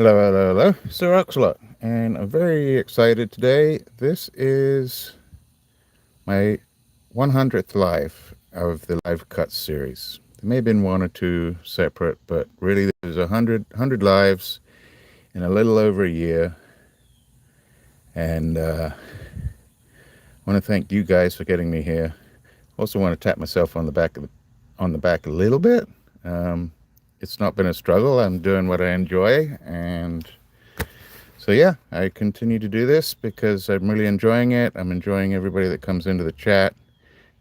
Hello, hello, hello. It's RocksAlot, and I'm very excited today. This is my 100th live of the live cuts series. There may have been one or two separate, but really there's 100 lives in a little over a year. And I want to thank you guys for getting me here. Also want to tap myself on the back a little bit. It's not been a struggle. I'm doing what I enjoy, and so yeah, I continue to do this because I'm really enjoying it. I'm enjoying everybody that comes into the chat,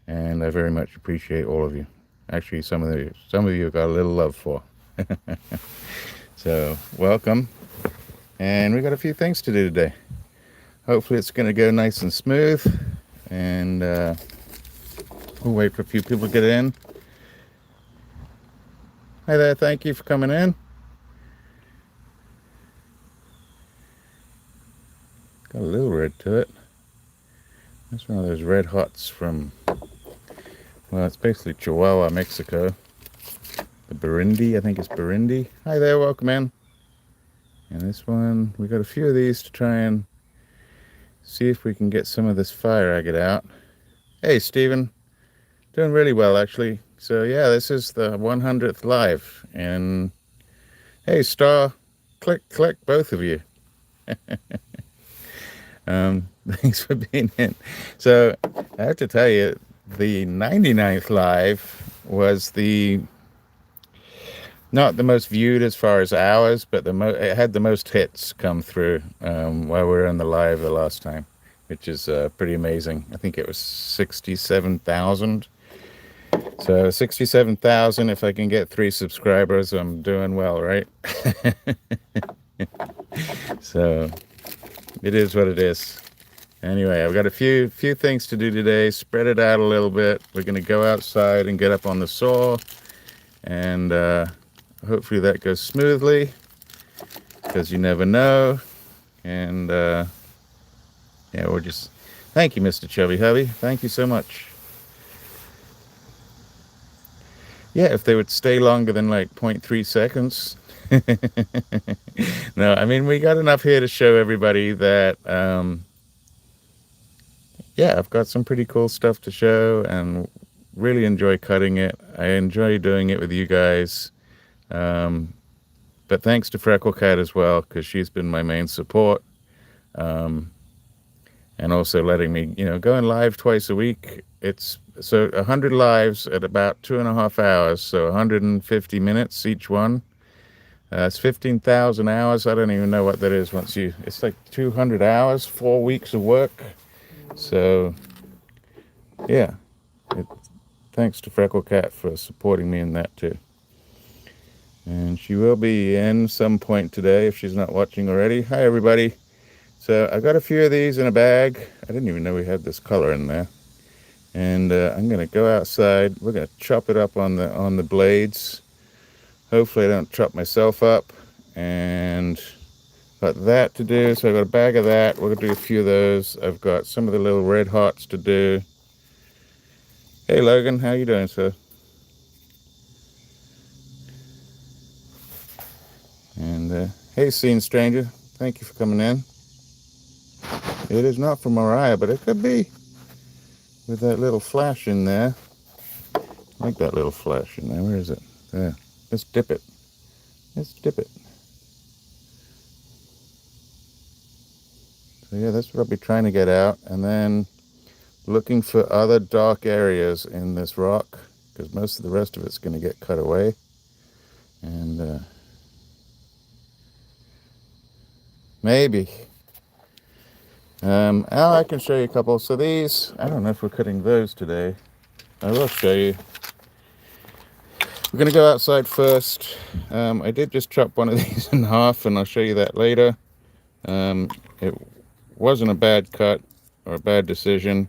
and I very much appreciate all of you. Actually, some of you have got a little love for. So welcome, and we got a few things to do today. Hopefully, it's going to go nice and smooth, and we'll wait for a few people to get in. Hi there, thank you for coming in. Got a little red to it. That's one of those red hots from, well, it's basically Chihuahua, Mexico. The Burundi, I think it's Burundi. Hi there, welcome in. And this one, we got a few of these to try and see if we can get some of this fire agate out. Hey, Stephen. Doing really well, actually. So, yeah, this is the 100th live. And, hey, Star, click, both of you. Thanks for being in. So, I have to tell you, the 99th live was not the most viewed as far as hours, but it had the most hits come through while we were on the live the last time, which is pretty amazing. I think it was 67,000. So 67,000, if I can get 3 subscribers, I'm doing well, right? So it is what it is. Anyway, I've got a few things to do today. Spread it out a little bit. We're going to go outside and get up on the saw, and hopefully that goes smoothly, because you never know. And yeah, we'll just thank you, Mr. Chubby Hubby. Thank you so much. Yeah, if they would stay longer than like 0.3 seconds. No, I mean, we got enough here to show everybody that yeah, I've got some pretty cool stuff to show, and really enjoy cutting it. I enjoy doing it with you guys. But thanks to Frecklecat as well, because she's been my main support. And also letting me, going live twice a week. It's so 100 lives at about 2.5 hours, so 150 minutes each one. It's 15,000 hours. I don't even know what that is it's like 200 hours, 4 weeks of work. So, yeah. Thanks to Frecklecat for supporting me in that too. And she will be in some point today if she's not watching already. Hi, everybody. So I got a few of these in a bag. I didn't even know we had this color in there. And I'm going to go outside. We're going to chop it up on the blades. Hopefully I don't chop myself up. And got that to do. So I got a bag of that. We're going to do a few of those. I've got some of the little red hots to do. Hey, Logan. How you doing, sir? And hey, Scene Stranger. Thank you for coming in. It is not from Mariah, but it could be with that little flash in there. I like that little flash in there. Where is it? There. Let's dip it. So yeah, that's what I'll be trying to get out. And then looking for other dark areas in this rock, because most of the rest of it's going to get cut away. And maybe. I can show you a couple. So these, I don't know if we're cutting those today. I will show you. We're going to go outside first. I did just chop one of these in half, and I'll show you that later. It wasn't a bad cut or a bad decision,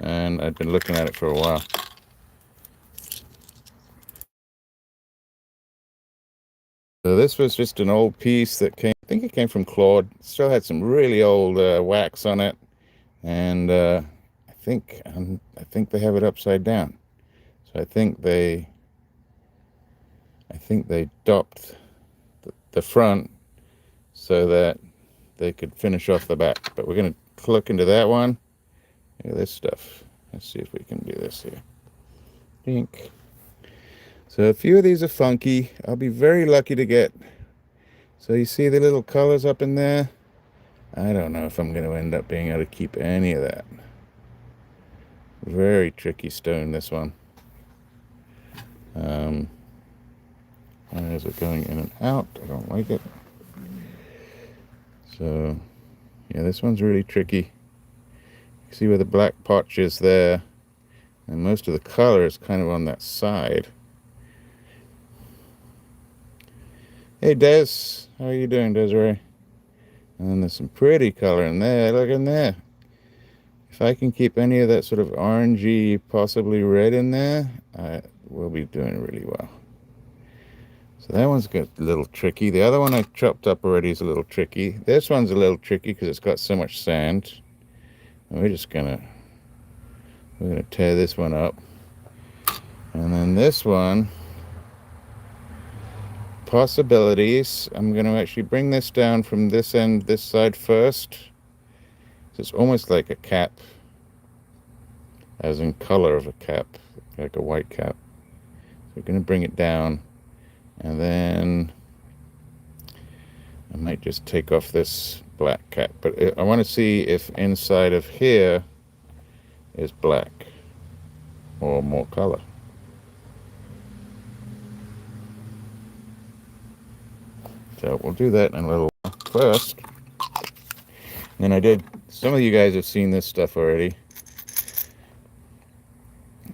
and I've been looking at it for a while. So this was just an old piece that I think it came from Claude. It still had some really old wax on it, and I think they have it upside down. So I think they dopped the front so that they could finish off the back. But we're going to look into that one. Look at this stuff. Let's see if we can do this here. Pink. So a few of these are funky. I'll be very lucky to get. So you see the little colors up in there? I don't know if I'm going to end up being able to keep any of that. Very tricky stone, this one. As it going in and out, I don't like it. So, yeah, this one's really tricky. You see where the black potch is there, and most of the color is kind of on that side. Hey, Des, how are you doing, Desiree? And then there's some pretty color in there. Look in there. If I can keep any of that sort of orangey, possibly red in there, I will be doing really well. So that one's got a little tricky. The other one I chopped up already is a little tricky. This one's a little tricky because it's got so much sand. And we're gonna tear this one up. And then this one, possibilities. I'm gonna actually bring this down from this end, this side first. So it's almost like a cap, as in color of a cap, like a white cap. So we're gonna bring it down. And then I might just take off this black cap. But I want to see if inside of here is black or more color. So we'll do that in a little while. First. And some of you guys have seen this stuff already.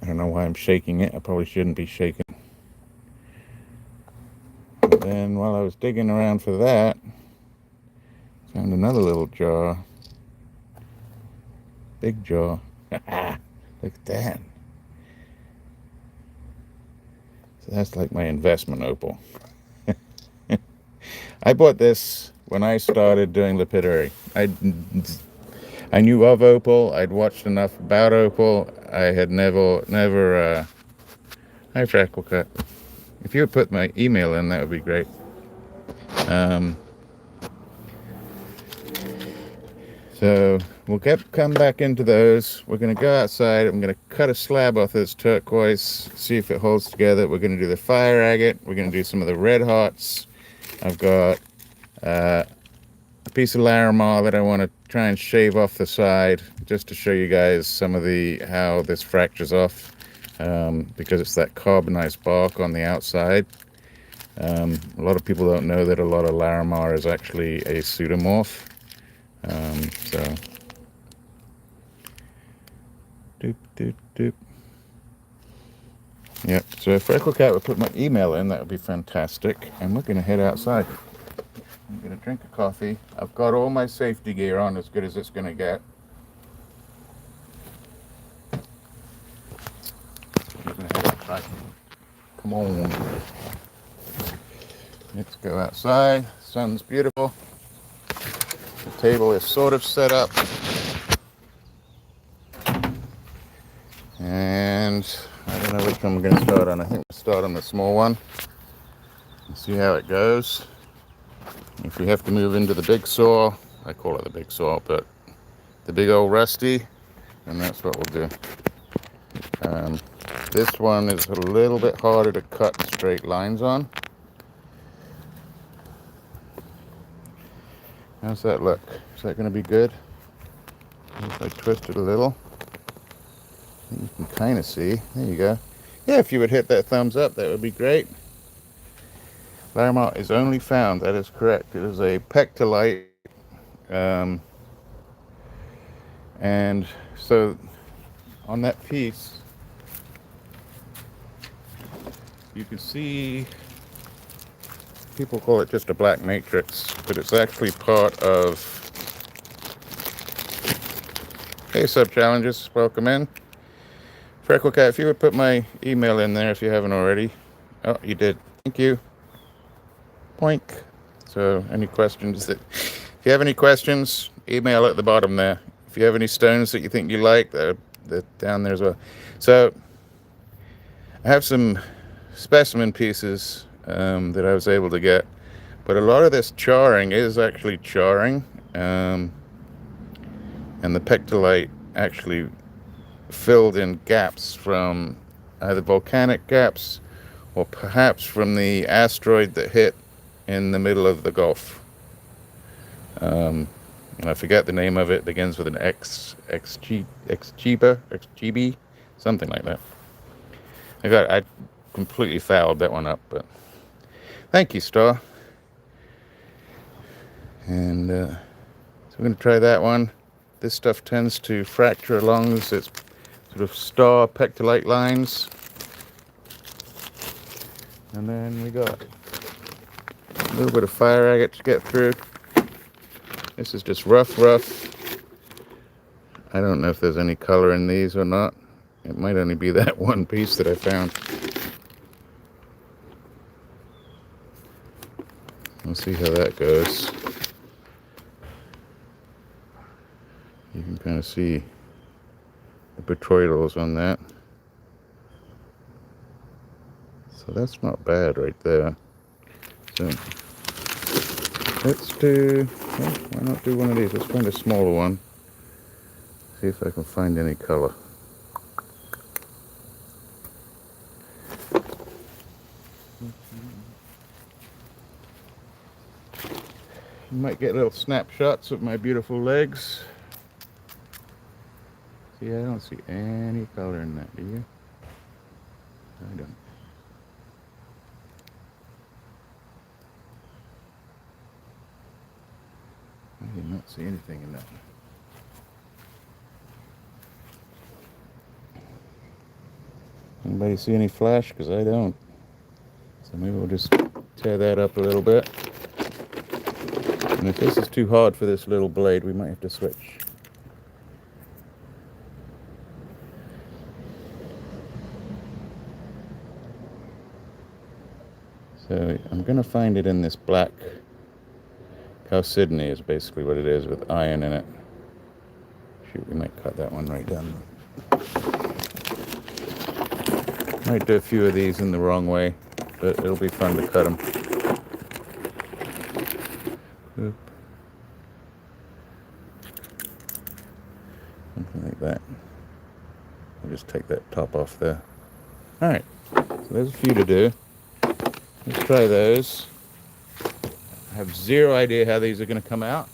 I don't know why I'm shaking it. I probably shouldn't be shaking. And while I was digging around for that, found another little jar. Big jar. Look at that. So that's like my investment opal. I bought this when I started doing lapidary. I knew of opal. I'd watched enough about opal. I had never hi Freckle Cut. If you would put my email in, that would be great. So we'll come back into those. We're going to go outside. I'm going to cut a slab off this turquoise, see if it holds together. We're going to do the fire agate. We're going to do some of the red hots. I've got a piece of larimar that I want to try and shave off the side, just to show you guys some of how this fractures off, because it's that carbonized bark on the outside. A lot of people don't know that a lot of larimar is actually a pseudomorph. So doop. Yep, so if Freckle Cat would put my email in, that would be fantastic. And we're going to head outside. I'm going to drink a coffee. I've got all my safety gear on, as good as it's going to get. I'm going to head outside. Come on. Let's go outside. The sun's beautiful. The table is sort of set up. And I don't know which one we're going to start on. I think we'll start on the small one and see how it goes. If we have to move into the big saw, I call it the big saw, but the big old rusty, then that's what we'll do. This one is a little bit harder to cut straight lines on. How's that look? Is that going to be good? If I twist it a little, you can kind of see. There you go. Yeah, if you would hit that thumbs up, that would be great. Larimar is only found, that is correct. It is a pectolite. And so on that piece, you can see, people call it just a black matrix, but it's actually part of, hey sub challenges, welcome in. Freckle Cat, if you would put my email in there if you haven't already. Oh, you did. Thank you. Poink. So any questions if you have any questions, email at the bottom there. If you have any stones that you think you like, they're down there as well. So I have some specimen pieces that I was able to get, But a lot of this charring is actually charring, and the pectolite actually filled in gaps from either volcanic gaps or perhaps from the asteroid that hit in the middle of the Gulf. I forget the name of it. It begins with an XGB, something like that. I completely fouled that one up, but thank you, Star. And so we're going to try that one. This stuff tends to fracture along its sort of star pectolite lines. And then we got a little bit of fire agate to get through. This is just rough. I don't know if there's any color in these or not. It might only be that one piece that I found. We'll see how that goes. You can kind of see the petroidals on that. So that's not bad right there. So let's do, well, why not do one of these? Let's find a smaller one. See if I can find any color. You might get little snapshots of my beautiful legs. See, I don't see any color in that, do you? I don't. I did not see anything in that. Anybody see any flash? Because I don't. So maybe we'll just tear that up a little bit. And if this is too hard for this little blade, we might have to switch. So I'm going to find it in this black chalcedony is basically what it is with iron in it. Shoot, we might cut that one right down. Might do a few of these in the wrong way, but it'll be fun to cut them. Oop. Something like that. I'll just take that top off there. Alright, so there's a few to do. Let's try those. I have zero idea how these are going to come out.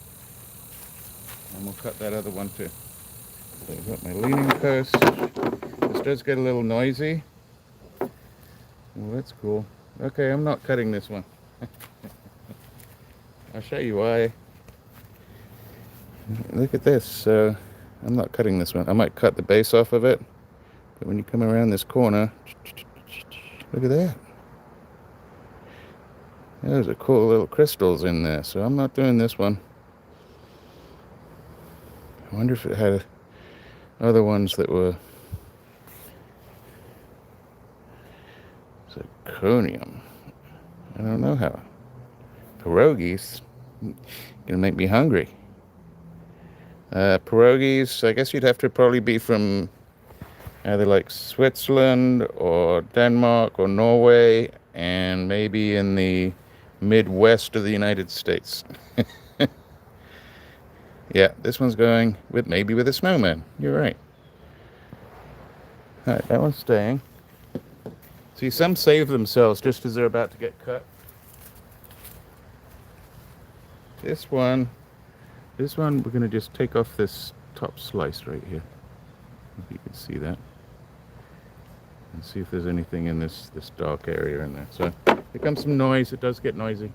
And we'll cut that other one too. So I've got my leaning post. This does get a little noisy. Well, that's cool. Okay, I'm not cutting this one. I'll show you why. Look at this. I'm not cutting this one. I might cut the base off of it. But when you come around this corner, look at that. Those are cool little crystals in there. So I'm not doing this one. I wonder if it had other ones that were zirconium. I don't know how. Pierogies. Gonna make me hungry. Pierogies, I guess you'd have to probably be from either like Switzerland or Denmark or Norway, and maybe in the Midwest of the United States. Yeah, this one's going with maybe with a snowman. You're right. All right, that one's staying. See, some save themselves just as they're about to get cut. This one, we're going to just take off this top slice right here. If you can see that. And see if there's anything in this dark area in there. So here comes some noise. It does get noisy.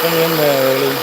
nothing in there really.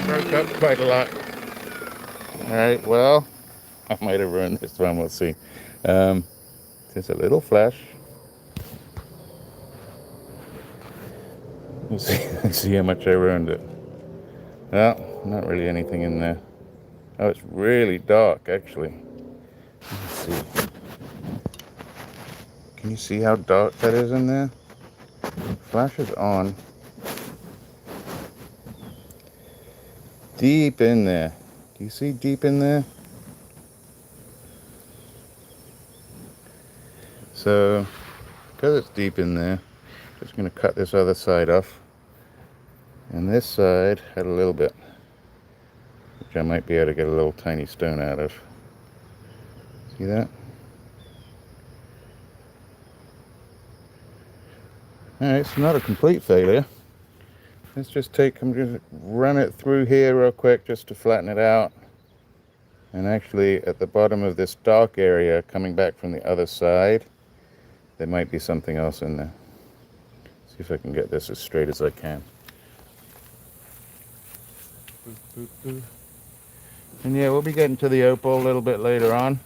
Broke up quite a lot. Alright, well, I might have ruined this one, we'll see. Just a little flash. Let's see how much I ruined it. Well, not really anything in there. Oh, it's really dark, actually. Let's see. Can you see how dark that is in there? Flash is on. Deep in there. Do you see deep in there? So, because it's deep in there, I'm just going to cut this other side off. And this side had a little bit, which I might be able to get a little tiny stone out of. See that? Alright, it's not a complete failure. Let's just I'm just run it through here real quick just to flatten it out. And actually at the bottom of this dark area coming back from the other side, there might be something else in there. See if I can get this as straight as I can. And yeah, we'll be getting to the opal a little bit later on.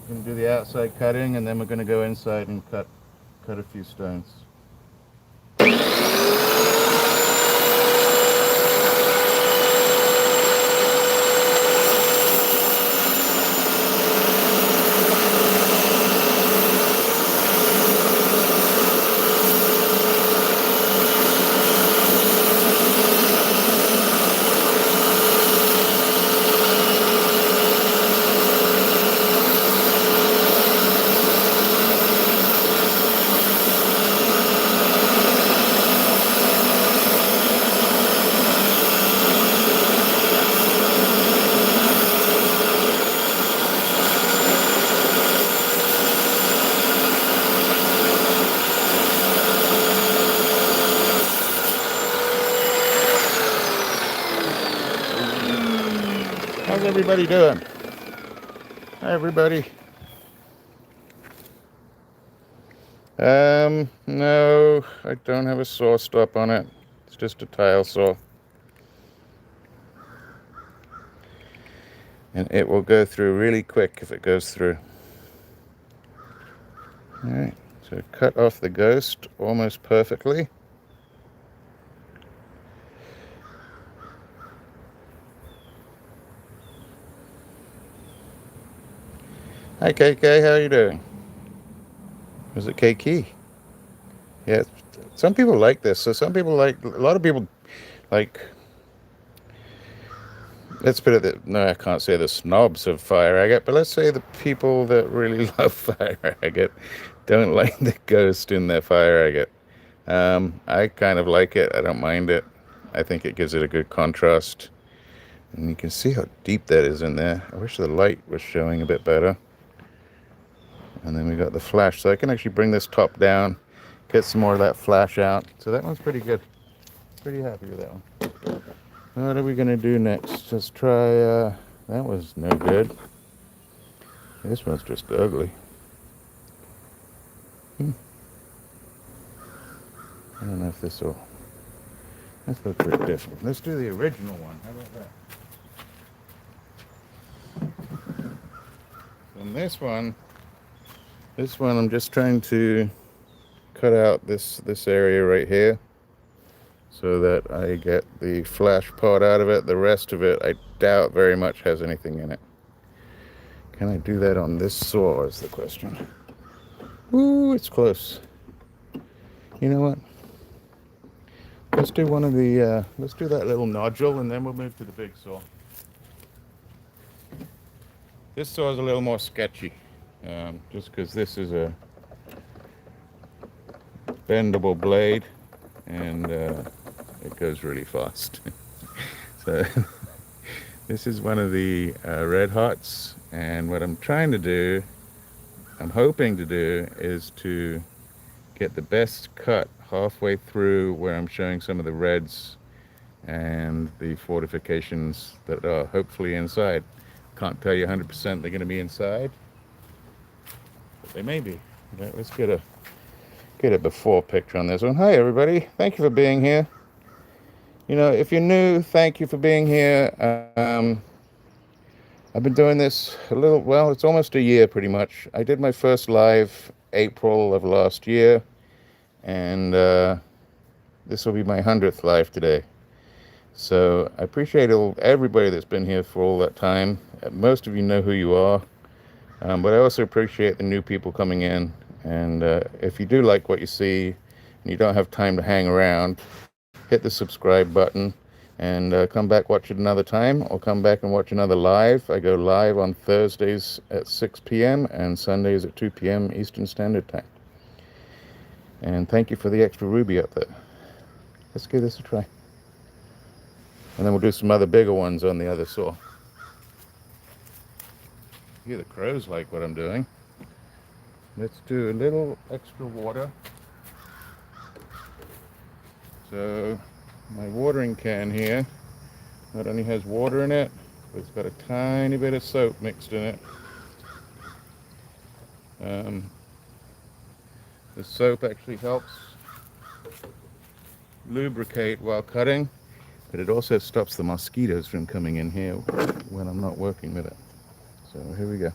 We're going to do the outside cutting and then we're going to go inside and cut a few stones. How's everybody doing? Hi, everybody. No, I don't have a saw stop on it. It's just a tile saw. And it will go through really quick if it goes through. Alright, so cut off the ghost almost perfectly. Hi KK, how are you doing? Was it KK? Yeah, some people like this. So some people like, a lot of people like, let's put it that, no, I can't say the snobs of fire agate, but let's say the people that really love fire agate don't like the ghost in their fire agate. I kind of like it. I don't mind it. I think it gives it a good contrast. And you can see how deep that is in there. I wish the light was showing a bit better. And then we got the flash. So I can actually bring this top down, get some more of that flash out. So that one's pretty good. Pretty happy with that one. What are we going to do next? Let's try, that was no good. This one's just ugly. I don't know if this will, let's look for it different. Let's do the original one. How about that? And this one I'm just trying to cut out this area right here so that I get the flash part out of it. The rest of it I doubt very much has anything in it. Can I do that on this saw is the question. Ooh, it's close. You know what? Let's do one of the, let's do that little nodule and then we'll move to the big saw. This saw is a little more sketchy, just because this is a bendable blade and it goes really fast. So this is one of the red hots, and what I'm trying to do, I'm hoping to do, is to get the best cut halfway through where I'm showing some of the reds and the fortifications that are hopefully inside. Can't tell you 100% they're going to be inside, but they may be. Right, let's get a before picture on this one. Hi everybody, thank you for being here. You know, if you're new, thank you for being here. I've been doing this a little, well, it's almost a year pretty much. I did my first live April of last year, and this will be my 100th live today. So I appreciate everybody that's been here for all that time. Most of you know who you are, but I also appreciate the new people coming in. And if you do like what you see and you don't have time to hang around, hit the subscribe button and come back, watch it another time, or come back and watch another live. I go live on Thursdays at 6 p.m. and Sundays at 2 p.m. Eastern Standard Time. And thank you for the extra ruby up there. Let's give this a try. And then we'll do some other bigger ones on the other saw. Here the crows like what I'm doing. Let's do a little extra water. So my watering can here not only has water in it, but it's got a tiny bit of soap mixed in it. The soap actually helps lubricate while cutting, but it also stops the mosquitoes from coming in here when I'm not working with it. So here we go.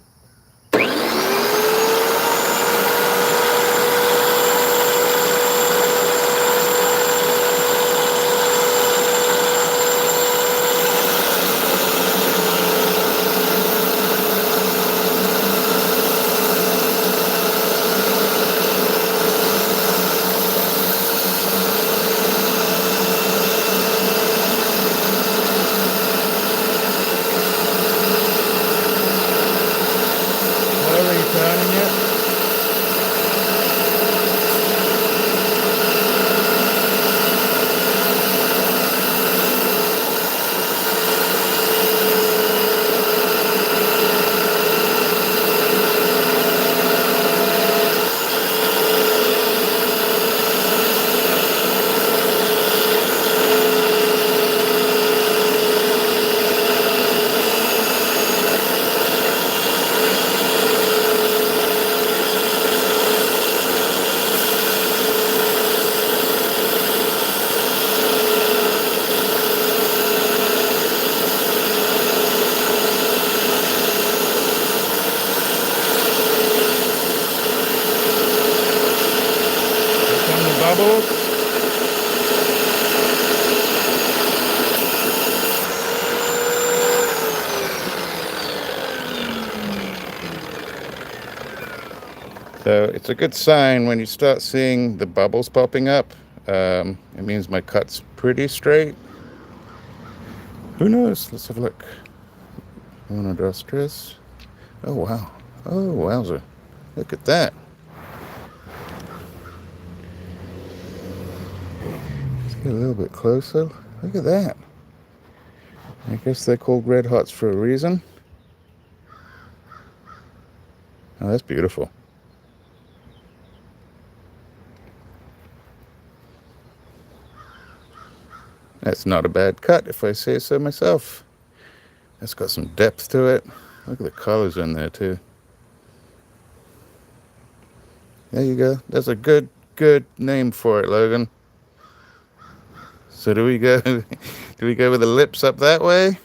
So it's a good sign when you start seeing the bubbles popping up. It means my cut's pretty straight. Who knows? Let's have a look. Monodrastress. Oh, wow. Oh, wowzer. Look at that. Let's get a little bit closer. Look at that. I guess they're called red hots for a reason. Oh, that's beautiful. That's not a bad cut, if I say so myself. That's got some depth to it. Look at the colors in there, too. There you go. That's a good name for it, Logan. So do we go with the lips up that way?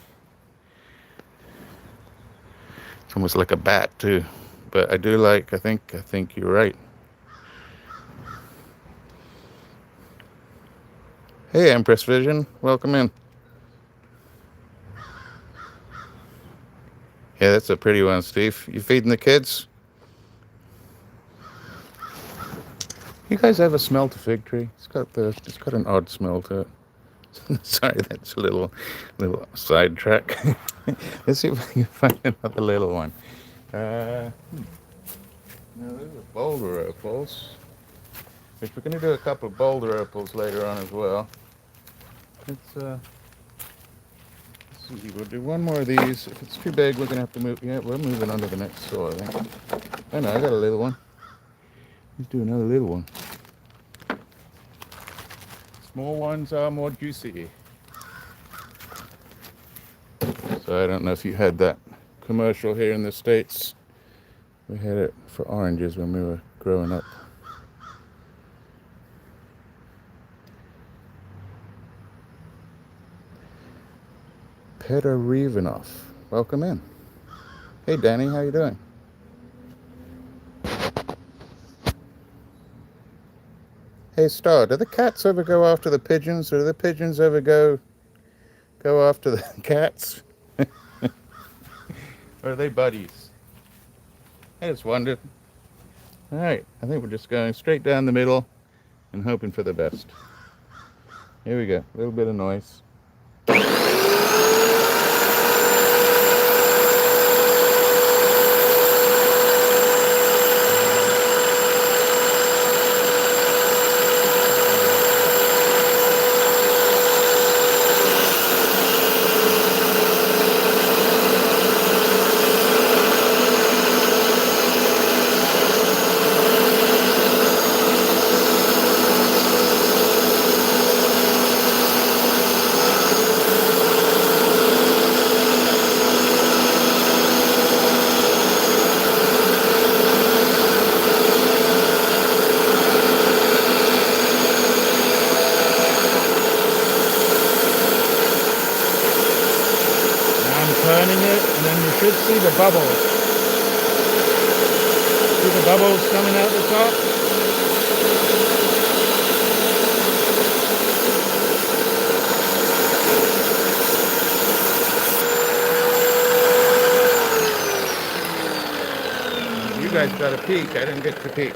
It's almost like a bat, too. But I do like, I think you're right. Hey, Empress Vision. Welcome in. Yeah, that's a pretty one, Steve. You feeding the kids? You guys ever smelt a fig tree? It's got an odd smell to it. Sorry, that's a little sidetrack. Let's see if I can find another little one. Now those are boulder opals. Which we're going to do a couple of boulder opals later on as well. Let's see. We'll do one more of these. If it's too big, we're going to have to move. Yeah, we're moving on to the next store, I think. Oh no, I got a little one. Let's do another little one. Small ones are more juicy. So I don't know if you had that commercial here in the States. We had it for oranges when we were growing up. Peter Rivanov, welcome in. Hey Danny, how you doing? Hey Star, do the cats ever go after the pigeons, or do the pigeons ever go after the cats? Or are they buddies? I just wondered. All right, I think we're just going straight down the middle and hoping for the best. Here we go, a little bit of noise. Turning it, and then you should see the bubbles. See the bubbles coming out the top? You guys got a peek. I didn't get to peek.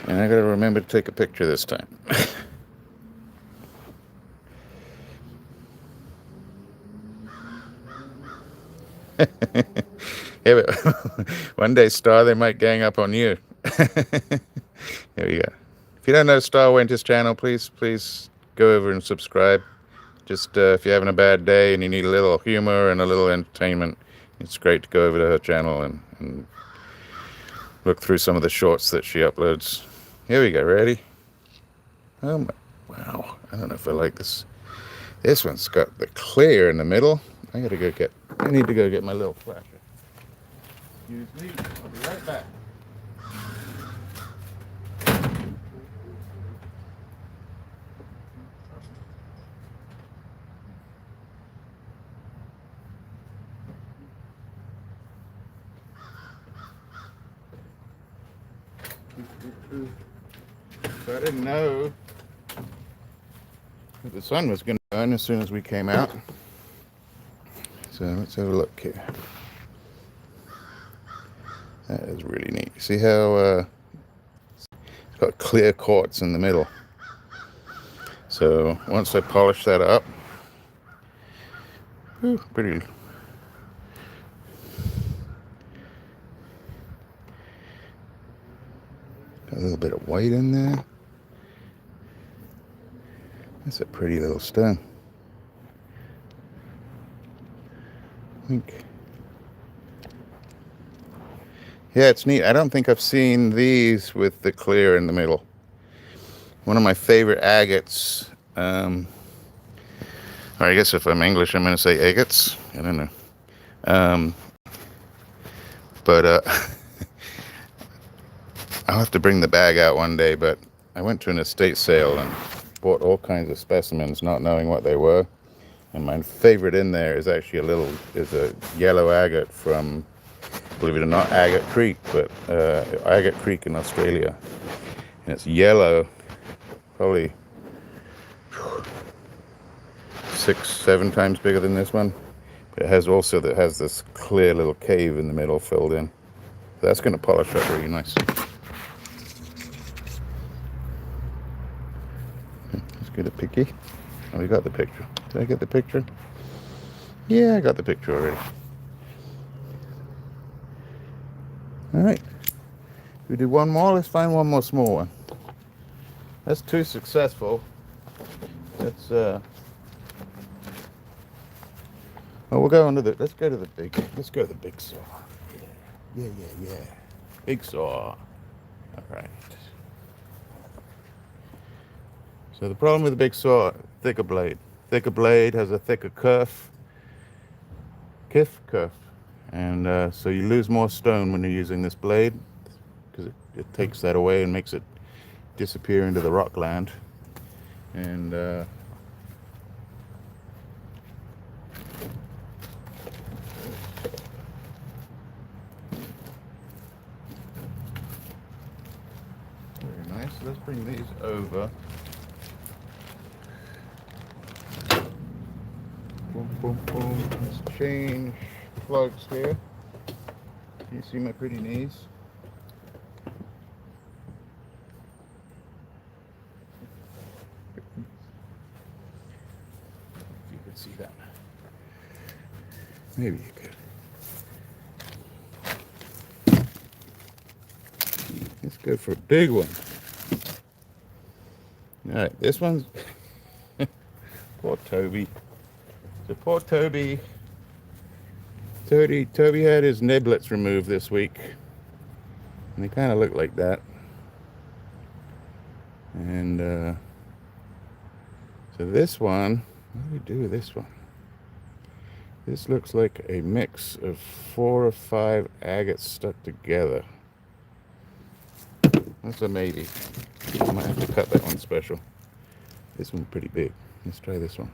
And I gotta remember to take a picture this time. Yeah, but one day, Star, they might gang up on you. Here we go. If you don't know Star Winter's channel, please go over and subscribe. Just if you're having a bad day and you need a little humor and a little entertainment, it's great to go over to her channel and look through some of the shorts that she uploads. Here we go. Ready? Oh my, wow. I don't know if I like this. This one's got the clear in the middle. I need to go get my little flasher. Excuse me, I'll be right back. So I didn't know that the sun was going to burn as soon as we came out. So let's have a look here. That is really neat. See how it's got clear quartz in the middle. So once I polish that up, pretty. Got a little bit of white in there. That's a pretty little stone. I think. Yeah, it's neat. I don't think I've seen these with the clear in the middle. One of my favorite agates, or I guess if I'm English, I'm going to say agates. I don't know. But I'll have to bring the bag out one day. But I went to an estate sale and bought all kinds of specimens, not knowing what they were. And my favorite in there is actually a yellow agate from, believe it or not, Agate Creek, but Agate Creek in Australia. And it's yellow, probably 6-7 times bigger than this one. But it has this clear little cave in the middle filled in. So that's going to polish up really nice. Let's get a picky. Oh, we got the picture. Did I get the picture? Yeah, I got the picture already. All right. We do one more. Let's find one more small one. That's 2 successful. Let's we'll go under let's go to the big saw. Yeah. Big saw. All right. So the problem with the big saw, thicker blade. Thicker blade has a thicker kerf. And so you lose more stone when you're using this blade because it takes that away and makes it disappear into the rockland. And very nice. Let's bring these over. Boom. Let's change the plugs here. You see my pretty knees? If you could see that. Maybe you could. Let's go for a big one. Alright, this one's poor Toby. So poor Toby. Toby had his niblets removed this week. And they kind of look like that. And so this one, what do we do with this one? This looks like a mix of 4 or 5 agates stuck together. That's a maybe. I might have to cut that one special. This one's pretty big. Let's try this one.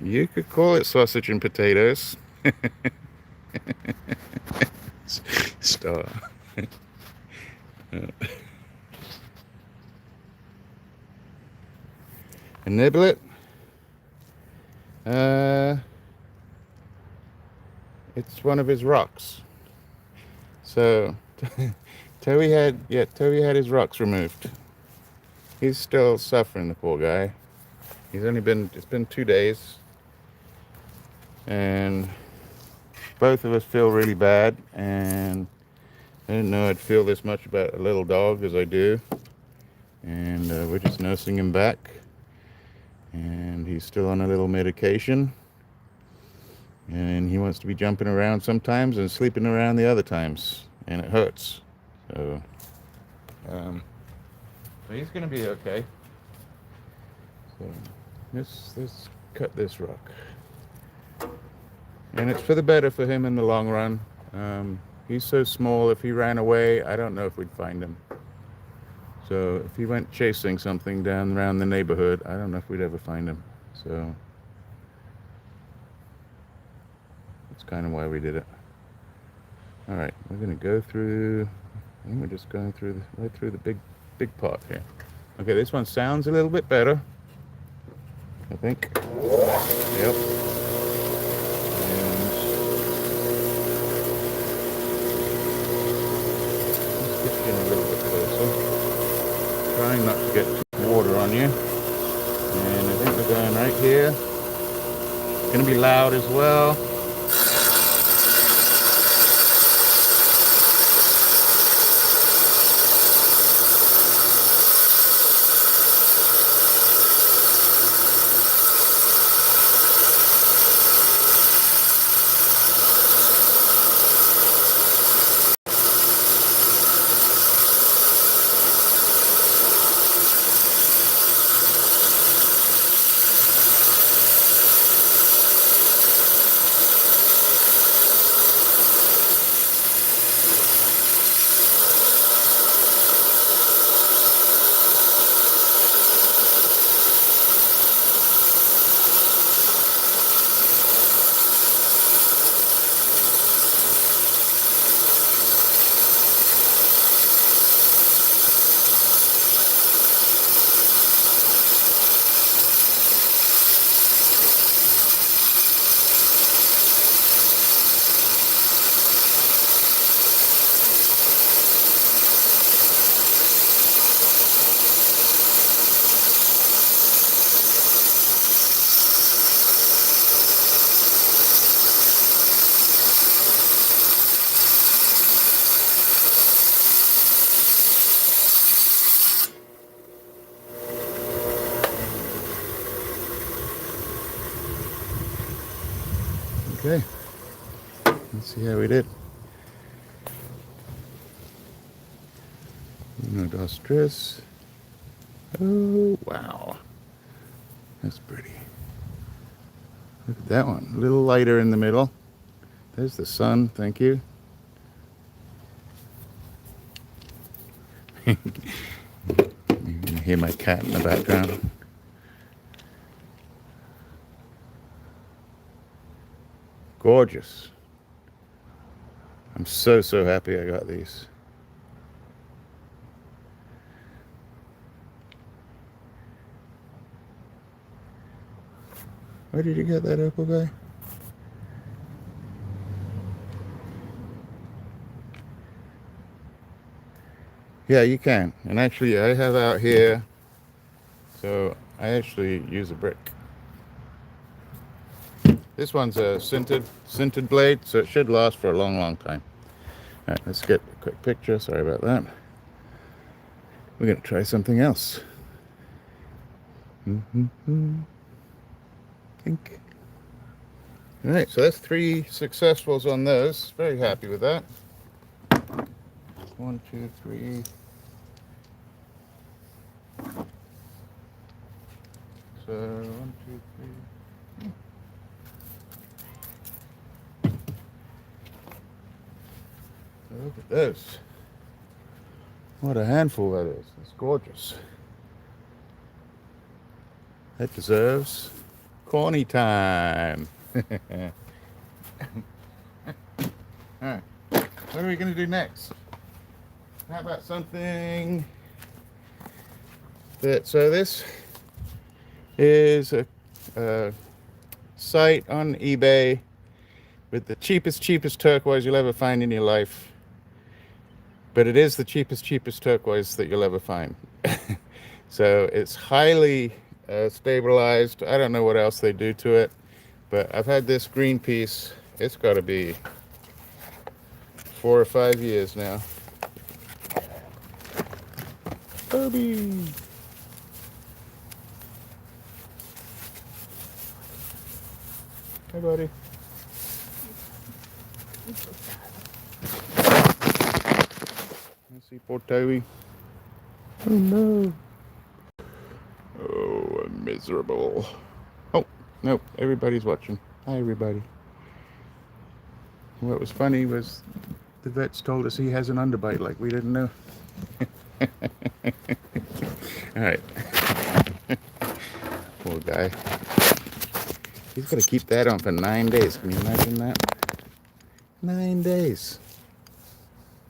You could call it sausage and potatoes. Star. A niblet. It's one of his rocks. So Toby had his rocks removed. He's still suffering, the poor guy. It's been 2 days. And both of us feel really bad, and I didn't know I'd feel this much about a little dog as I do. And we're just nursing him back, and he's still on a little medication, and he wants to be jumping around sometimes and sleeping around the other times, and it hurts. So he's gonna be okay. So let's cut this rock. And it's for the better for him in the long run. He's so small, if he ran away, I don't know if we'd find him. So if he went chasing something down around the neighborhood, I don't know if we'd ever find him. So that's kind of why we did it. All right, we're gonna go through, I think we're just going through right through the big part here. Okay, this one sounds a little bit better, I think. Yep. trying not to get water on you. And I think we're going right here. It's going to be loud as well. Okay, let's see how we did. Uno, dos, tres. Oh, wow. That's pretty. Look at that one. A little lighter in the middle. There's the sun. Thank you. You can hear my cat in the background. Gorgeous. I'm so happy I got these. Where did you get that Opal guy? Yeah, you can. And actually, I have out here, so I actually use a brick. This one's a sintered blade, so it should last for a long time. All right, let's get a quick picture. Sorry about that. We're going to try something else. Pink. All right, so that's 3 successfuls on those. Very happy with that. 1, 2, 3. So 1, 2, 3. Look at this. What a handful that is. It's gorgeous. That deserves corny time. Alright. What are we going to do next? How about something that, so this is a site on eBay with the cheapest turquoise you'll ever find in your life. But it is the cheapest turquoise that you'll ever find. So it's highly stabilized. I don't know what else they do to it, but I've had this green piece. It's got to be 4 or 5 years now. Bobby. Hey, buddy. Let's see, poor Toby. Oh no. Oh, I'm miserable. Oh, no, everybody's watching. Hi, everybody. What was funny was the vets told us he has an underbite like we didn't know. All right. Poor guy. He's got to keep that on for 9 days. Can you imagine that? 9 days.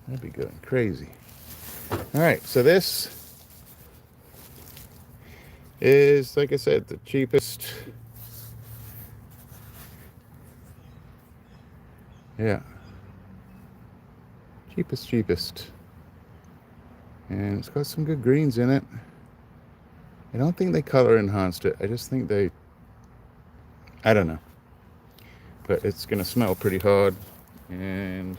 That'd be going crazy. All right, so this is, like I said, the cheapest. Yeah. Cheapest. And it's got some good greens in it. I don't think they color enhanced it. I just think I don't know. But it's going to smell pretty hard. And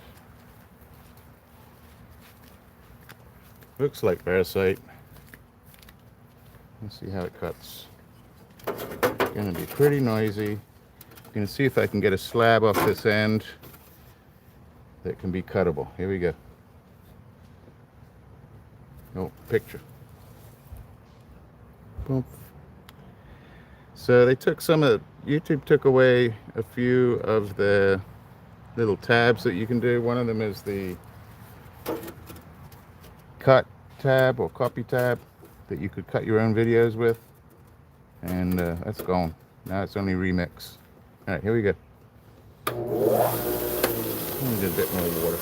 looks like parasite. Let's see how it cuts. It's going to be pretty noisy. I'm going to see if I can get a slab off this end that can be cuttable. Here we go. Oh, picture. Boom. So they took YouTube took away a few of the little tabs that you can do. One of them is the cut tab or copy tab that you could cut your own videos with. And that's gone. Now it's only remix. All right, here we go. Need a bit more water.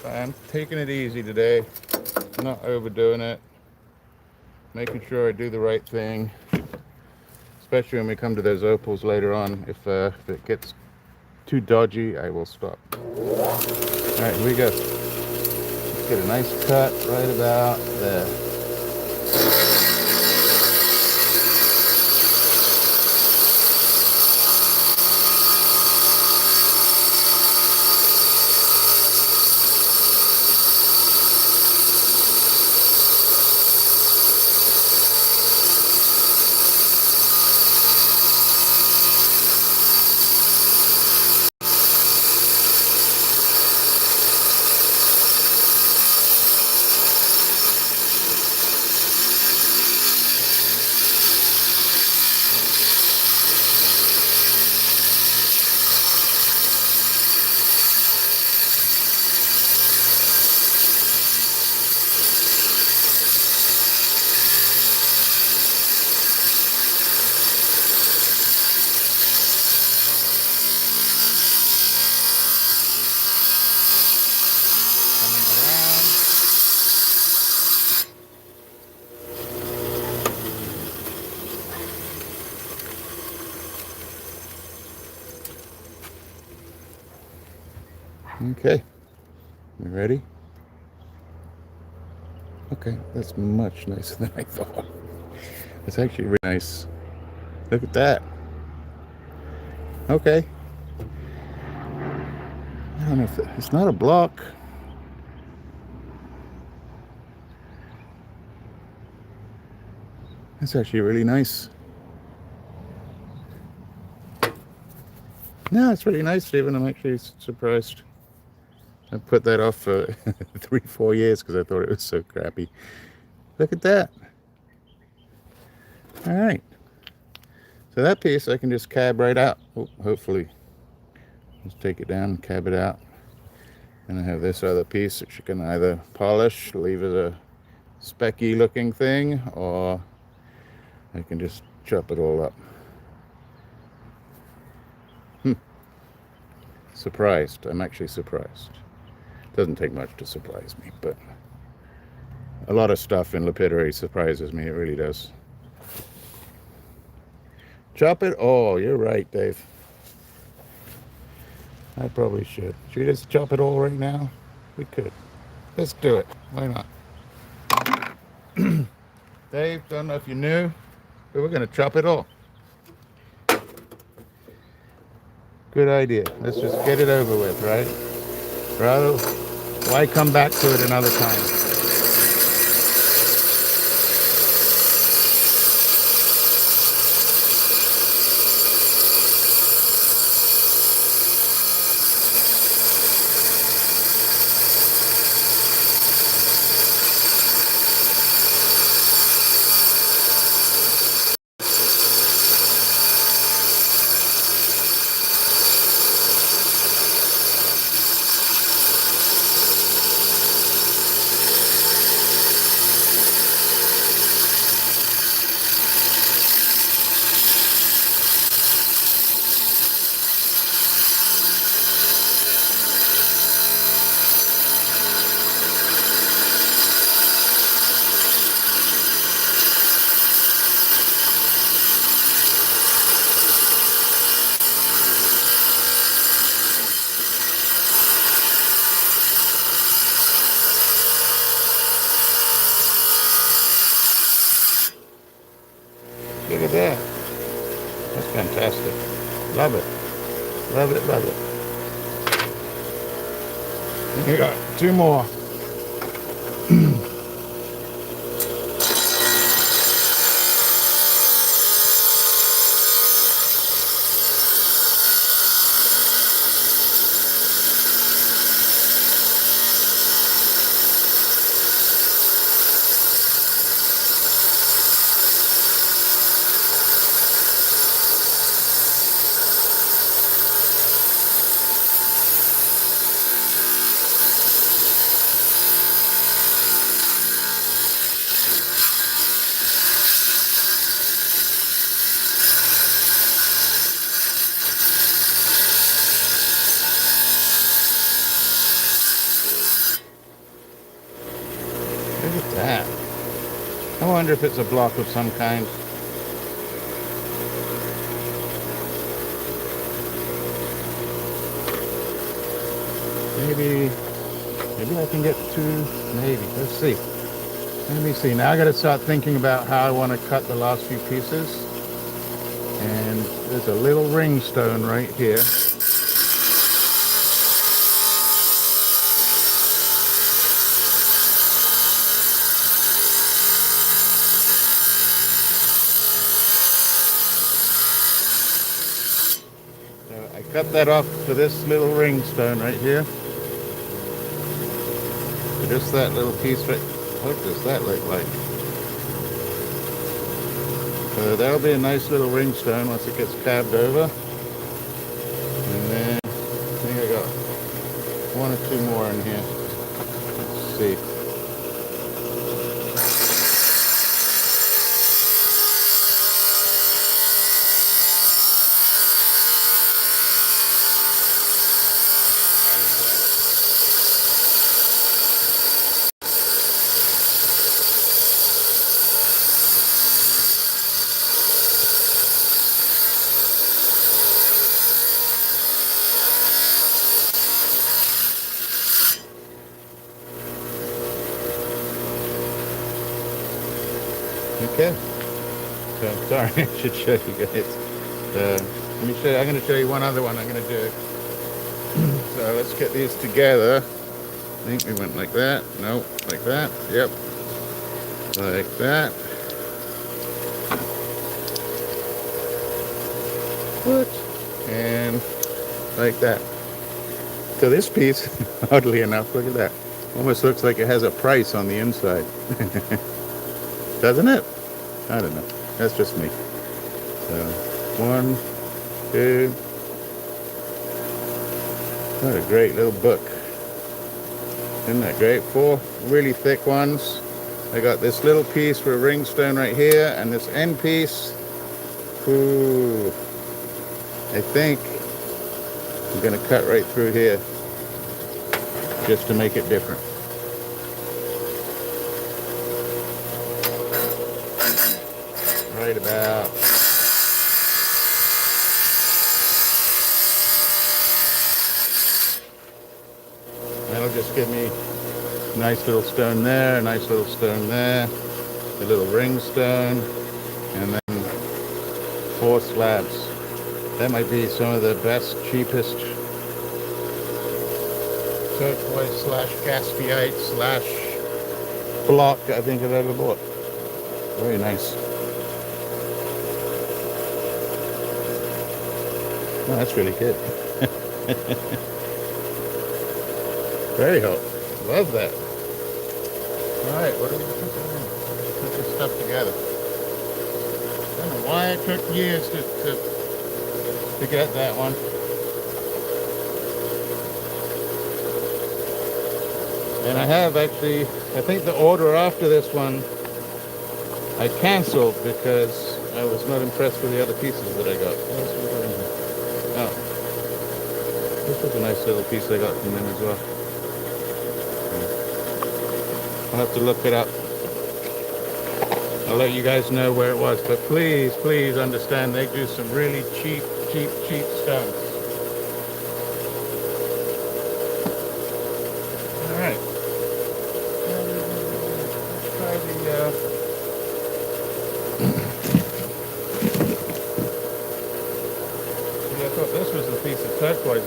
I'm taking it easy today, not overdoing it, making sure I do the right thing, especially when we come to those opals later on. If it gets too dodgy, I will stop. All right, here we go. Let's get a nice cut right about there. Okay, you ready? Okay, that's much nicer than I thought. It's actually really nice. Look at that. Okay. I don't know if it's not a block. That's actually really nice. No, it's really nice, Stephen. I'm actually surprised. I put that off for 3-4 years because I thought it was so crappy. Look at that. All right. So that piece I can just cab right out. Oh, hopefully. Just take it down and cab it out. And I have this other piece which you can either polish, leave as a specky looking thing, or I can just chop it all up. Surprised. I'm actually surprised. Doesn't take much to surprise me, but a lot of stuff in lapidary surprises me. It really does. Chop it? Oh, you're right, Dave. I probably should. Should we just chop it all right now? We could. Let's do it. Why not? Dave, don't know if you knew, but we're going to chop it all. Good idea. Let's just get it over with, right? Rather, why come back to it another time? Look at that. That's fantastic. Love it. Love it, love it. Here we go. Two more. Look at that. I wonder if it's a block of some kind. Maybe I can get two, maybe. Let's see. Let me see. Now I got to start thinking about how I want to cut the last few pieces. And there's a little ring stone right here. I cut that off to this little ring stone right here. So just that little piece right. What does that look like? So that'll be a nice little ring stone once it gets cabbed over. And then I think I got one or two more in here. Let's see. Okay. So sorry, I should show you guys. Let me show you. I'm going to show you one other one I'm going to do. So let's get these together. I think we went like that. No, like that. Yep. Like that. And like that. So this piece, oddly enough, look at that. Almost looks like it has a price on the inside. Doesn't it? I don't know. That's just me. So, 1, 2. What a great little book. Isn't that great? 4 really thick ones. I got this little piece for a ring stone right here, and this end piece. Ooh. I think I'm going to cut right through here just to make it different. Right about that'll just give me a nice little stone there, a nice little stone there, a little ring stone, and then 4 slabs. That might be some of the best, cheapest turquoise slash caspiite slash block I think I've ever bought. Very nice. Oh, that's really good. Very hot. Love that. Alright, what do we put this stuff together? I don't know why it took years to get that one. And I have actually, I think the order after this one I cancelled because I was not impressed with the other pieces that I got. Oh, this was a nice little piece I got from them as well. I'll have to look it up. I'll let you guys know where it was, but please, please understand they do some really cheap stones. All right. Let's try the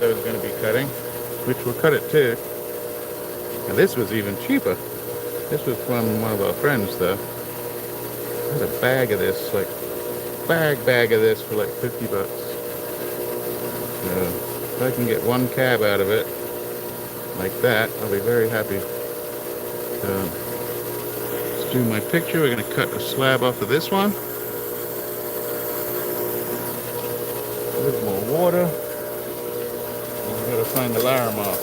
I was going to be cutting, which will cut it too. And this was even cheaper. This was from one of our friends though. I had a bag of this, like bag of this for like 50 bucks. So if I can get one cab out of it like that, I'll be very happy. So let's do my picture. We're going to cut a slab off of this one. A little more water. And we've got to find the Laramar.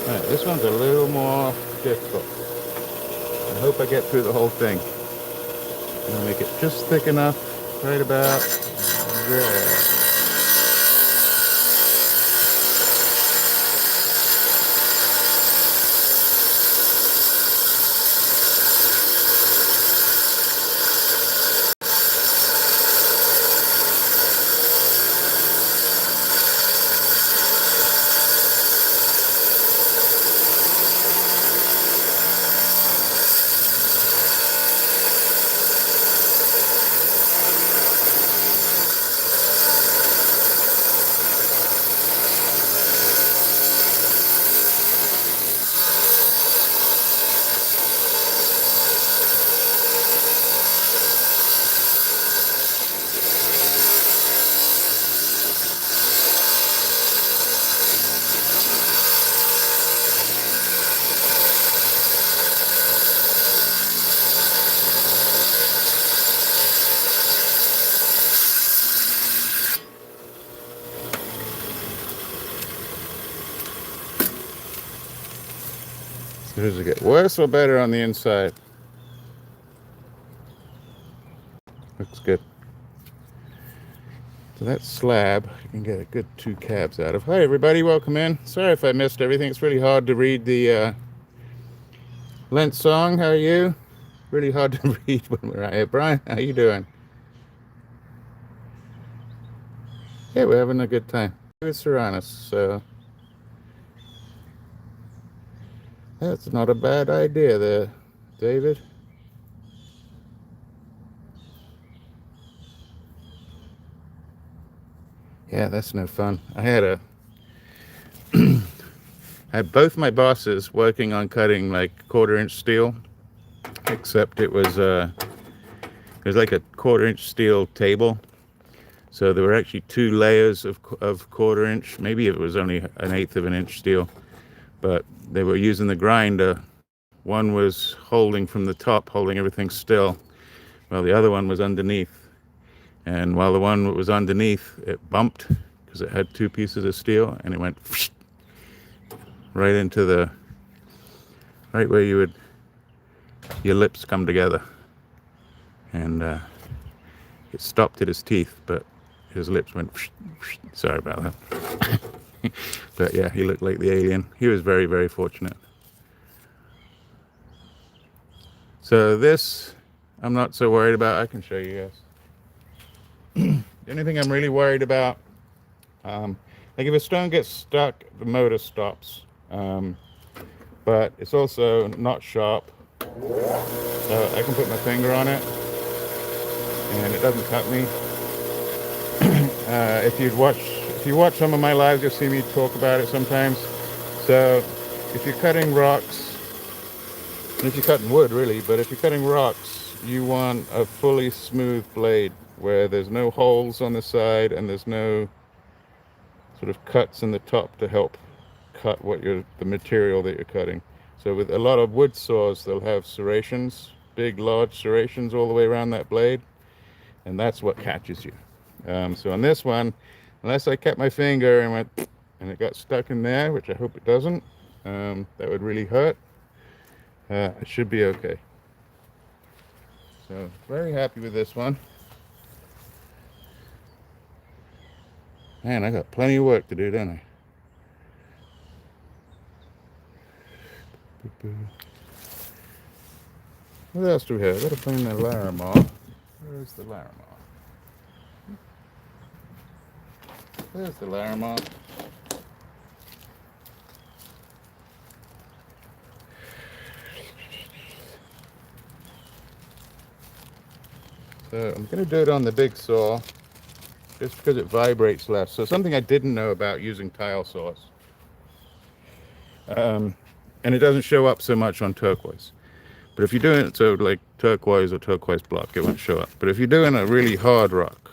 Alright, this one's a little more difficult. I hope I get through the whole thing. I'll make it just thick enough, right about there. Does it get worse or better on the inside? Looks good. So that slab, you can get a good 2 cabs out of. Hi everybody, welcome in. Sorry if I missed everything. It's really hard to read the Lent song. How are you? Really hard to read when we're out here. Brian, how you doing? Yeah, we're having a good time. It's Uranus, so that's not a bad idea there, David. Yeah, that's no fun. I had both my bosses working on cutting like 1/4-inch steel, except it was like a 1/4-inch steel table. So there were actually 2 layers of 1/4-inch. Maybe it was only 1/8 of an inch steel, but they were using the grinder. One was holding from the top, holding everything still, while the other one was underneath. And while the one that was underneath, it bumped because it had 2 pieces of steel, and it went right into right where your lips come together. And it stopped at his teeth, but his lips went sorry about that. But yeah, he looked like the alien. He was very, very fortunate. So this, I'm not so worried about. I can show you guys. The only thing I'm really worried about, like if a stone gets stuck, the motor stops. But it's also not sharp. So I can put my finger on it and it doesn't cut me. If you watch some of my lives, you'll see me talk about it sometimes. So if you're cutting rocks, and if you're cutting wood really, but if you're cutting rocks, you want a fully smooth blade where there's no holes on the side and there's no sort of cuts in the top to help cut the material that you're cutting. So with a lot of wood saws, they'll have serrations, big large serrations all the way around that blade, and that's what catches you. So on this one, unless I kept my finger and went and it got stuck in there, which I hope it doesn't, that would really hurt. It should be okay. So very happy with this one. Man, I got plenty of work to do, don't I? What else do we have? I've got to find the Laramar. Where's the Laramar? There's the Laramar. So I'm going to do it on the big saw just because it vibrates less. So something I didn't know about using tile saws. And it doesn't show up so much on turquoise. But if you're doing it so like turquoise or turquoise block, it won't show up. But if you're doing a really hard rock,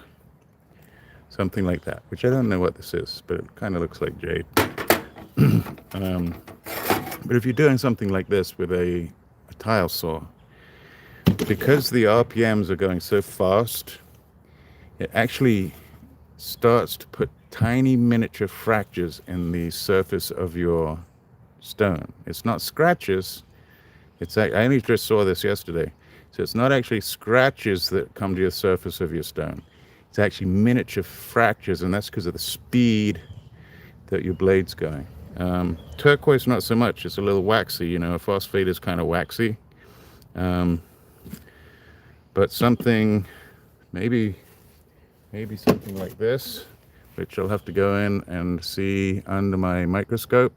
something like that, which I don't know what this is, but it kind of looks like jade. But if you're doing something like this with a tile saw, because the RPMs are going so fast, it actually starts to put tiny miniature fractures in the surface of your stone. It's not scratches. I only just saw this yesterday. So it's not actually scratches that come to the surface of your stone. It's actually miniature fractures, and that's because of the speed that your blade's going. Turquoise, not so much. It's a little waxy, you know. Phosphate is kind of waxy. But something, maybe something like this, which I'll have to go in and see under my microscope.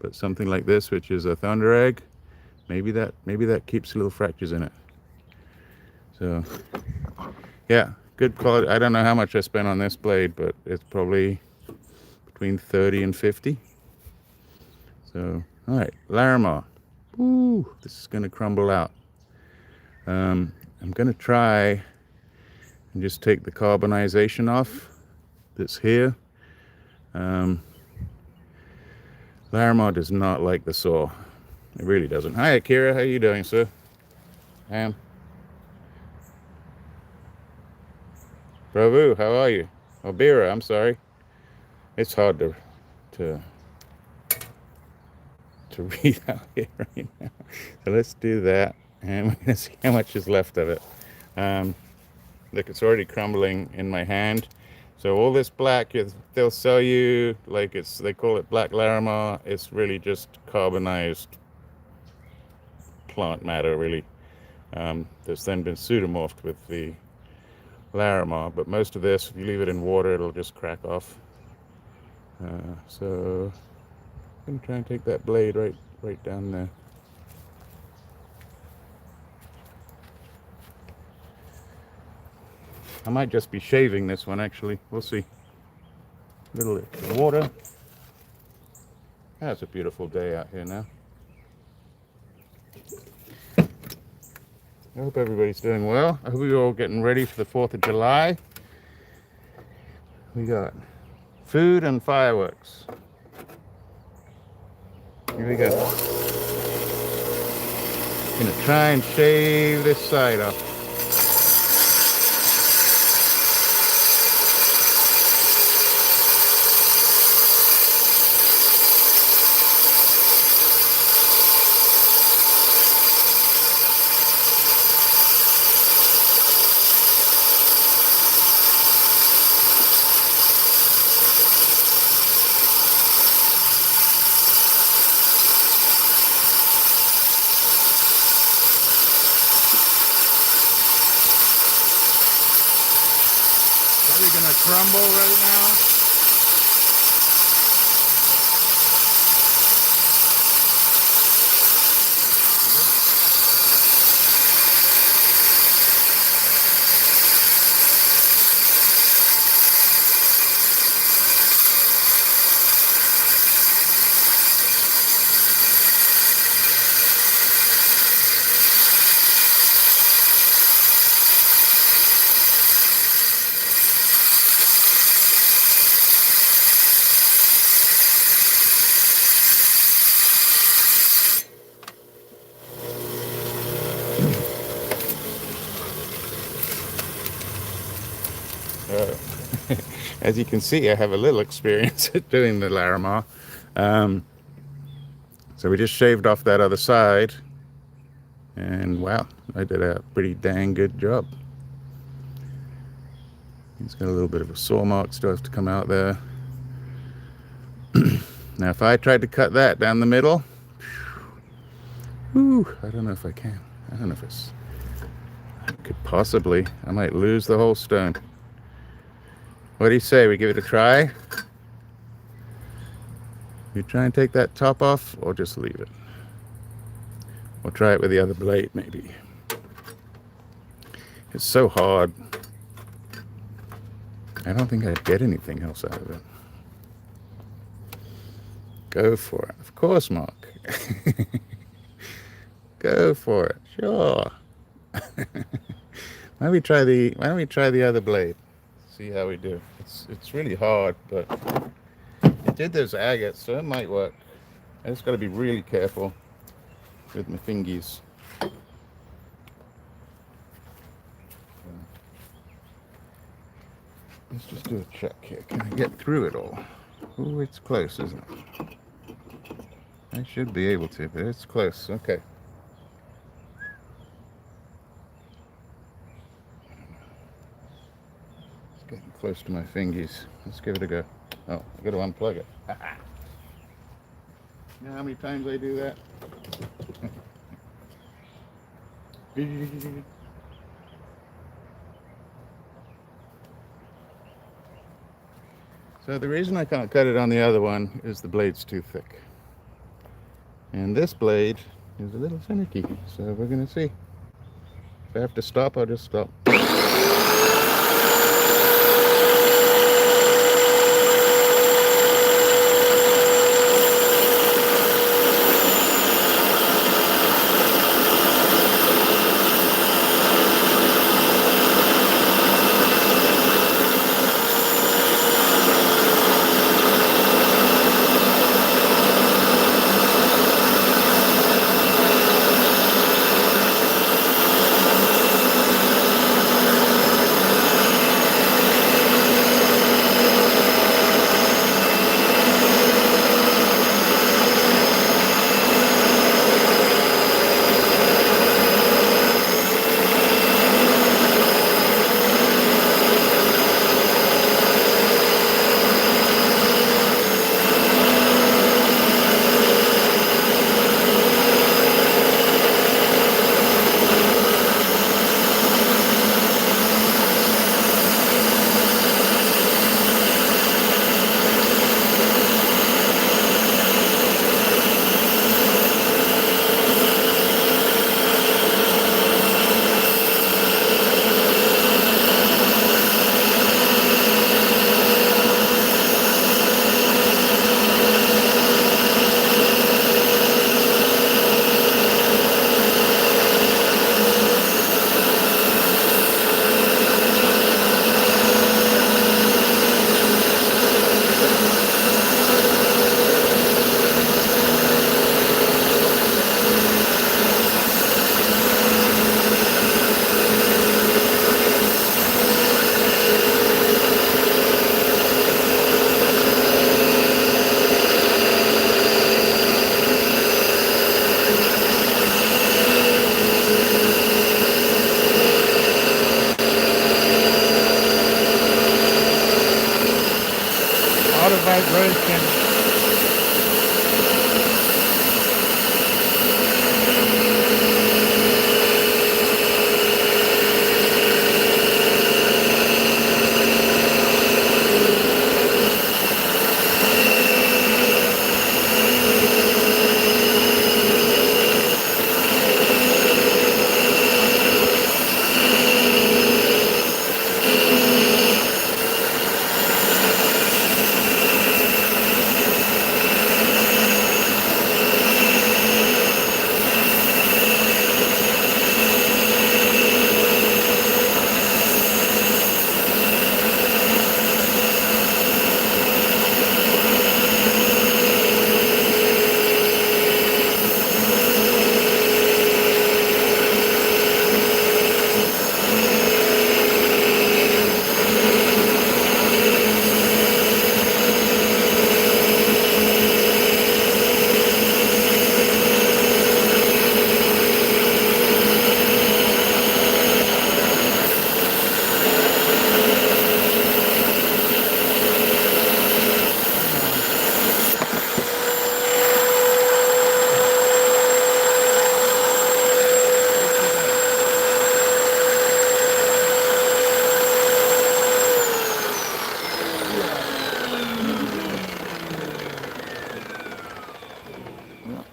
But something like this, which is a thunder egg, maybe that keeps little fractures in it. So, yeah, good quality. I don't know how much I spent on this blade, but it's probably between 30 and 50. So, all right, Larimar. Ooh, this is going to crumble out. I'm going to try and just take the carbonization off that's here. Larimar does not like the saw. It really doesn't. Hi, Akira. How you doing, sir? Prabhu, how are you? Obira, I'm sorry. It's hard to read out here right now. So let's do that, and we're gonna see how much is left of it. Look, it's already crumbling in my hand. So all this black, they'll sell you like they call it black Larimar. It's really just carbonized plant matter, really. That's then been pseudomorphed with the Larimar, but most of this, if you leave it in water, it'll just crack off. So I'm gonna try and take that blade right down there. I might just be shaving this one, actually. We'll see. A little water. That's a beautiful day out here now. I hope everybody's doing well. I hope you're all getting ready for the 4th of July. We got food and fireworks. Here we go. Gonna try and shave this side off. Probably gonna crumble right now. As you can see, I have a little experience at doing the Larimar. So we just shaved off that other side, and wow, I did a pretty dang good job. It's got a little bit of a saw mark still have to come out there. Now if I tried to cut that down the middle, I don't know if I can. I don't know if I could possibly. I might lose the whole stone. What do you say? We give it a try? You try and take that top off, or just leave it? We'll try it with the other blade, maybe. It's so hard. I don't think I'd get anything else out of it. Go for it. Of course, Mark. Go for it. Sure. Why don't we try the other blade? See how we do. It's really hard, but it did those agates, so it might work. I just got to be really careful with my fingies. Let's just do a check here. Can I get through it all? Oh, it's close, isn't it? I should be able to, but it's close. Okay. It's getting close to my fingies. Let's give it a go. Oh, I got to unplug it. You know how many times I do that? So the reason I can't cut it on the other one is the blade's too thick. And this blade is a little finicky, so we're going to see. If I have to stop, I'll just stop. Auto vibration.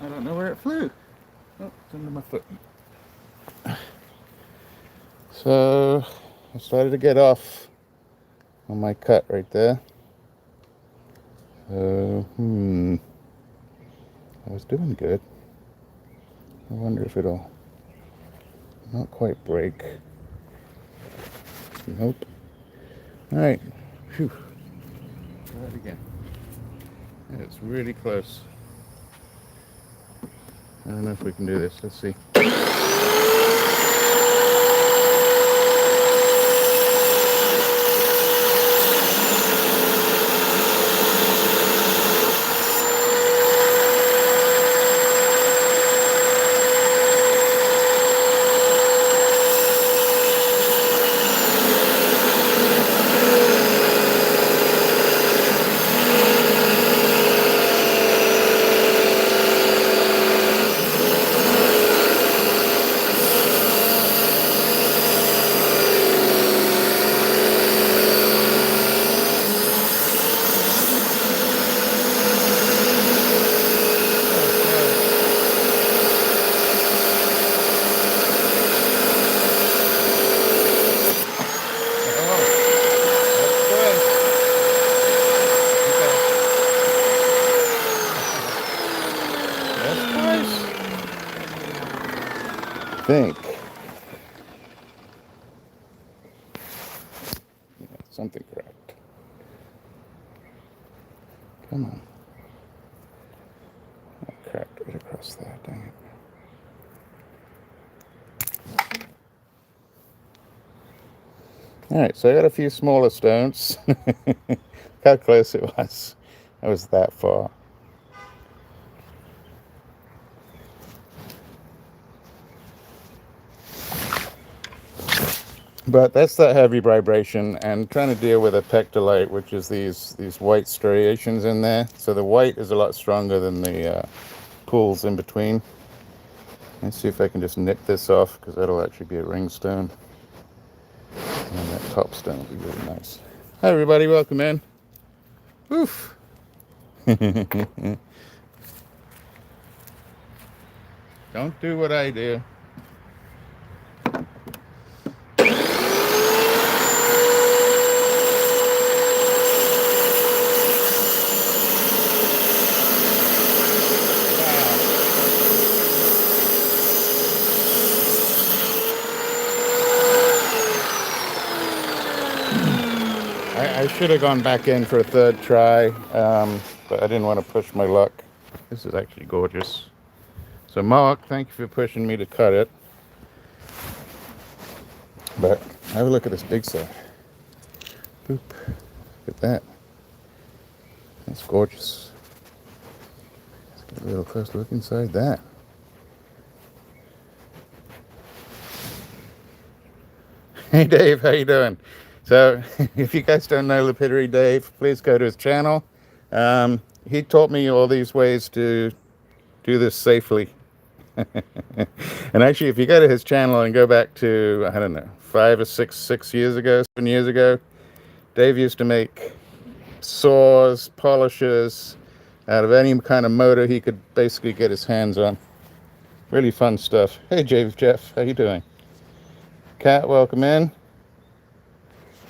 I don't know where it flew. Oh, it's under my foot. So I started to get off on my cut right there. So, I was doing good. I wonder if it'll not quite break. Nope. Alright. Phew. Try that again. Yeah, it's really close. I don't know if we can do this. Let's see. Think something correct. Come on. I cracked right across that, dang it. Alright, so I got a few smaller stones. Look how close it was. I was that far. But that's that heavy vibration, and trying to deal with a pectolite, which is these white striations in there. So the white is a lot stronger than the pools in between. Let's see if I can just nip this off, because that'll actually be a ring stone. And that top stone will be really nice. Hi everybody, welcome in. Oof. Don't do what I do. I should have gone back in for a third try, but I didn't want to push my luck. This is actually gorgeous. So Mark, thank you for pushing me to cut it. But have a look at this big side. Boop. Look at that. That's gorgeous. Let's get a little closer look inside that. Hey Dave, how you doing? So if you guys don't know Lapidary Dave, please go to his channel. He taught me all these ways to do this safely. And actually, if you go to his channel and go back to, I don't know, 5 or 6 years ago, 7 years ago, Dave used to make saws, polishers, out of any kind of motor he could basically get his hands on. Really fun stuff. Hey Jeff, how you doing? Kat, welcome in.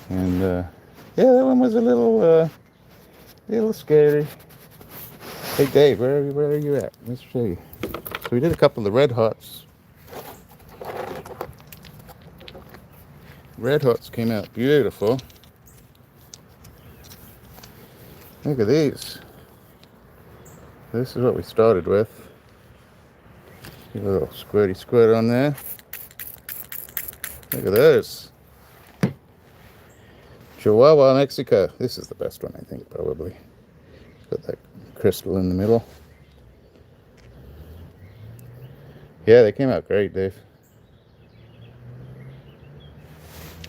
And yeah, that one was a little scary. Hey Dave, where are you at? Let's show you. So we did a couple of red hots. Red hots came out beautiful. Look at these. This is what we started with. Get a little squirty squirt on there. Look at those. Chihuahua, Mexico. This is the best one, I think, probably. It's got that crystal in the middle. Yeah, they came out great, Dave.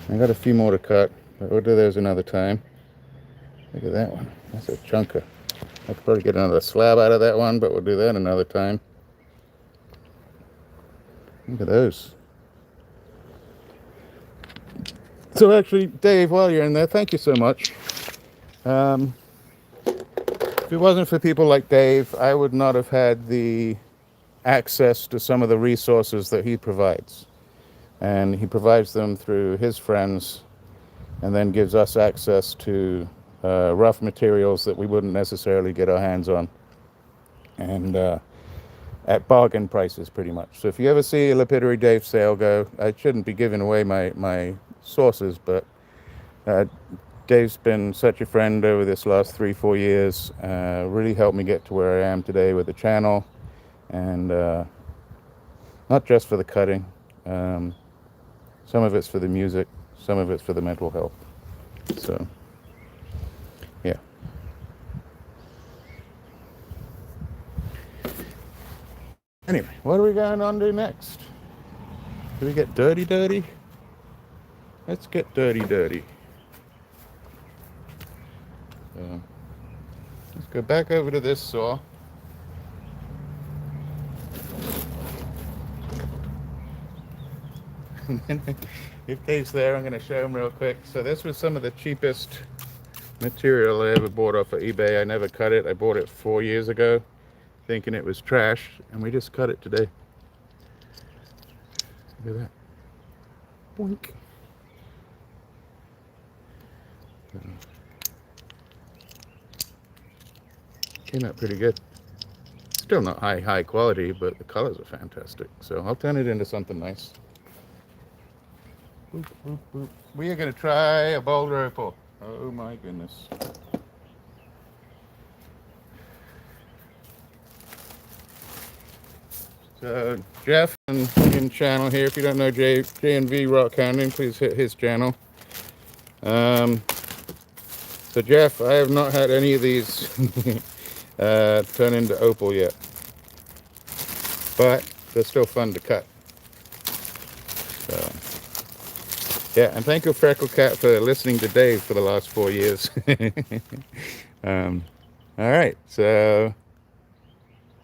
I got a few more to cut, but we'll do those another time. Look at that one. That's a chunker. I could probably get another slab out of that one, but we'll do that another time. Look at those. So actually, Dave, while you're in there, thank you so much. If it wasn't for people like Dave, I would not have had the access to some of the resources that he provides. and he provides them through his friends, and then gives us access to rough materials that we wouldn't necessarily get our hands on, and at bargain prices pretty much. So if you ever see a Lapidary Dave sale go, I shouldn't be giving away my sources, but Dave's been such a friend over this last 3-4 years, really helped me get to where I am today with the channel, and not just for the cutting. Some of it's for the music, some of it's for the mental health. So, yeah. Anyway, what are we going on to next? Do we get dirty? Let's get dirty. So, let's go back over to this saw. If Dave's there, I'm going to show him real quick. So this was some of the cheapest material I ever bought off of eBay. I never cut it. I bought it 4 years ago, thinking it was trash, and we just cut it today. Look at that. Boink. Came out pretty good. Still not high quality, but the colors are fantastic. So I'll turn it into something nice. Boop, boop, boop. We are going to try a boulder opal. Oh my goodness. So Jeff in channel here. If you don't know J&V Rock Hounding, please hit his channel. So Jeff, I have not had any of these turn into opal yet, but they're still fun to cut. So yeah, and thank you, Freckle Cat, for listening to Dave for the last 4 years. All right, so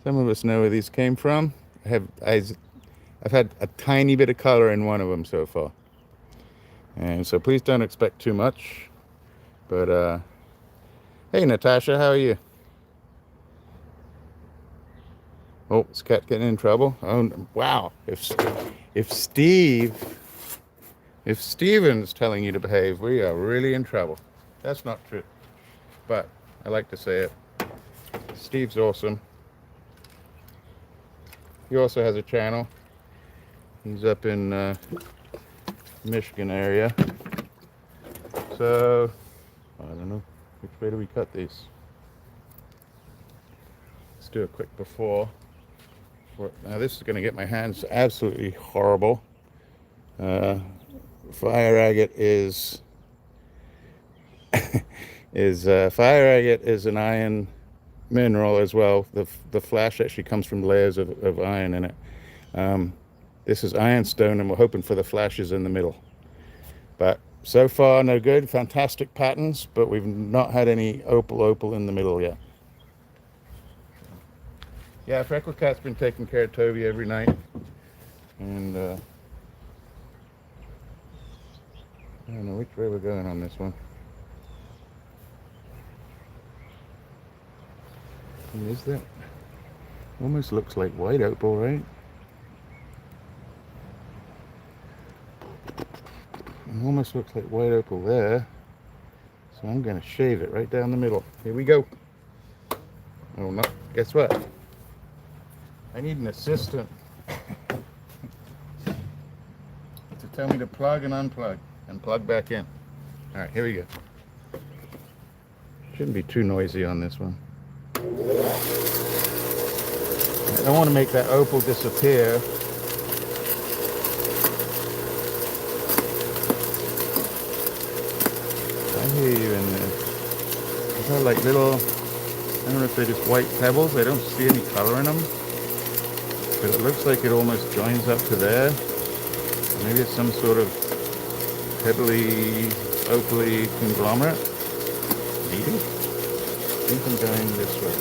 some of us know where these came from. I've had a tiny bit of color in one of them so far, and so please don't expect too much. But hey, Natasha, how are you? Oh, is Cat getting in trouble? Oh, wow! If Steven's telling you to behave, we are really in trouble. That's not true, but I like to say it. Steve's awesome. He also has a channel. He's up in Michigan area. So, I don't know. Which way do we cut these? Let's do a quick before. Now this is going to get my hands absolutely horrible. Fire agate is fire agate is an iron mineral as well. The flash actually comes from layers of iron in it. This is ironstone, and we're hoping for the flashes in the middle. But so far, no good. Fantastic patterns, but we've not had any opal in the middle yet. Yeah, Freckle Cat's been taking care of Toby every night, and I don't know which way we're going on this one. And is that almost looks like white opal, right? It almost looks like white opal there, so I'm going to shave it right down the middle. Here we go. Oh no! Guess what? I need an assistant to tell me to plug and unplug and plug back in. All right, here we go. Shouldn't be too noisy on this one. I don't want to make that opal disappear. I hear you in there. These are like little, I don't know if they're just white pebbles. I don't see any color in them. But it looks like it almost joins up to there. Maybe it's some sort of pebbly, opaly conglomerate. Maybe. I think I'm going this way.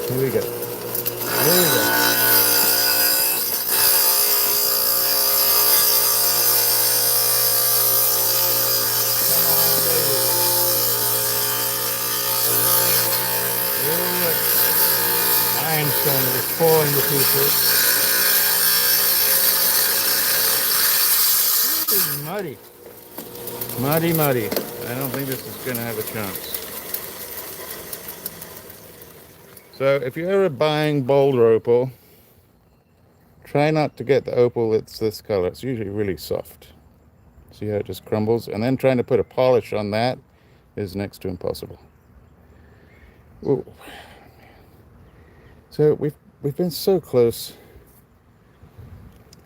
Here we go. Here we go. Come on, baby. Here we go. Ironstone is falling to pieces. Muddy. Muddy, muddy. I don't think this is going to have a chance. So if you're ever buying boulder opal, try not to get the opal that's this color. It's usually really soft. See how it just crumbles? And then trying to put a polish on that is next to impossible. Ooh. So we've been so close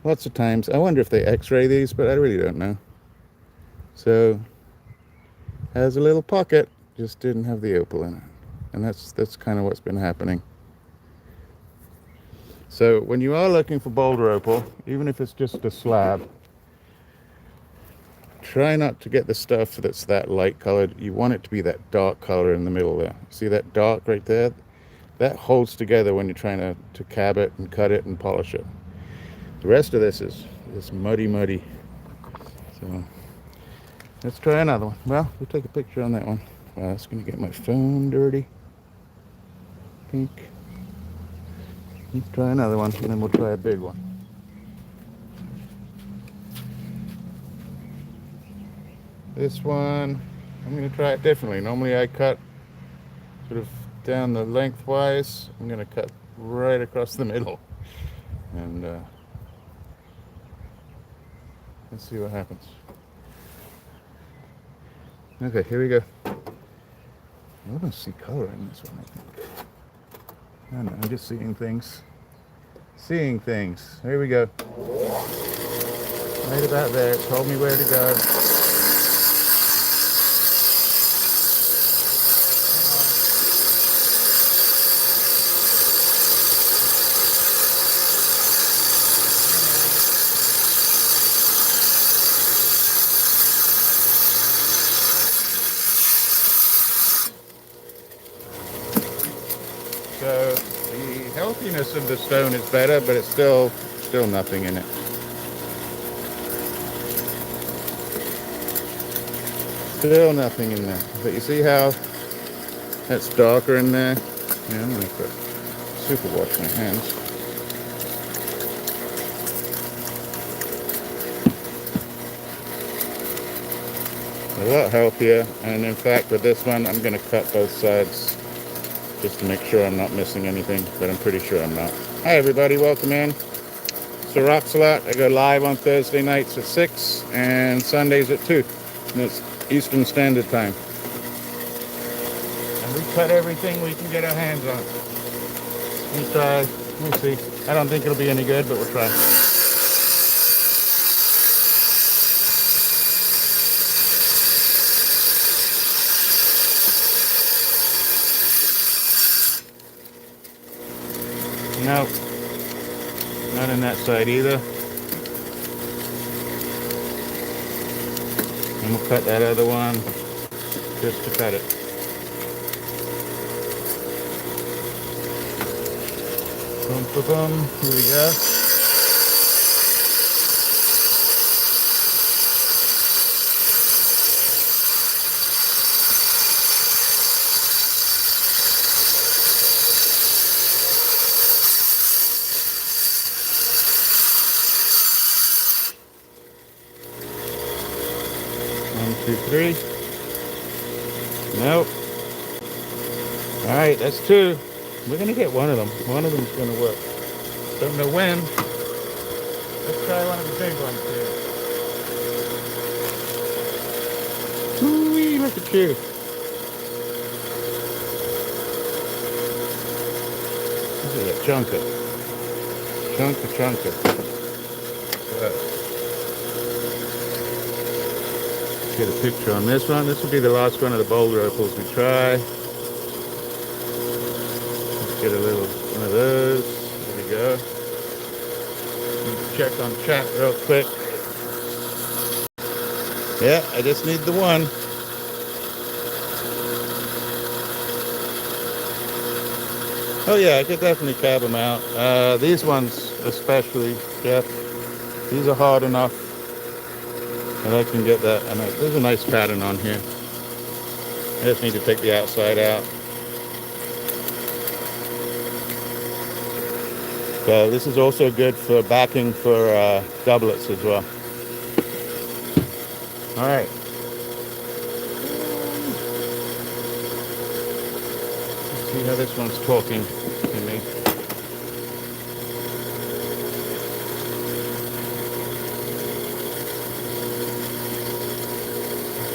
lots of times. I wonder if they x-ray these, but I really don't know. So has a little pocket, just didn't have the opal in it. And that's kind of what's been happening. So when you are looking for boulder opal, even if it's just a slab, try not to get the stuff that's that light colored. You want it to be that dark color in the middle there. See that dark right there? That holds together when you're trying to cab it and cut it and polish it. The rest of this is muddy, muddy. So let's try another one. Well, we'll take a picture on that one. Wow, that's gonna get my phone dirty. Pink. Let's try another one, and then we'll try a big one. This one, I'm gonna try it differently. Normally I cut sort of down the lengthwise. I'm gonna cut right across the middle, and let's see what happens. Okay, here we go. I don't see color in this one, I think. I don't know, I'm just seeing things. Seeing things. Here we go. Right about there. It told me where to go. So the healthiness of the stone is better, but it's still nothing in it. Still nothing in there. But you see how that's darker in there? Yeah, I'm gonna put super wash my hands. A lot healthier, and in fact with this one I'm gonna cut both sides just to make sure I'm not missing anything, but I'm pretty sure I'm not. Hi everybody, welcome in. It's RocksAlot. I go live on Thursday nights at 6 and Sundays at 2. And it's Eastern Standard Time. And we cut everything we can get our hands on. We'll try. We'll see. I don't think it'll be any good, but we'll try. No, not in that side either. And we'll cut that other one just to cut it. Boom, boom, boom. Here we go. One, two, three. Nope. All right, that's two. We're gonna get one of them. One of them's gonna work. Don't know when. Let's try one of the big ones here. Ooh-wee, look at you. This is a chunker. Chunker. Get a picture on this one. This will be the last one of the boulder opals we try. Let's get a little one of those. There we go. Check on chat real quick. Yeah, I just need the one. Oh yeah, I could definitely cab them out. These ones especially, Jeff. These are hard enough. And I can get that. And there's a nice pattern on here. I just need to take the outside out. So this is also good for backing for doublets as well. All right. Let's see how this one's talking to me.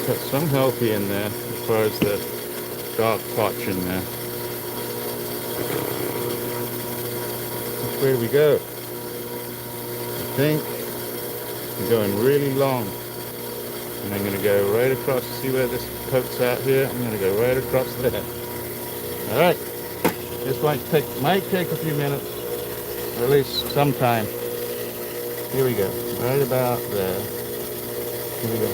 Got some healthy in there as far as the dark patch in there. Which way do we go? I think we're going really long. And I'm going to go right across. See where this pokes out here? I'm going to go right across there. All right. This might take a few minutes, or at least some time. Here we go. Right about there. Here we go.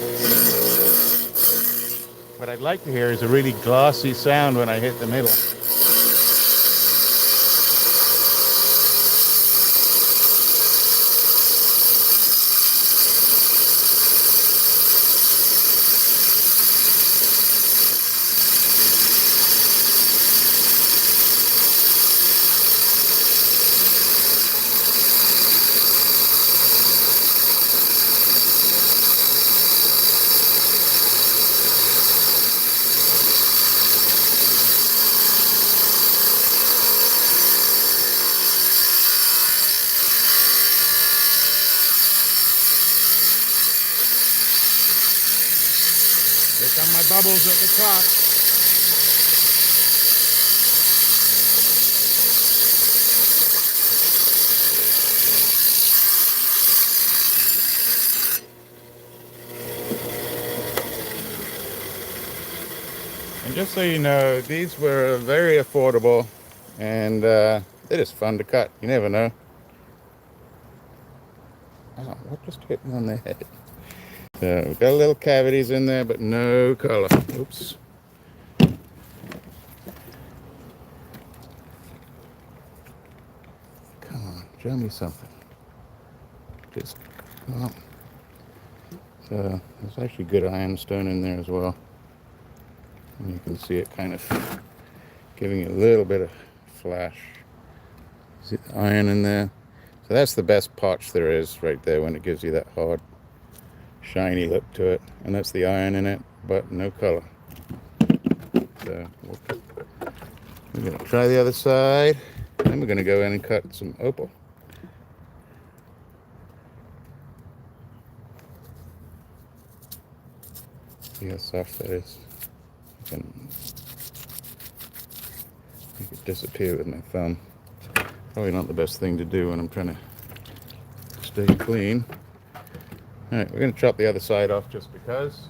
What I'd like to hear is a really glassy sound when I hit the middle. Here come my bubbles at the top. And just so you know, these were very affordable, and they're just fun to cut. You never know. Oh, what just hit me on the head? So we've got little cavities in there, but no color. Oops. Come on, show me something. Just come on. So there's actually good ironstone in there as well. And you can see it kind of giving it a little bit of flash. See the iron in there? So that's the best potch there is right there when it gives you that hard, shiny look to it. And that's the iron in it, but no color. So we're going to try the other side. Then we're going to go in and cut some opal. See how soft that is. I can make it disappear with my thumb. Probably not the best thing to do when I'm trying to stay clean. Alright, we're going to chop the other side off just because.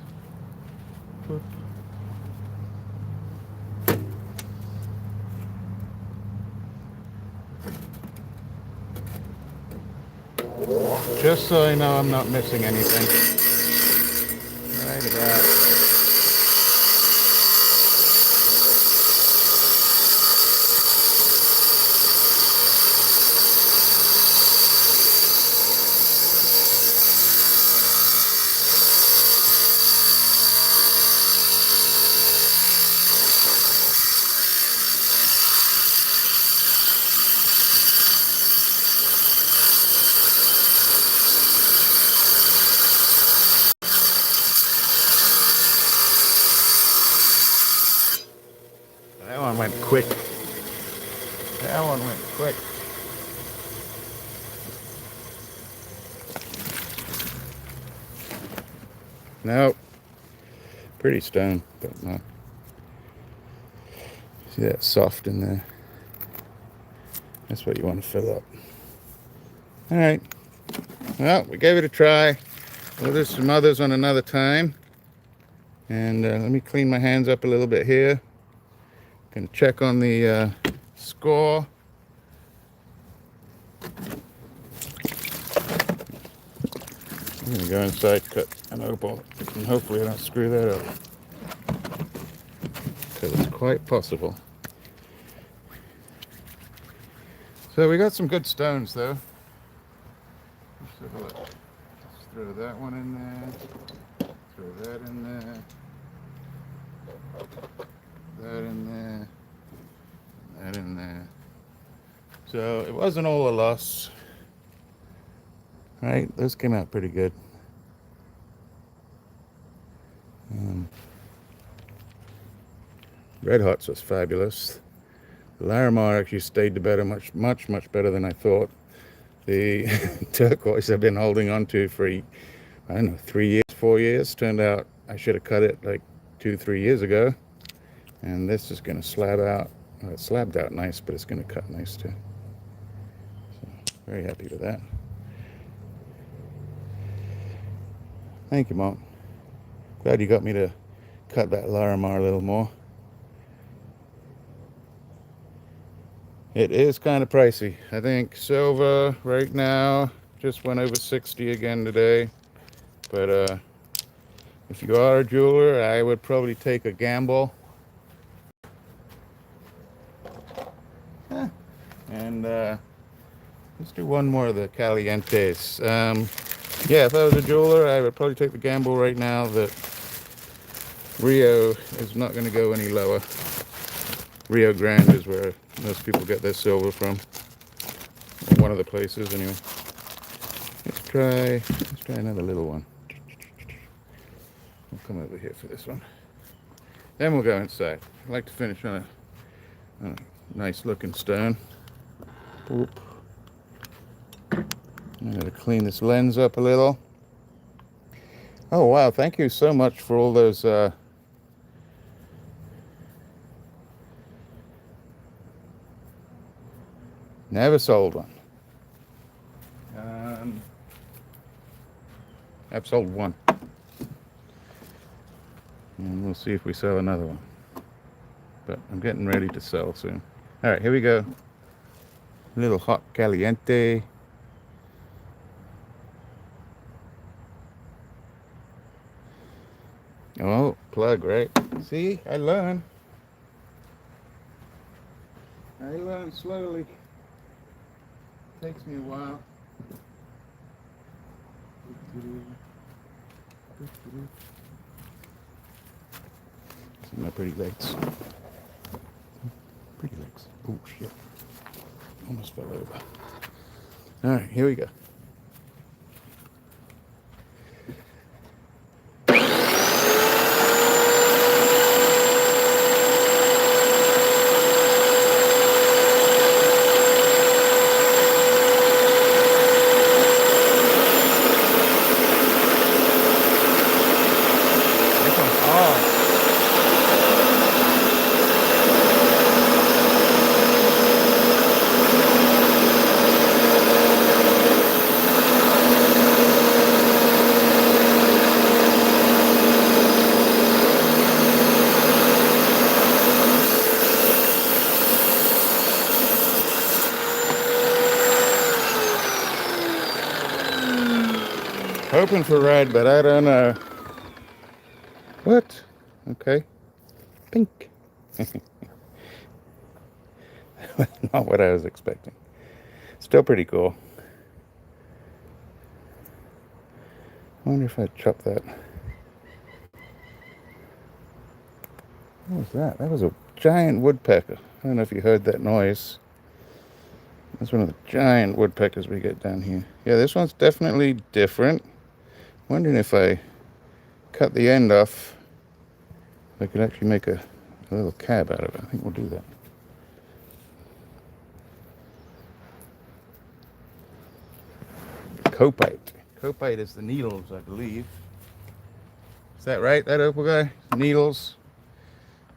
Just so I know I'm not missing anything. Right about. That one went quick. That one went quick. Nope. Pretty stone, but no. See that soft in there? That's what you want to fill up. Alright. Well, we gave it a try. We'll do some others on another time. And let me clean my hands up a little bit here. Gonna check on the score. I'm gonna go inside, cut an opal, and hopefully I don't screw that up. Because it's quite possible. So we got some good stones though. Let's have a look. Let's throw that one in there. Throw that in there. That in there. That in there. So it wasn't all a loss. Right, those came out pretty good. Red Hots was fabulous. The Larimar actually stayed the better, much better than I thought. The Turquoise I've been holding on to for, I don't know, 3 years, 4 years. Turned out I should have cut it like 2-3 years ago. And this is going to slab out. Well, it slabbed out nice, but it's going to cut nice too. So, very happy with that. Thank you, Mom. Glad you got me to cut that Larimar a little more. It is kind of pricey. I think silver right now just went over 60 again today. But if you are a jeweler, I would probably take a gamble. And let's do one more of the Calientes. Yeah, if I was a jeweler, I would probably take the gamble right now that Rio is not going to go any lower. Rio Grande is where most people get their silver from. Or one of the places, anyway. Let's try another little one. We'll come over here for this one. Then we'll go inside. I'd like to finish on a nice looking stone. Boop. I'm going to clean this lens up a little. Oh wow, thank you so much for all those never sold one. I've sold one. And we'll see if we sell another one. But I'm getting ready to sell soon. Alright, here we go. A little hot caliente. Oh, plug, right? See, I learn. I learn slowly. Takes me a while. See my pretty legs. Pretty legs. Oh shit. Almost fell over. Alright, here we go. Hoping for red, but I don't know. What? Okay. Pink. Not what I was expecting. Still pretty cool. I wonder if I chop that. What was that? That was a giant woodpecker. I don't know if you heard that noise. That's one of the giant woodpeckers we get down here. Yeah, this one's definitely different. Wondering if I cut the end off, I could actually make a little cab out of it. I think we'll do that. Copite. Copite is the needles, I believe. Is that right, that opal guy? Needles,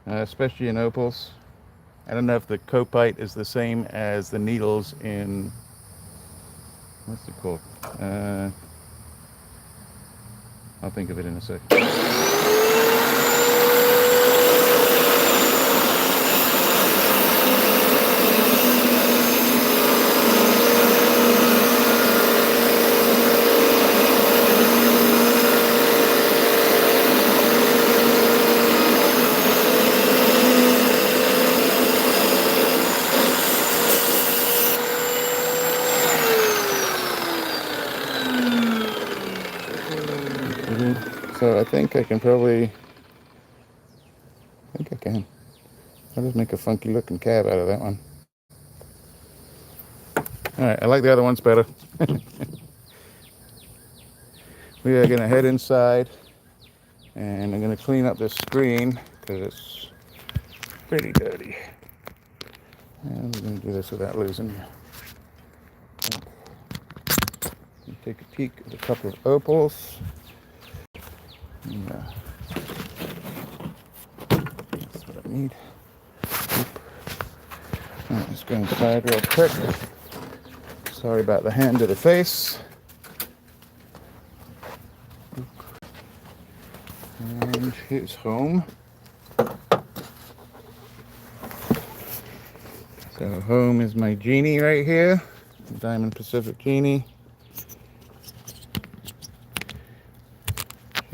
especially in opals. I don't know if the copite is the same as the needles in, what's it called? I'll think of it in a second. So I think I can probably, I'll just make a funky looking cab out of that one. Alright, I like the other ones better. We are going to head inside And I'm going to clean up this screen because it's pretty dirty. And we're going to do this without losing you. Take a peek at a couple of opals. And, that's what I need. Right, let's go inside real quick. Sorry about the hand to the face. And here's home. So home is my Genie right here. Diamond Pacific Genie.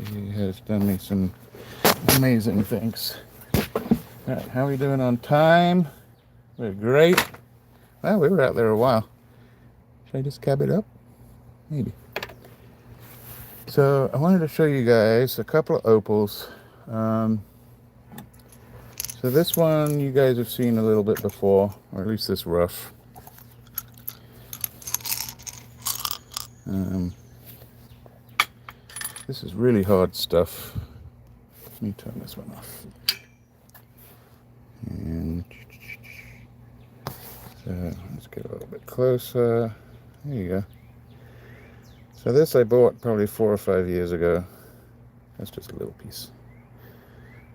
She has done me some amazing things. Alright, how are we doing on time? We're great. Well, we were out there a while. Should I just cab it up? Maybe. So I wanted to show you guys a couple of opals. So this one you guys have seen a little bit before, or at least this rough. This is really hard stuff. Let me turn this one off. And so let's get a little bit closer. There you go. So this I bought probably 4 or 5 years ago. That's just a little piece.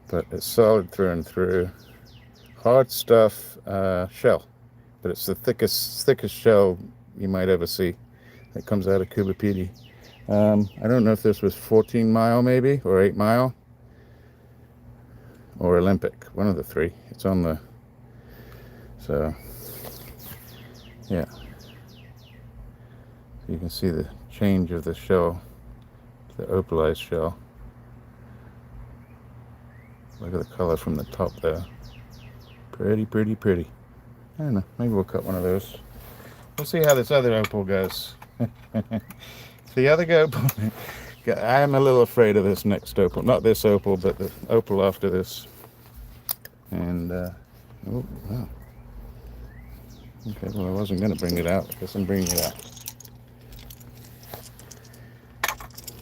But it's solid through and through. Hard stuff, shell. But it's the thickest shell you might ever see. That comes out of Kubapidi. I don't know if this was 14 mile maybe, or 8 mile. Or Olympic, one of the three. It's on the, so, yeah. So you can see the change of the shell, the opalized shell. Look at the color from the top there. Pretty, pretty, pretty. I don't know, maybe we'll cut one of those. We'll see how this other opal goes. The other opal, I am a little afraid of this next opal. Not this opal, but the opal after this. And, oh, wow. Okay, well, I wasn't going to bring it out. I guess I'm bringing it out.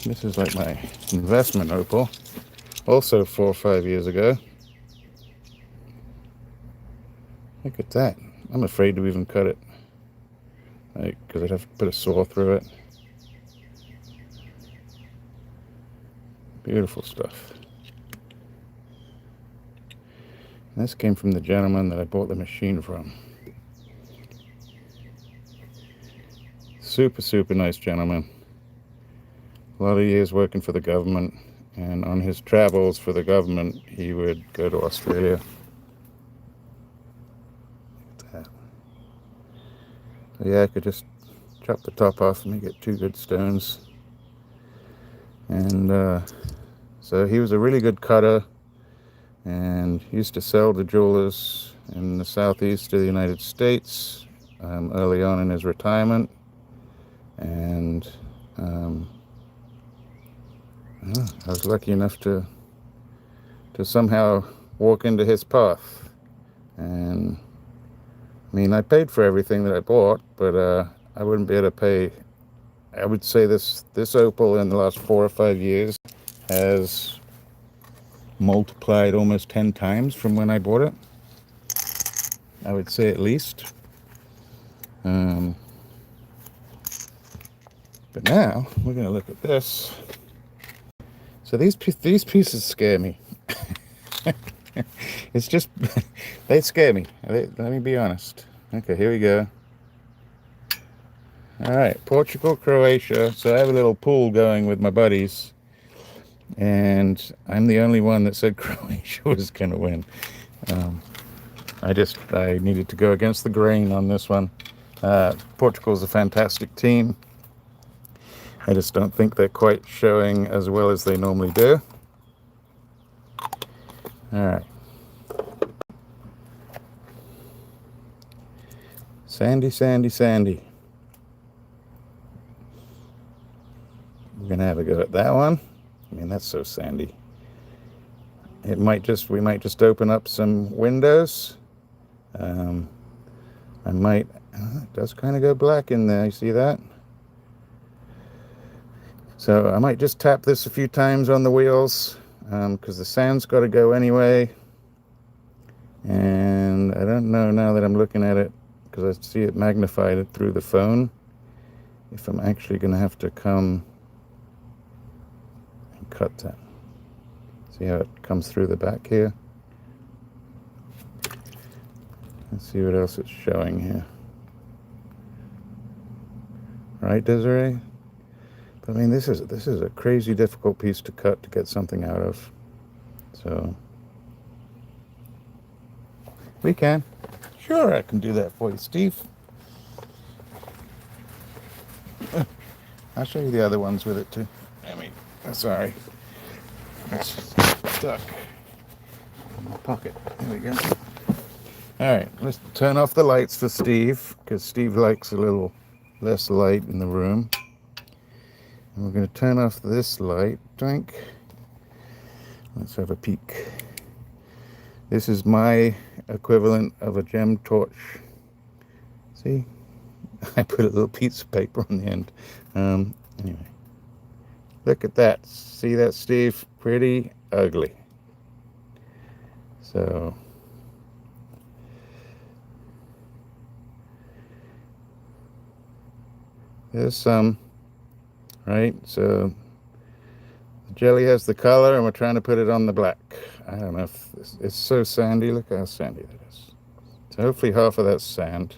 This is like my investment opal. Also 4 or 5 years ago. Look at that. I'm afraid to even cut it. Like, because I'd have to put a saw through it. Beautiful stuff. And this came from the gentleman that I bought the machine from. Super, super nice gentleman. A lot of years working for the government. And on his travels for the government, he would go to Australia. Look at that. So yeah, I could just chop the top off and make it 2 good stones. And so he was a really good cutter and used to sell to jewelers in the southeast of the United States early on in his retirement. And I was lucky enough to somehow walk into his path. And I mean, I paid for everything that I bought, but I wouldn't be able to pay. I would say this opal in the last 4 or 5 years has multiplied almost 10 times from when I bought it. I would say at least. But now we're going to look at this. So these pieces scare me. It's just, they scare me. Let me be honest. Okay, here we go. All right, Portugal, Croatia. So I have a little pool going with my buddies. And I'm the only one that said Croatia was going to win. I needed to go against the grain on this one. Portugal's a fantastic team. I just don't think they're quite showing as well as they normally do. All right. Sandy, sandy, sandy. We're going to have a go at that one. I mean, that's so sandy. We might just open up some windows. It does kind of go black in there, you see that? So I might just tap this a few times on the wheels because the sand's got to go anyway. And I don't know now that I'm looking at it, because I see it magnified through the phone, if I'm actually going to have to come and cut that. See how it comes through the back here? Let's see what else it's showing here. Right, Desiree? But I mean, this is a crazy difficult piece to cut to get something out of. So we can. Sure, I can do that for you, Steve. I'll show you the other ones with it too. I mean, sorry. It's stuck in my pocket. There we go. Alright, let's turn off the lights for Steve, because Steve likes a little less light in the room. And we're going to turn off this light. Drink. Let's have a peek. This is my equivalent of a gem torch. See? I put a little piece of paper on the end. Anyway. Look at that. See that, Steve? Pretty ugly. So there's some, right? So the jelly has the color, and we're trying to put it on the black. I don't know if it's so sandy. Look how sandy that is. So hopefully half of that's sand.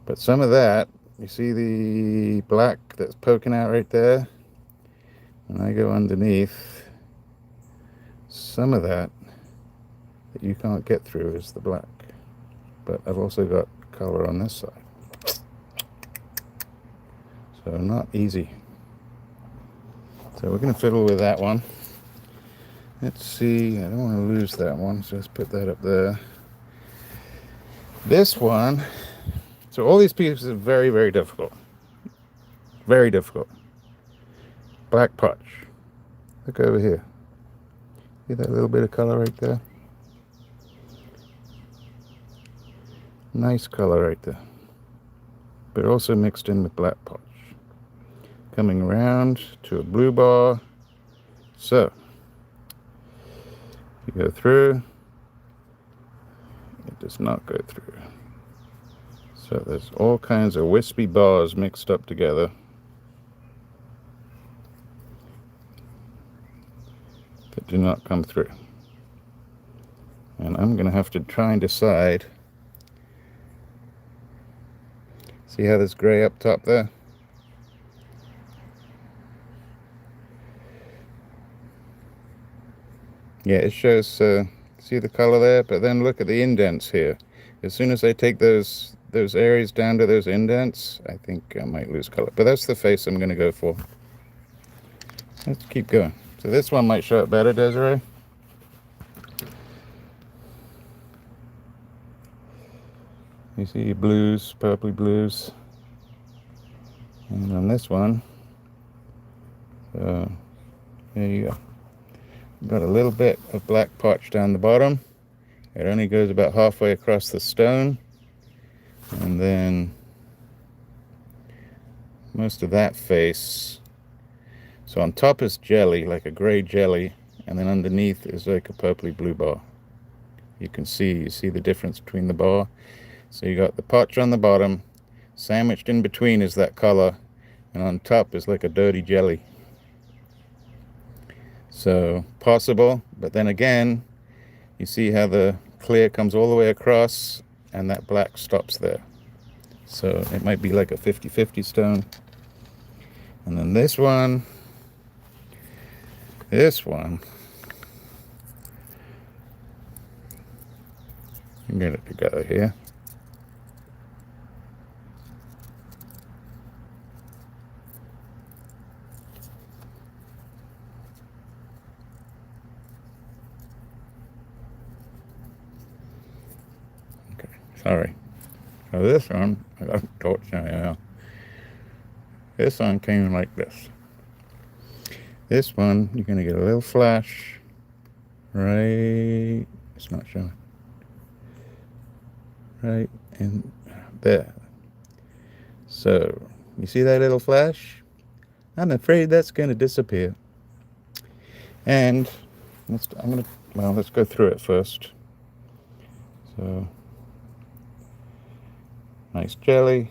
But some of that, you see the black that's poking out right there? When I go underneath, some of that you can't get through is the black. But I've also got color on this side. So not easy. So we're going to fiddle with that one. Let's see, I don't want to lose that one, so let's put that up there. This one, so all these pieces are very, very difficult. Very difficult. Black potch. Look over here. See that little bit of color right there? Nice color right there. But also mixed in with black potch. Coming around to a blue bar. So, you go through. It does not go through. So there's all kinds of wispy bars mixed up together. That do not come through. And I'm going to have to try and decide. See how there's gray up top there? Yeah, it shows, see the color there? But then look at the indents here. As soon as I take those areas down to those indents, I think I might lose color. But that's the face I'm going to go for. Let's keep going. So this one might show up better, Desiree. You see blues, purpley blues. And on this one, so there you go. Got a little bit of black potch down the bottom. It only goes about halfway across the stone. And then most of that face. So on top is jelly, like a gray jelly, and then underneath is like a purpley blue bar. You see the difference between the bar. So you got the potch on the bottom, sandwiched in between is that color, and on top is like a dirty jelly. So possible, but then again, you see how the clear comes all the way across and that black stops there. So it might be like a 50-50 stone. And then this one, get it together here. Okay, sorry. So this one, I got a torch now. This one came like this. This one, you're going to get a little flash right, it's not showing, right in there. So, you see that little flash? I'm afraid that's going to disappear. And let's go through it first. So nice jelly,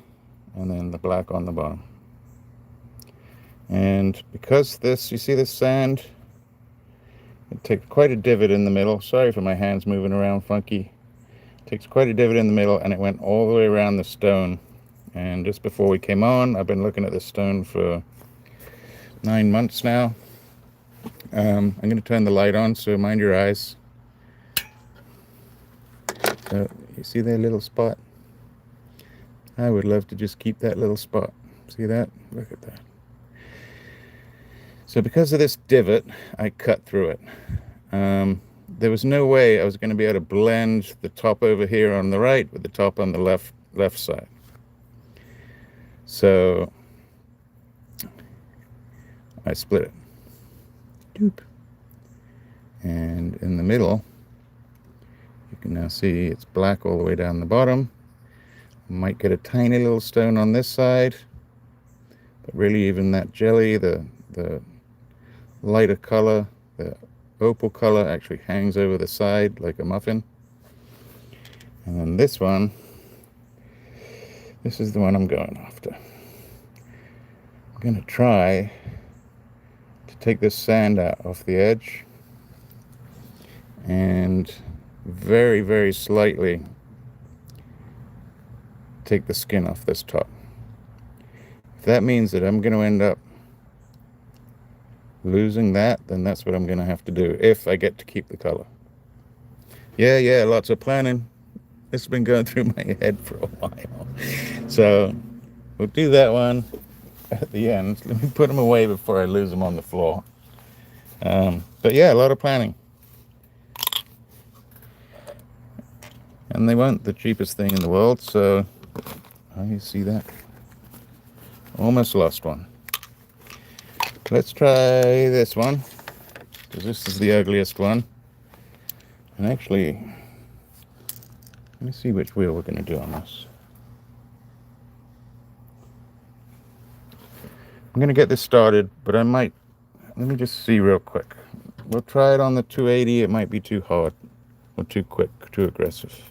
and then the black on the bottom. And because this, you see this sand, it takes quite a divot in the middle. Sorry for my hands moving around funky. It takes quite a divot in the middle, and it went all the way around the stone. And just before we came on, I've been looking at this stone for 9 months now. I'm going to turn the light on, so mind your eyes. So you see that little spot? I would love to just keep that little spot. See that? Look at that. So because of this divot, I cut through it. There was no way I was going to be able to blend the top over here on the right with the top on the left side. So I split it. Doop. And in the middle, you can now see it's black all the way down the bottom. Might get a tiny little stone on this side, but really even that jelly, the lighter color, the opal color, actually hangs over the side like a muffin. And then this one, this is the one I'm going after. I'm going to try to take this sand out off the edge and very, very slightly take the skin off this top. If that means that I'm going to end up losing that, then that's what I'm going to have to do if I get to keep the color. Yeah, lots of planning. This has been going through my head for a while. So we'll do that one at the end. Let me put them away before I lose them on the floor. But yeah, a lot of planning. And they weren't the cheapest thing in the world, so you see that? Almost lost one. Let's try this one, because this is the ugliest one. And actually, let me see which wheel we're going to do on this. I'm going to get this started, but let me just see real quick. We'll try it on the 280. It might be too hard, or too quick, too aggressive.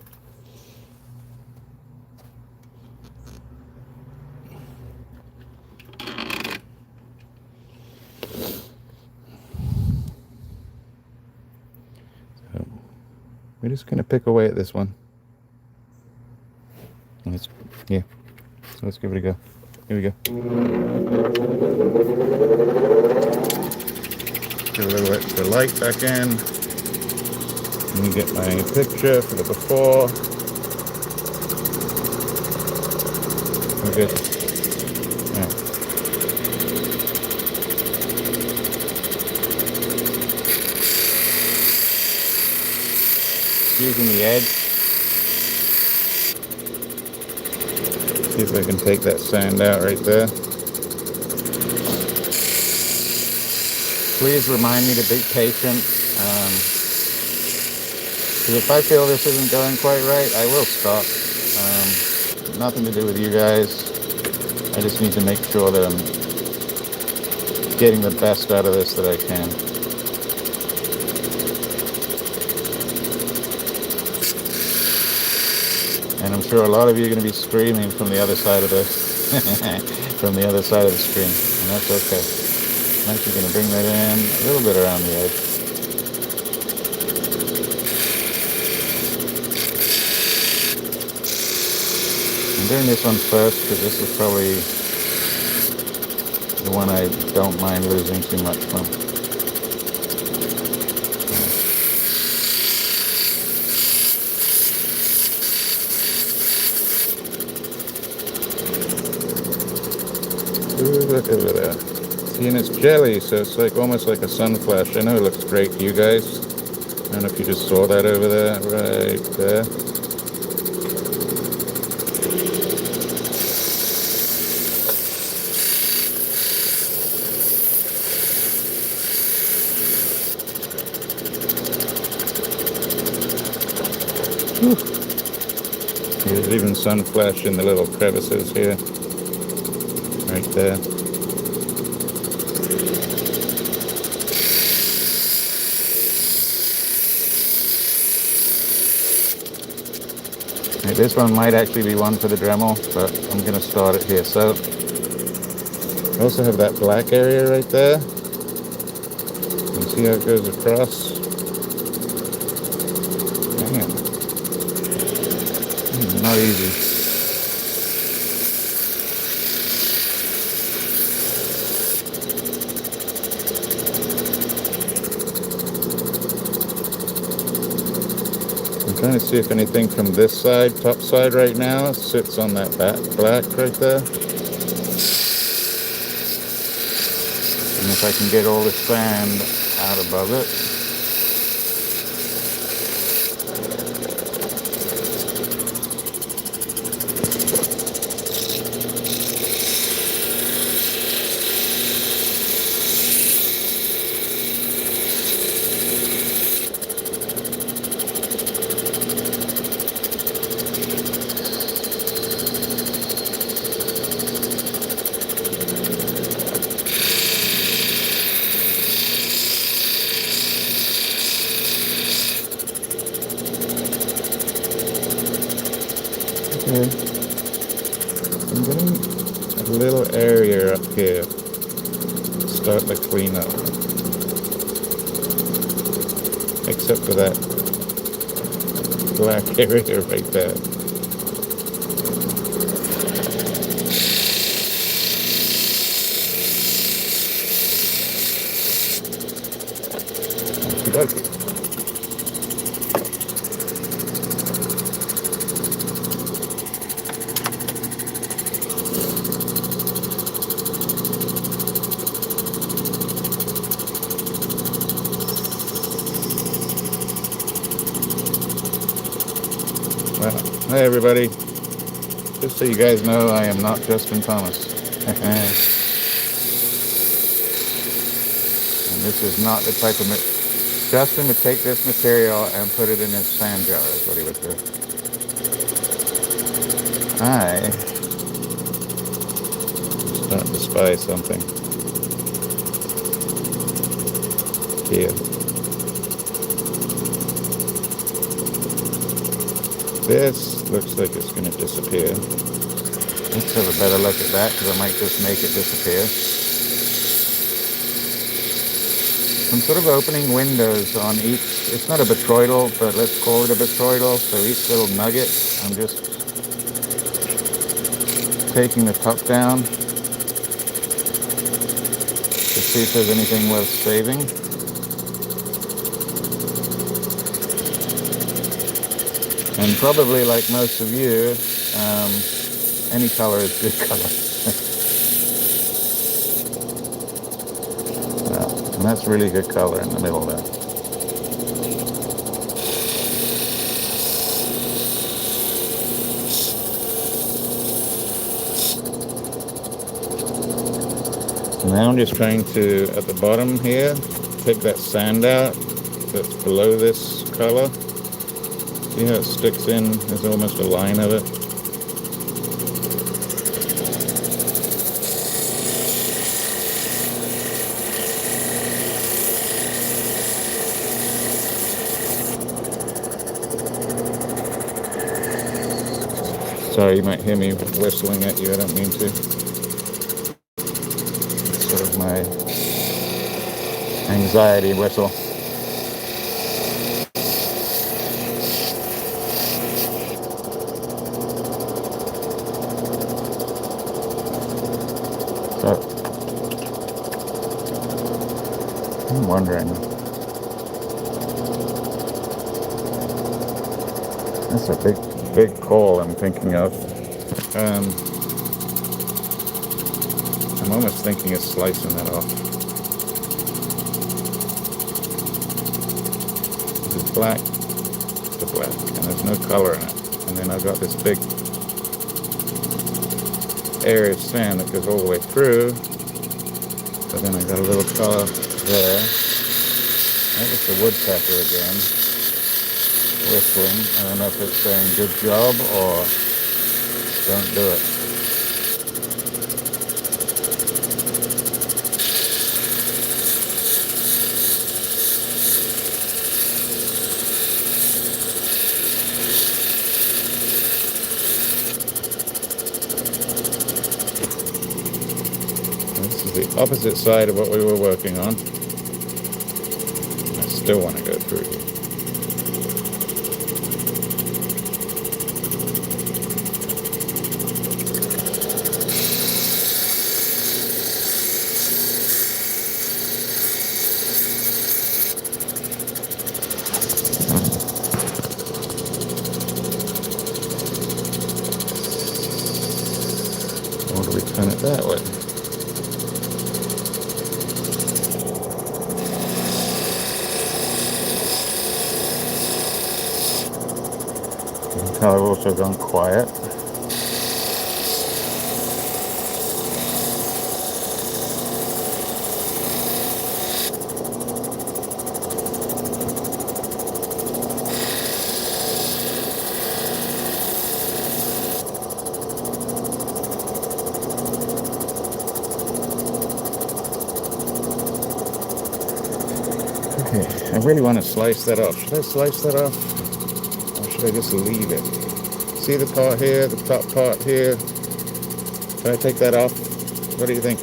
We're just going to pick away at this one. Yeah. So let's give it a go. Here we go. Get a little extra light back in. Let me get my picture for the before. We're good. All right. Using the edge. See if I can take that sand out right there. Please remind me to be patient. Because if I feel this isn't going quite right, I will stop. Nothing to do with you guys. I just need to make sure that I'm getting the best out of this that I can. And I'm sure a lot of you are going to be screaming from the other side of this, from the other side of the screen, and that's okay. I'm actually going to bring that in a little bit around the edge. I'm doing this one first because this is probably the one I don't mind losing too much from. Ooh, look over there. See, and it's jelly, so it's like almost like a sun flash. I know it looks great to you guys. I don't know if you just saw that over there, right there. There's even sun flash in the little crevices here. Right there. This one might actually be one for the Dremel, but I'm going to start it here. So I also have that black area right there. You can see how it goes across. Man, not easy. I'm trying to see if anything from this side, top side right now, sits on that black right there. And if I can get all the sand out above it. Okay. I'm getting a little area up here. Start the cleanup. Except for that black area right there. Okay. Well, hey everybody. Just so you guys know, I am not Justin Thomas. And this is not the type of... Justin would take this material and put it in his sand jar, is what he would do. I start to spy something here. This looks like it's going to disappear. Let's have a better look at that, because I might just make it disappear. I'm sort of opening windows on each. It's not a botroidal, but let's call it a botroidal. So each little nugget, I'm just taking the top down to see if there's anything worth saving. And probably like most of you, any color is good color. Well, and that's really good color in the middle there. Now I'm just trying to, at the bottom here, take that sand out that's below this color. See how it sticks in? There's almost a line of it. Sorry, you might hear me whistling at you. I don't mean to. It's sort of my anxiety whistle. So, I'm wondering. That's a big call I'm thinking of. I'm almost thinking of slicing that off. This is black to black, and there's no color in it. And then I've got this big area of sand that goes all the way through. But then I got a little color there. That was the woodpecker again. Whistling. I don't know if it's saying good job or don't do it. the opposite side of what we were working on. I still want to go through here. Or do we turn it that way? I've also gone quiet. Okay, I really want to slice that off. Should I slice that off? Or should I just leave it? See the part here, the top part here? Should I take that off? What do you think?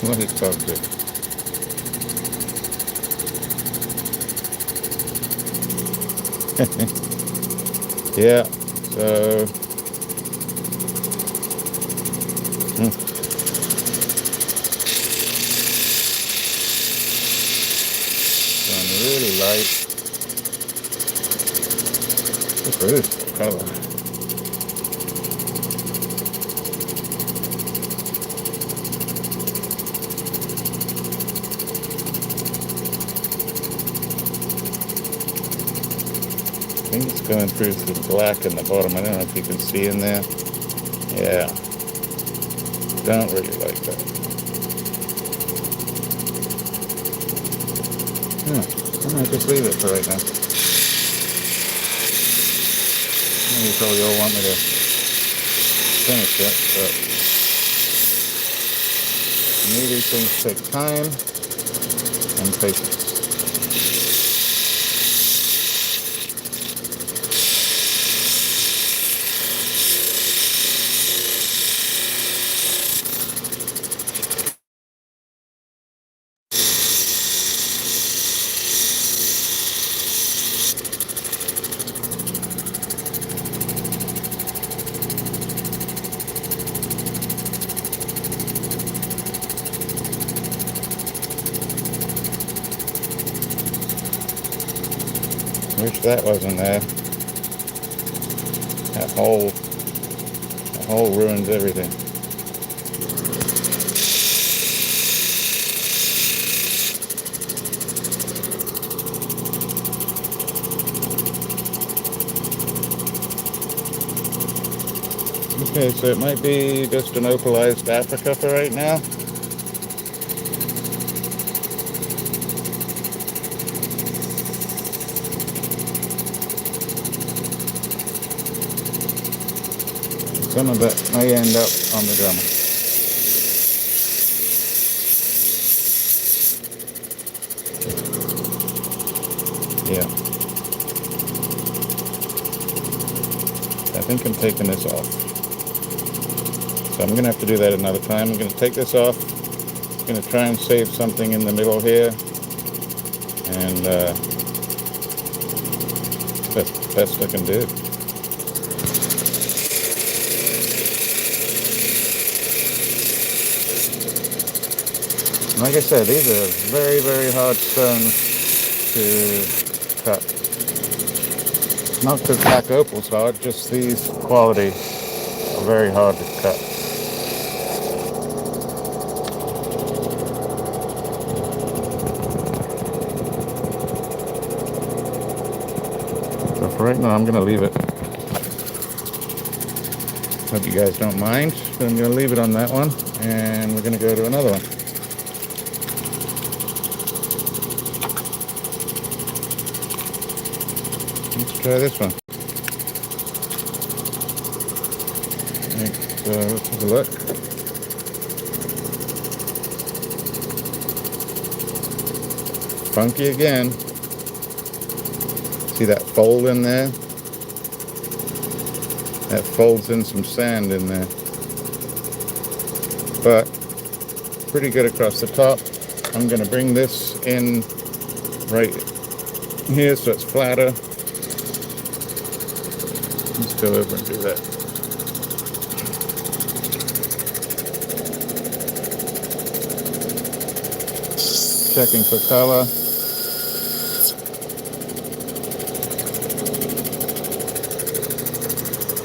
What is Todd do? Yeah, so... Really light. It's a beautiful color. I think it's going through the black in the bottom. I don't know if you can see in there. Yeah. Don't really like that. Yeah. I might just leave it for right now. You probably all want me to finish it, but to me these things take time and patience. Wish that wasn't there. That hole ruins everything. Okay, so it might be just an opalized Africa for right now. Some of it may end up on the drummer. Yeah. I think I'm taking this off. So I'm going to have to do that another time. I'm going to take this off. I'm going to try and save something in the middle here. And that's the best I can do. Like I said, these are very, very hard stones to cut. Not because black opal's hard, just these qualities are very hard to cut. So for right now, I'm going to leave it. Hope you guys don't mind. So I'm going to leave it on that one, and we're going to go to another one. Let's try this one. Right, so let's have a look. Funky again. See that fold in there? That folds in some sand in there. But pretty good across the top. I'm going to bring this in right here so it's flatter. Let's go over and do that. Checking for color.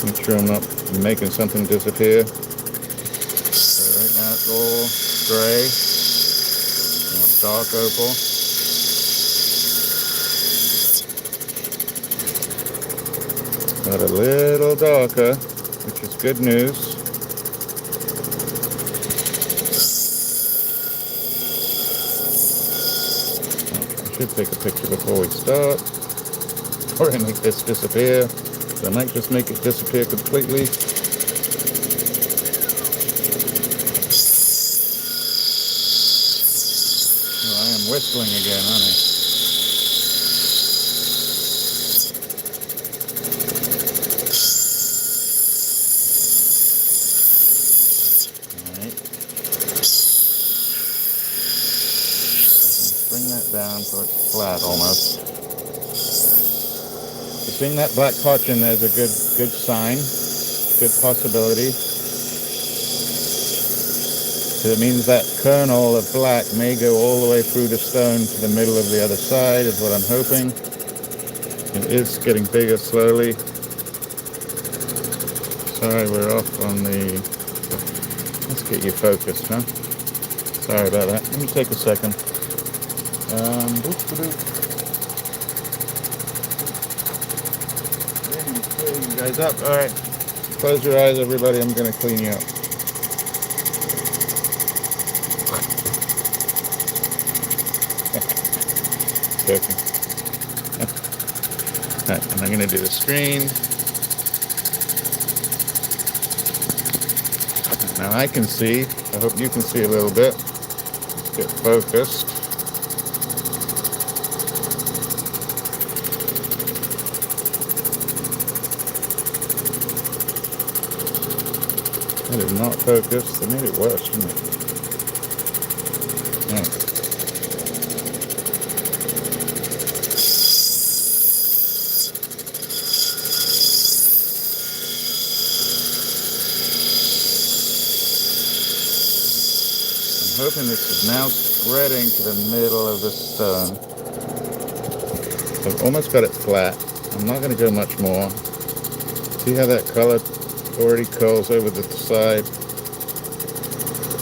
Make sure I'm not making something disappear. So right now it's all gray, or dark opal. Got a little darker, which is good news. I should take a picture before we start, or I make this disappear. So I might just make it disappear completely. Oh, I am whistling again, aren't I? Bring that down so it's flat almost. Seeing that black patch in there is a good sign, good possibility. So it means that kernel of black may go all the way through the stone to the middle of the other side, is what I'm hoping. It is getting bigger slowly. Sorry, we're off on the... Let's get you focused, huh? Sorry about that. Let me take a second. Clean you guys up. All right. Close your eyes, everybody. I'm going to clean you up. Joking. All right, and I'm going to do the screen. Now I can see. I hope you can see a little bit. Let's get focused. That is not focused. They made it worse, didn't it? Right. I'm hoping this is now spreading to the middle of the stone. I've almost got it flat. I'm not going to go much more. See how that color already curls over the side,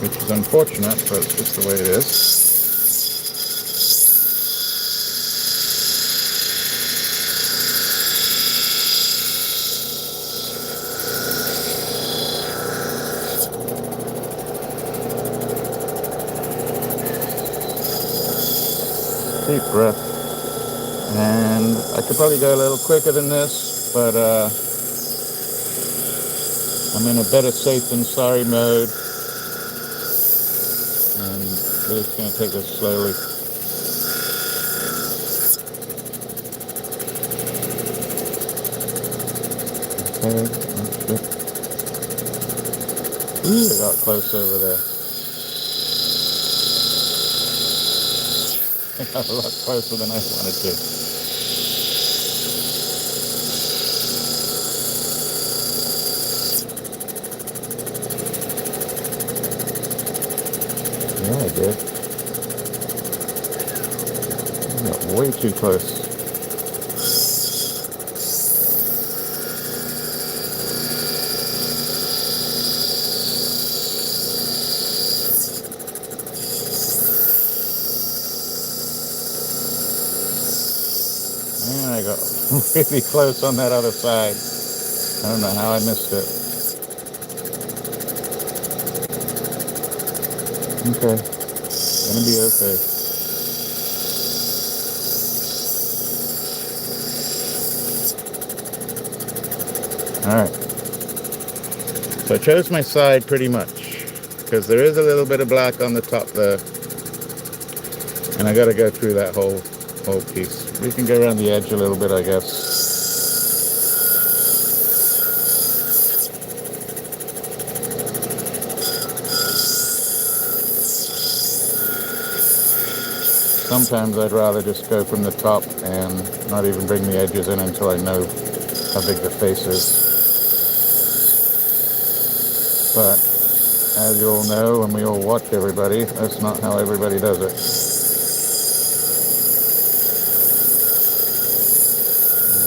which is unfortunate, but it's just the way it is. Deep breath. And I could probably go a little quicker than this, but I'm in a better safe than sorry mode, and we're just going to take this slowly. Okay, that's good. Ooh, I got close over there. I got a lot closer than I wanted to. Yeah, I did. I got way too close. And I got really close on that other side. I don't know how I missed it. Okay. Gonna be okay. Alright. So I chose my side pretty much, because there is a little bit of black on the top there. And I gotta go through that whole piece. We can go around the edge a little bit, I guess. Sometimes I'd rather just go from the top and not even bring the edges in until I know how big the face is. But as you all know, and we all watch everybody, that's not how everybody does it.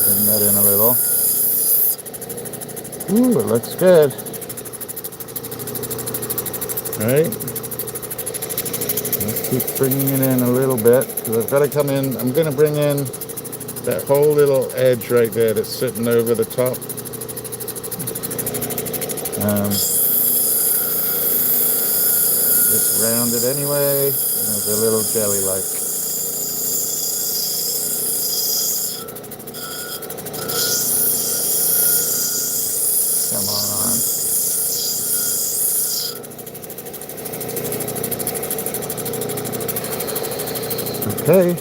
Bring that in a little. Ooh, it looks good. Right? Let's keep bringing it in a little bit, because I've got to come in. I'm going to bring in that whole little edge right there that's sitting over the top. It's rounded anyway, and there's a little jelly-like. Come on. Okay,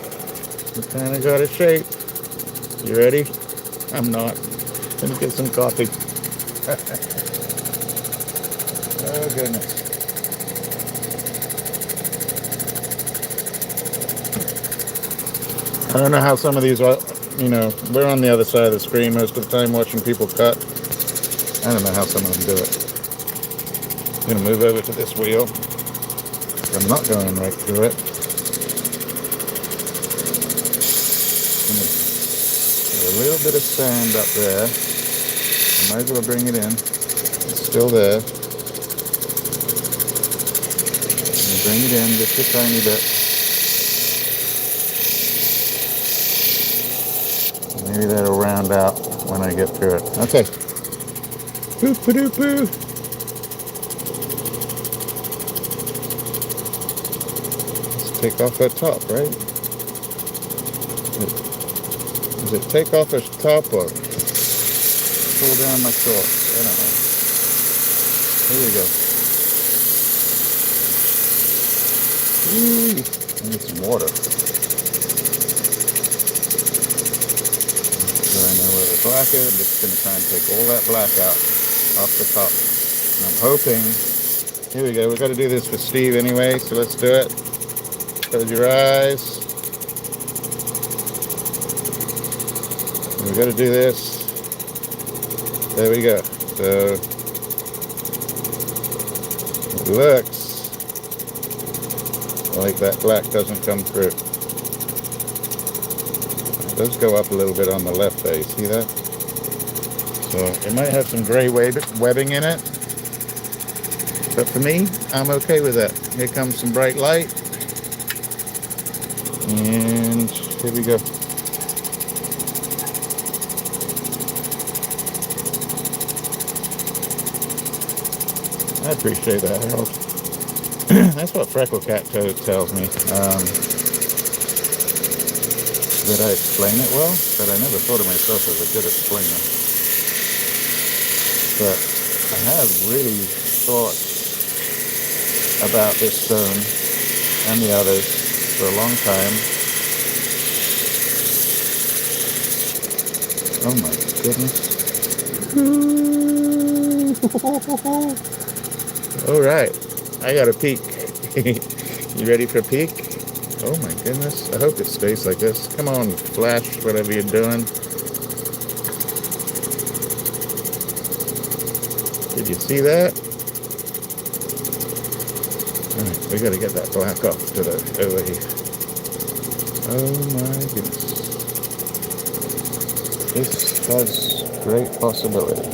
we kind of got a shape. You ready? I'm not. Let me get some coffee. Oh, goodness. I don't know how some of these are, you know, we're on the other side of the screen most of the time watching people cut. I don't know how some of them do it. I'm going to move over to this wheel. I'm not going right through it. Put a little bit of sand up there. I might as well bring it in. It's still there. Bring it in just a tiny bit. Maybe that'll round out when I get through it. Okay. Boop-a-doop-boo. Let's take off that top, right? Does it take off its top or pull down my shorts? I don't know. Here we go. Ooh, I need some water. So I know where the black is. I'm just going to try and take all that black out off the top. And I'm hoping, here we go, we've got to do this for Steve anyway, so let's do it. Close your eyes. We've got to do this. There we go. So it looks like that black doesn't come through. It does go up a little bit on the left there, you see that? So it might have some gray webbing in it, but for me, I'm okay with that. Here comes some bright light, and here we go. I appreciate that, Harold. That's what Freckle Cat tells me. Did I explain it well? But I never thought of myself as a good explainer. But I have really thought about this stone and the others for a long time. Oh my goodness. All right. I got a peek. You ready for a peek? Oh my goodness. I hope it stays like this. Come on, flash, whatever you're doing. Did you see that? Alright, we gotta get that black off to the over here. Oh my goodness. This has great possibility.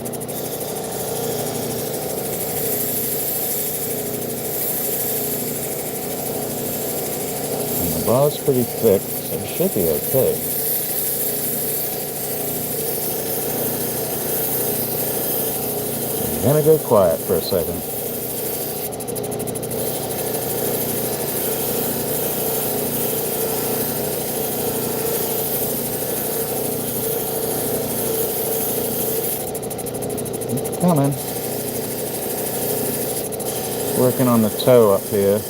The bar's pretty thick, so it should be okay. I'm gonna go quiet for a second. It's coming. Working on the toe up here.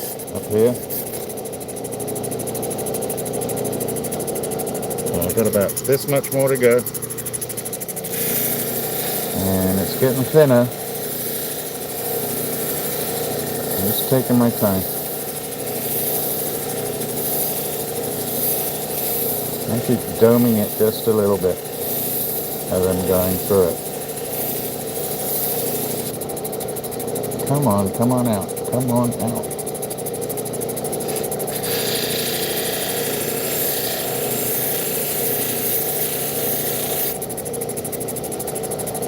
I've got about this much more to go, and it's getting thinner. I'm just taking my time. I keep doming it just a little bit as I'm going through it. Come on out. Come on out.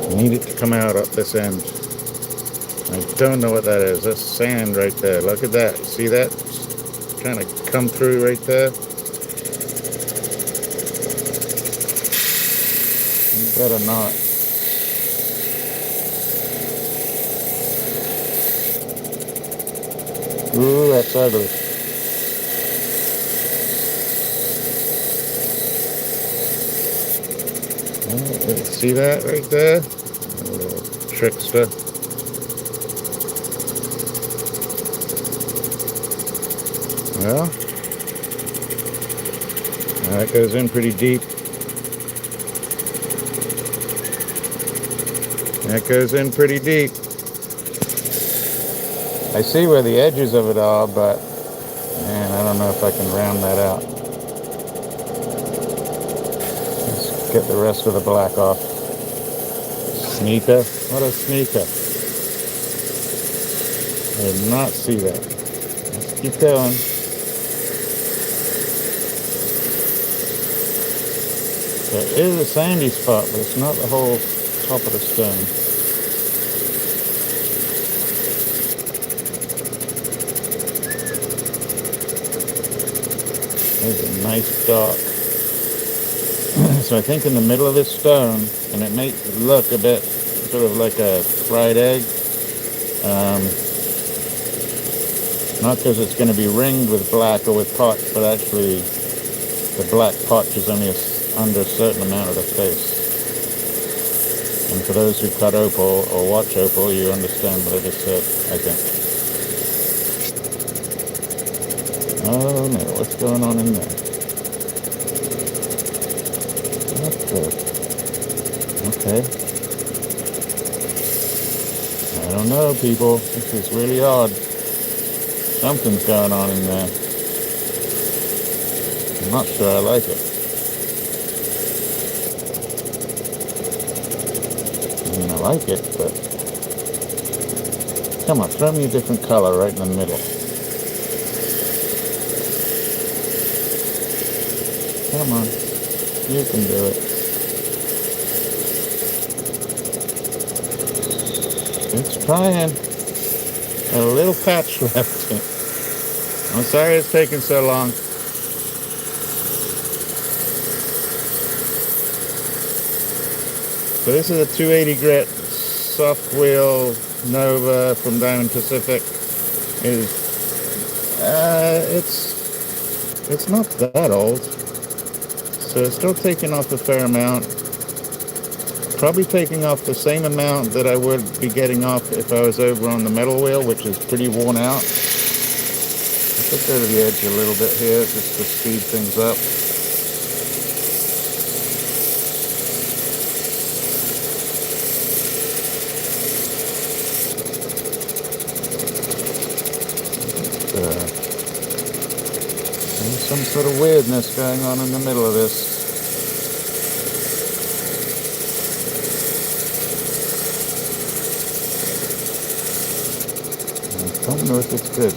I need it to come out up this end. I don't know what that is. That's sand right there. Look at that. See that? It's trying to come through right there. You better not. Ooh, that's ugly. See that right there? A little trickster. Well, that goes in pretty deep. That goes in pretty deep. I see where the edges of it are, but man, I don't know if I can round that out. Let's get the rest of the black off. Sneaker? What a sneaker. I did not see that. Let's keep going. There is a sandy spot, but it's not the whole top of the stone. There's a nice dark. So I think in the middle of this stone, and it may look a bit sort of like a fried egg, not because it's going to be ringed with black or with potch, but actually the black potch is only under a certain amount of the face. And for those who cut Opal or watch Opal, you understand what I just said, I think. Oh no, what's going on in there? Okay. I don't know, people. This is really odd. Something's going on in there. I'm not sure I like it. I mean, I like it, but... Come on, throw me a different color right in the middle. Come on. You can do it. It's trying. A little patch left. I'm sorry it's taking so long. So this is a 280 grit soft wheel Nova from Diamond Pacific. It's not that old. So it's still taking off a fair amount. Probably taking off the same amount that I would be getting off if I was over on the metal wheel, which is pretty worn out. Let's go to the edge a little bit here just to speed things up. There's some sort of weirdness going on in the middle of this. I don't know if it's good.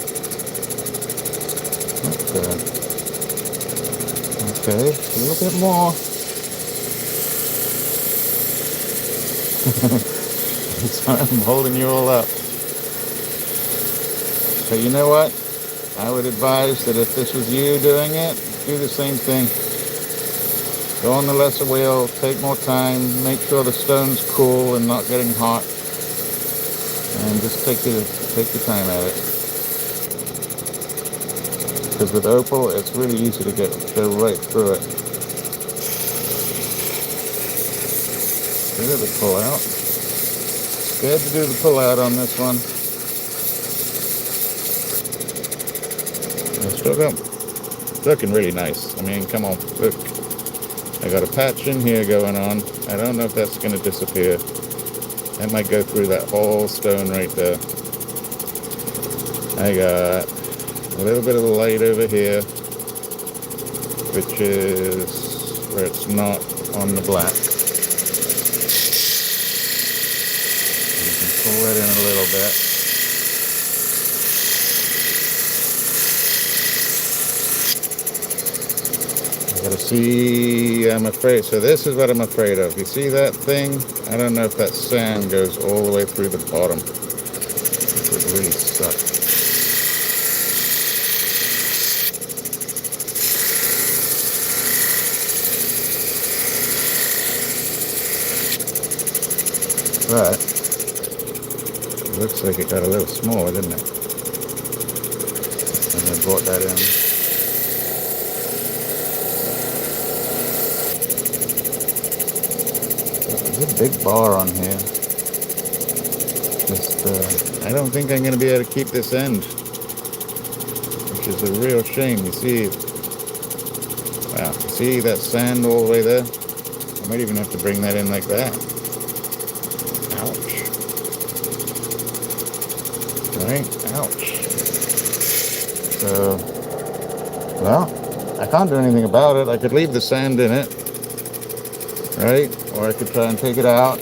Okay, a little bit more. Sorry, I'm holding you all up. But you know what? I would advise that if this was you doing it, do the same thing. Go on the lesser wheel, take more time, make sure the stone's cool and not getting hot. And just take your time at it. Because with Opal, it's really easy to go right through it. Look at the pull out. Scared to do the pull out on this one. It's looking really nice. I mean, come on, look. I got a patch in here going on. I don't know if that's going to disappear. That might go through that whole stone right there. I got a little bit of the light over here, which is where it's not on the black. You can pull that in a little bit. You gotta see, I'm afraid, so this is what I'm afraid of. You see that thing? I don't know if that sand goes all the way through the bottom. It would really suck. But it looks like it got a little smaller, didn't it? And I brought that in. There's a big bar on here. Just, I don't think I'm going to be able to keep this end, which is a real shame. You see, wow, you see that sand all the way there? I might even have to bring that in like that. Ouch. Right? Ouch. So, well, I can't do anything about it. I could leave the sand in it, right? Or I could try and take it out,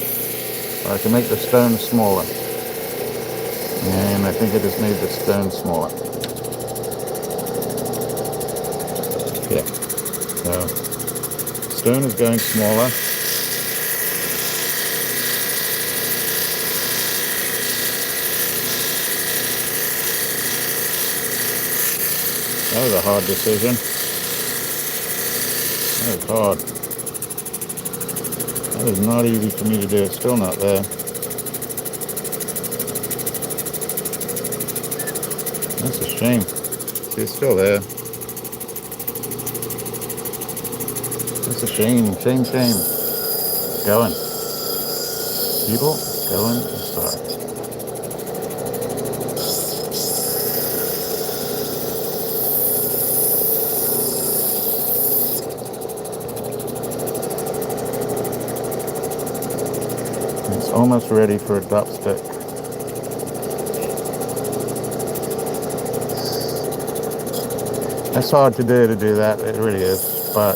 or I can make the stone smaller. And I think I just made the stone smaller. Yeah. So, stone is going smaller. That was a hard decision. That was hard. That was not easy for me to do. It's still not there. That's a shame. See, it's still there. That's a shame. Shame, shame. It's going. People, it's going. Sorry. It's almost ready for a dropstick. It's hard to do that, it really is, but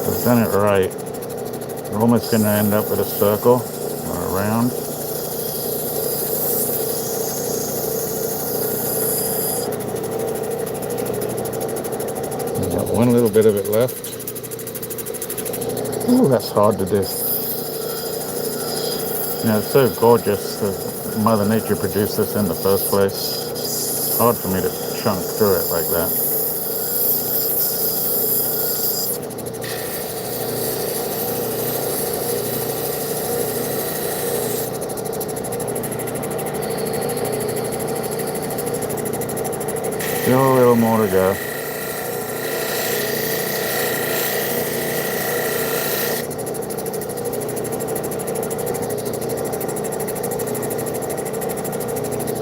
I've done it right. We're almost going to end up with a circle or a round. We've got one little bit of it left. Ooh, that's hard to do. You know, it's so gorgeous that Mother Nature produced this in the first place. It's hard for me to chunk through it like that. Still a little more to go.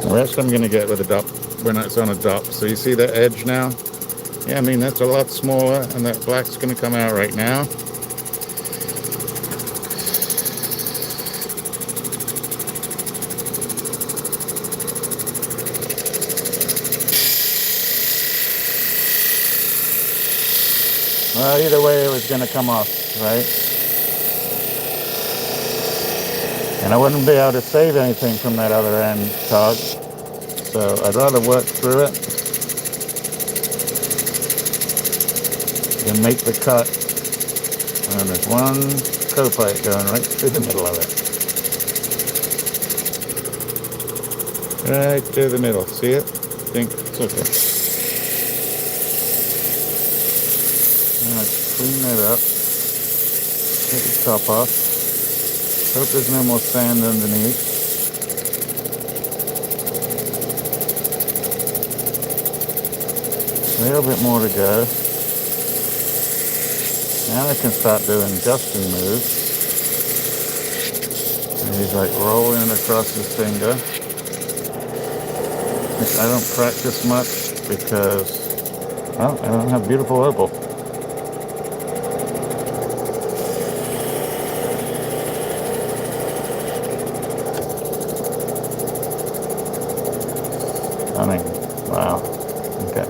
The rest I'm going to get with a dop when it's on a dop. So you see that edge now? Yeah, I mean, that's a lot smaller, and that black's going to come out right now. Well, either way, it was going to come off, right? And I wouldn't be able to save anything from that other end cog. So I'd rather work through it than make the cut. And there's one copite going right through the middle of it. Right through the middle. See it? I think it's okay. Now clean that up. Get the top off. Hope there's no more sand underneath. A little bit more to go. Now I can start doing Justin moves. And he's like rolling it across his finger. Which I don't practice much because, well, I don't have beautiful opal. I mean, wow. Okay.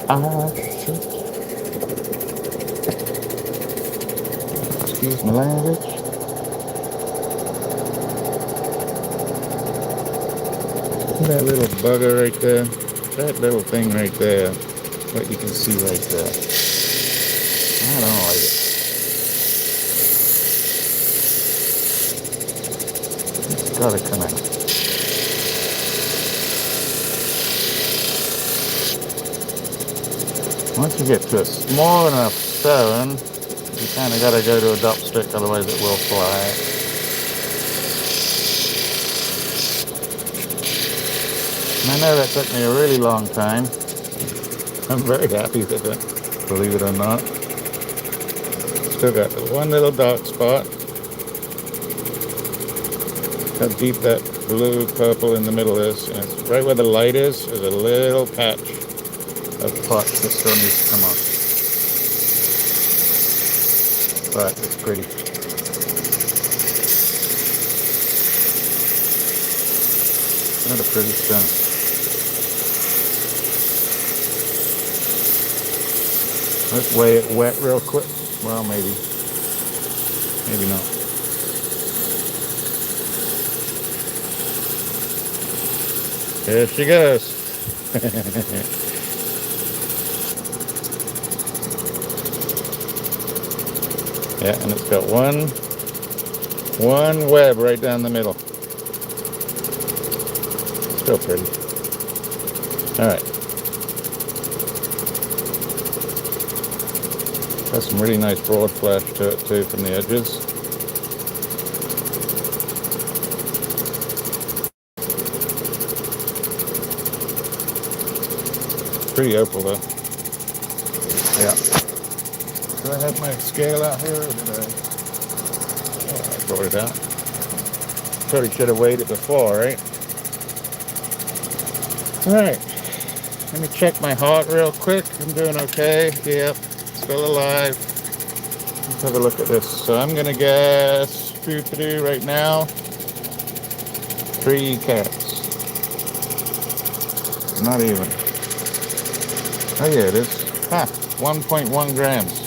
Ah, shit. Excuse my language. See that little bugger right there? That little thing right there. What you can see right there. I don't like it. It's gotta come out. Once you get to a small enough stone, you kind of got to go to a drop stick, otherwise it will fly. And I know that took me a really long time. I'm very happy with it, believe it or not. Still got the one little dark spot. How deep that blue purple in the middle is, and it's right where the light is a little patch of pot that still needs to come off. But it's pretty. Not a pretty stone. Let's weigh it wet real quick. Well, maybe. Maybe not. Here she goes. Yeah, and it's got one web right down the middle. Still pretty. All right. Has some really nice broad flash to it too from the edges. Pretty opal though. Yeah. Do I have my scale out here or did I? Oh, I brought it out. Probably should have weighed it before, right? Alright. Let me check my heart real quick. I'm doing okay. Yep. Still alive. Let's have a look at this. So I'm gonna guess right now 3 carats. Not even. Oh yeah, it is. 1.1 grams.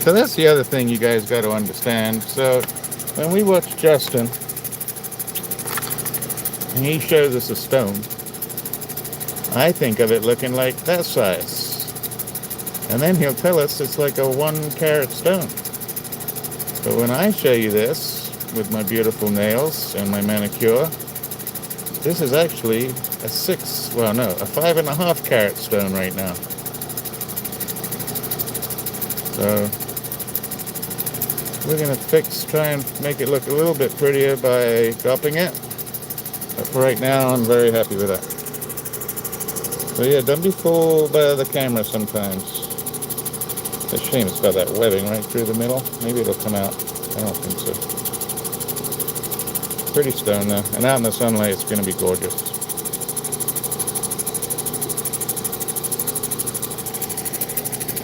So that's the other thing you guys got to understand. So when we watch Justin, and he shows us a stone, I think of it looking like that size. And then he'll tell us it's like a 1 carat stone. But when I show you this with my beautiful nails and my manicure, this is actually a 5.5 carat stone right now. So we're going to try and make it look a little bit prettier by dropping it. But for right now, I'm very happy with that. So yeah, don't be fooled by the camera sometimes. It's a shame it's got that webbing right through the middle. Maybe it'll come out. I don't think so. Pretty stone though. And out in the sunlight, it's going to be gorgeous.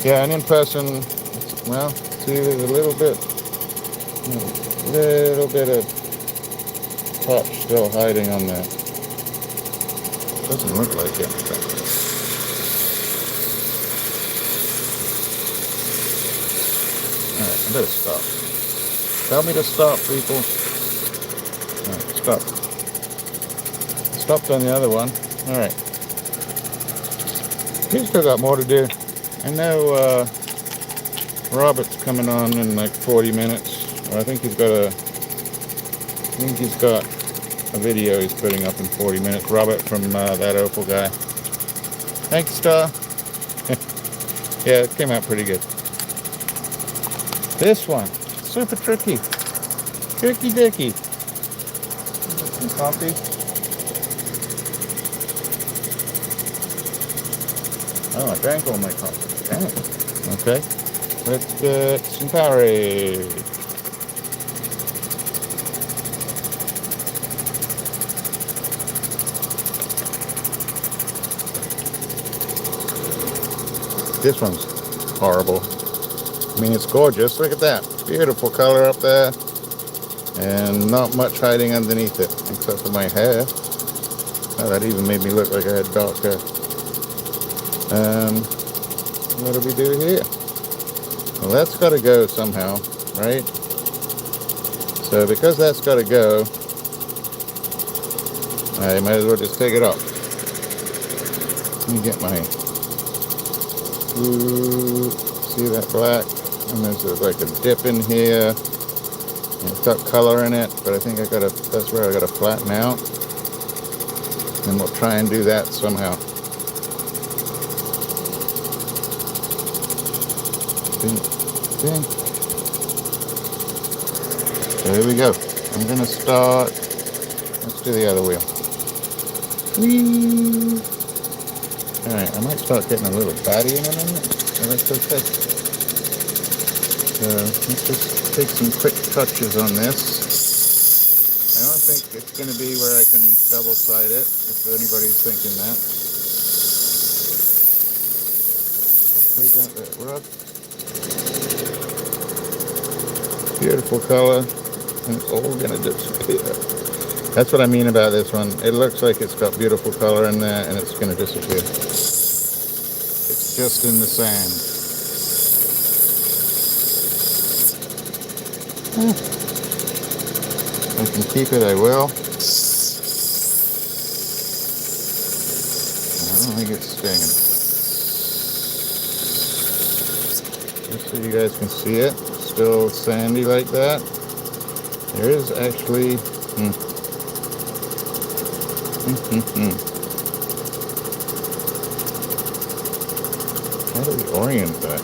Yeah, and in person, well, see, there's a little bit of touch still hiding on that. Doesn't look like it. Alright, I better stop. Tell me to stop, people. Alright, stop. Stopped on the other one. Alright. He's still got more to do. I know Robert's coming on in like 40 minutes. I think he's got a video he's putting up in 40 minutes. Robert from that Opal guy. Thanks, Star. Yeah, it came out pretty good. This one, super tricky. Tricky dicky. Some coffee. Oh, I drank all my coffee. Dang. Okay. Let's get some Powerade. This one's horrible. I mean, it's gorgeous. Look at that. Beautiful color up there. And not much hiding underneath it, except for my hair. Oh, that even made me look like I had dark hair. What do we do here? Well, that's got to go somehow, right? So because that's got to go, I might as well just take it off. Let me get my... Ooh, see that black? And there's like a dip in here. And it's got color in it, but I think that's where I gotta flatten out. And we'll try and do that somehow. Dink, dink. So here we go. I'm gonna start. Let's do the other wheel. Whee! Alright, I might start getting a little batty in a minute. Oh, that's okay. So let's just take some quick touches on this. I don't think it's going to be where I can double side it, if anybody's thinking that. So take out that rough. Beautiful color. And it's all going to disappear. That's what I mean about this one. It looks like it's got beautiful color in there and it's going to disappear. It's just in the sand. If I can keep it, I will. I don't think it's stinging. Just so you guys can see it. Still sandy like that. There is actually... How do we orient that?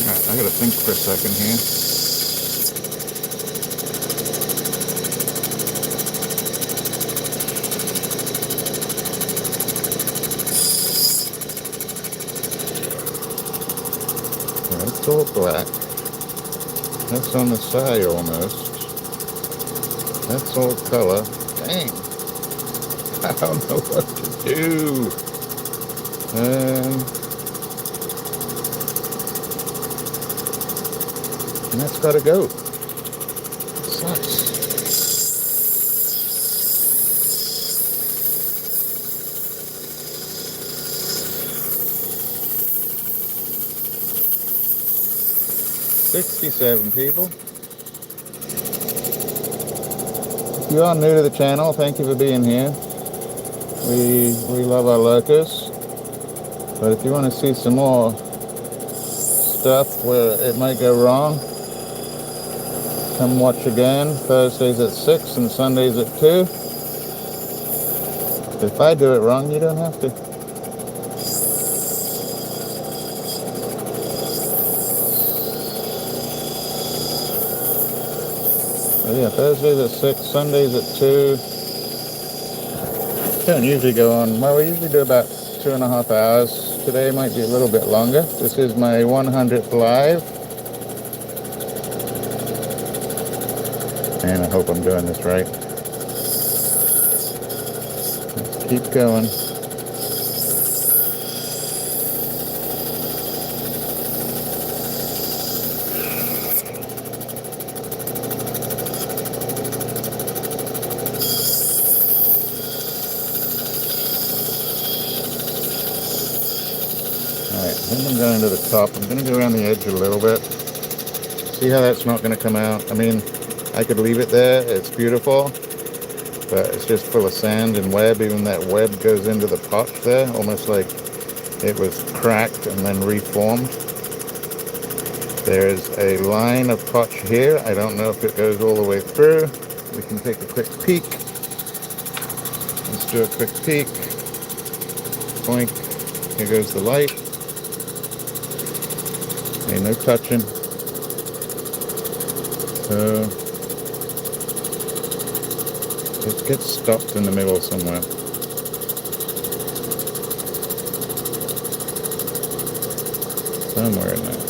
Alright, I gotta think for a second here. That's all black. That's on the side almost. That's all color. Dang. I don't know what to do. And that's got to go. It sucks. $67 people. If you are new to the channel, thank you for being here. We love our lurkers. But if you want to see some more stuff where it might go wrong, come watch again. Thursdays at 6 and Sundays at 2. If I do it wrong, you don't have to. So yeah, Thursdays at 6, Sundays at 2. Don't usually go on, well, we usually do about 2.5 hours. Today might be a little bit longer. This is my 100th live. And I hope I'm doing this right. Let's keep going. Alright, I think I'm going to the top. I'm going to go around the edge a little bit. See how that's not going to come out? I mean, I could leave it there. It's beautiful. But it's just full of sand and web. Even that web goes into the pot there. Almost like it was cracked and then reformed. There's a line of potch here. I don't know if it goes all the way through. We can take a quick peek. Let's do a quick peek. Boink. Here goes the light. Okay, no touching. So it gets stopped in the middle somewhere. Somewhere in there.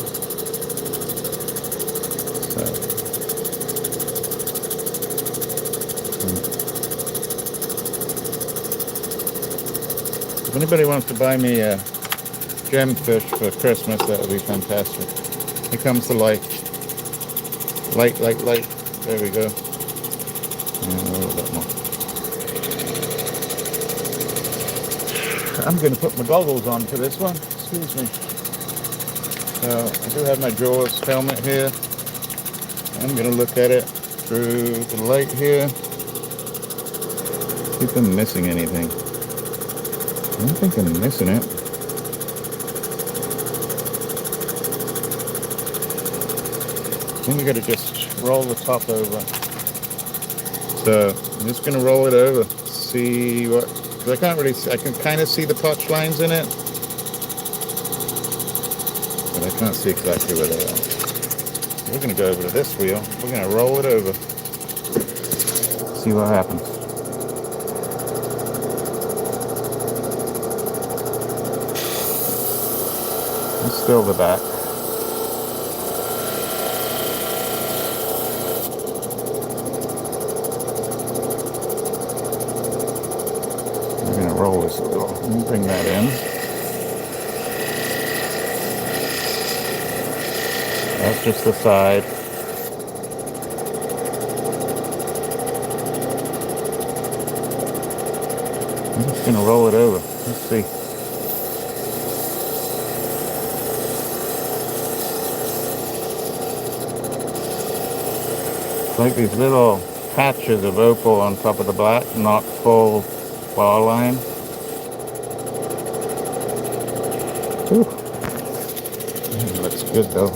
So. If anybody wants to buy me a gemfish for Christmas, that would be fantastic. Here comes the light. Light, light, light. There we go. And we'll little bit more. I'm going to put my goggles on for this one. Excuse me. So I do have my Jaws helmet here. I'm going to look at it through the light here. See if I'm missing anything. I don't think I'm missing it. Then you got to just roll the top over. So I'm just going to roll it over. See what, because I can't really see, I can kind of see the potch lines in it, but I can't see exactly where they are. We're going to go over to this wheel. We're going to roll it over. See what happens. It's still the back. We're going to roll this a little. Let me bring that in. That's just the side. I'm just going to roll it over. Let's see. It's like these little patches of opal on top of the black, not full bar line. Ooh. It looks good though.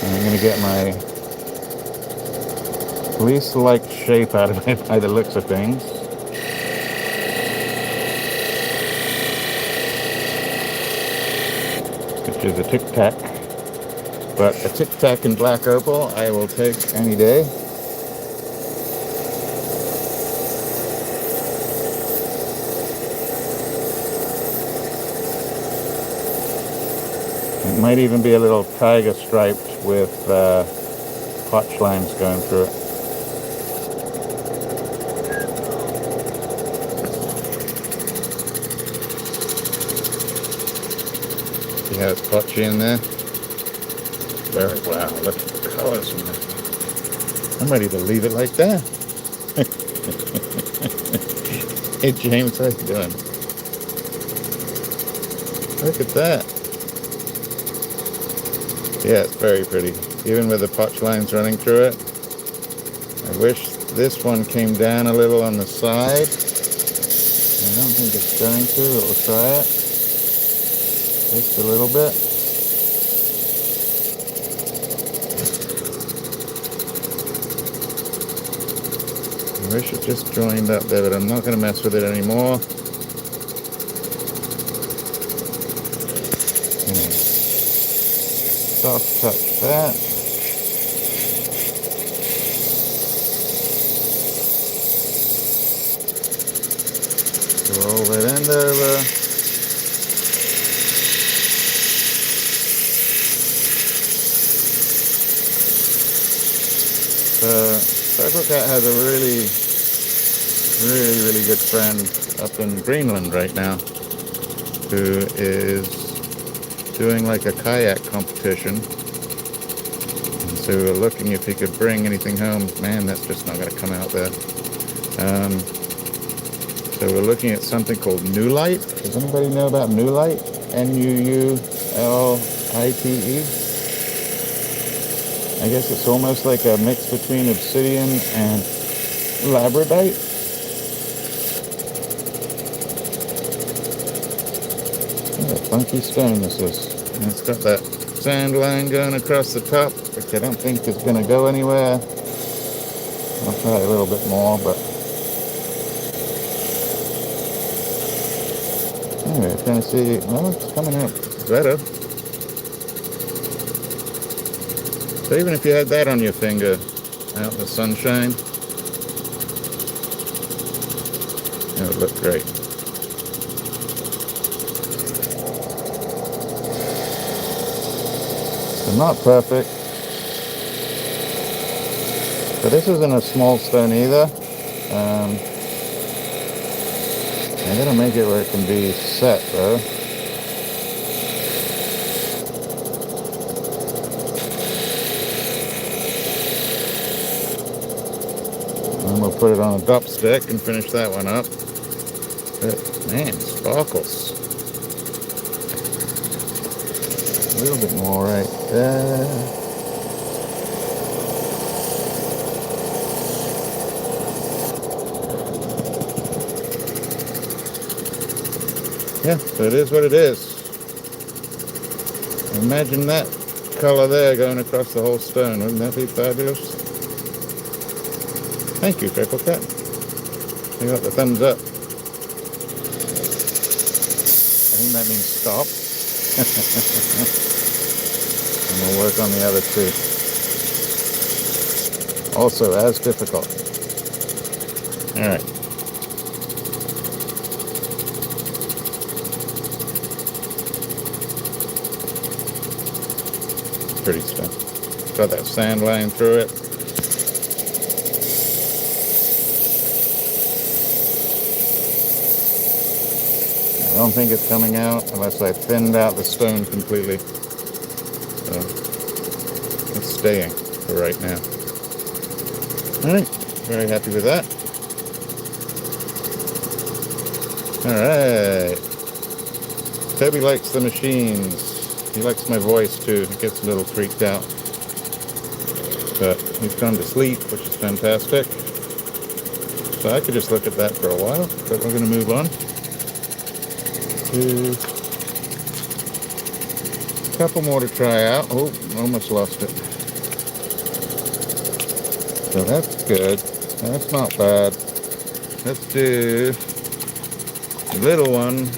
I'm going to get my least-like shape out of it by the looks of things. Which is a tic-tac. But a tic-tac in black opal, I will take any day. It might even be a little tiger striped with potch lines going through it. See how it's potchy in there? Very wow, look at the colors in there. I'm ready to leave it like that. Hey James, how you doing? Look at that. Yeah, it's very pretty, even with the potch lines running through it. I wish this one came down a little on the side. I don't think it's going to, but we'll try it. Just a little bit. I wish it just joined up there, but I'm not going to mess with it anymore. Soft touch that. Roll that end over. Turquoise has a really good friend up in Greenland right now who is doing like a kayak competition, and so we're looking if he could bring anything home. Man, that's just not going to come out there. So we're looking at something called Nulite. Does anybody know about Nulite? N-U-U-L-I-T-E. I guess it's almost like a mix between obsidian and labradorite. What a funky stone this is. And it's got that sand line going across the top, which I don't think is going to go anywhere. I'll try a little bit more, but anyway, trying to see. Well, it's coming out better. So even if you had that on your finger out in the sunshine, it would look great. So not perfect. So this isn't a small stone either. I'm going to make it where it can be set though. And we'll put it on a dopstick and finish that one up. But man, sparkles. A little bit more right there. Yeah, so it is what it is. Imagine that color there going across the whole stone. Wouldn't that be fabulous? Thank you, Purple Cat. You got the thumbs up. I think that means stop. And we'll work on the other two. Also as difficult. Alright. Pretty stuff. Got that sand line through it. I don't think it's coming out unless I thinned out the stone completely. So it's staying for right now. Alright, very happy with that. Alright. Toby likes the machines. He likes my voice too. He gets a little freaked out. But he's gone to sleep, which is fantastic. So I could just look at that for a while, but we're going to move on to a couple more to try out. Oh, almost lost it. So that's good. That's not bad. Let's do the little one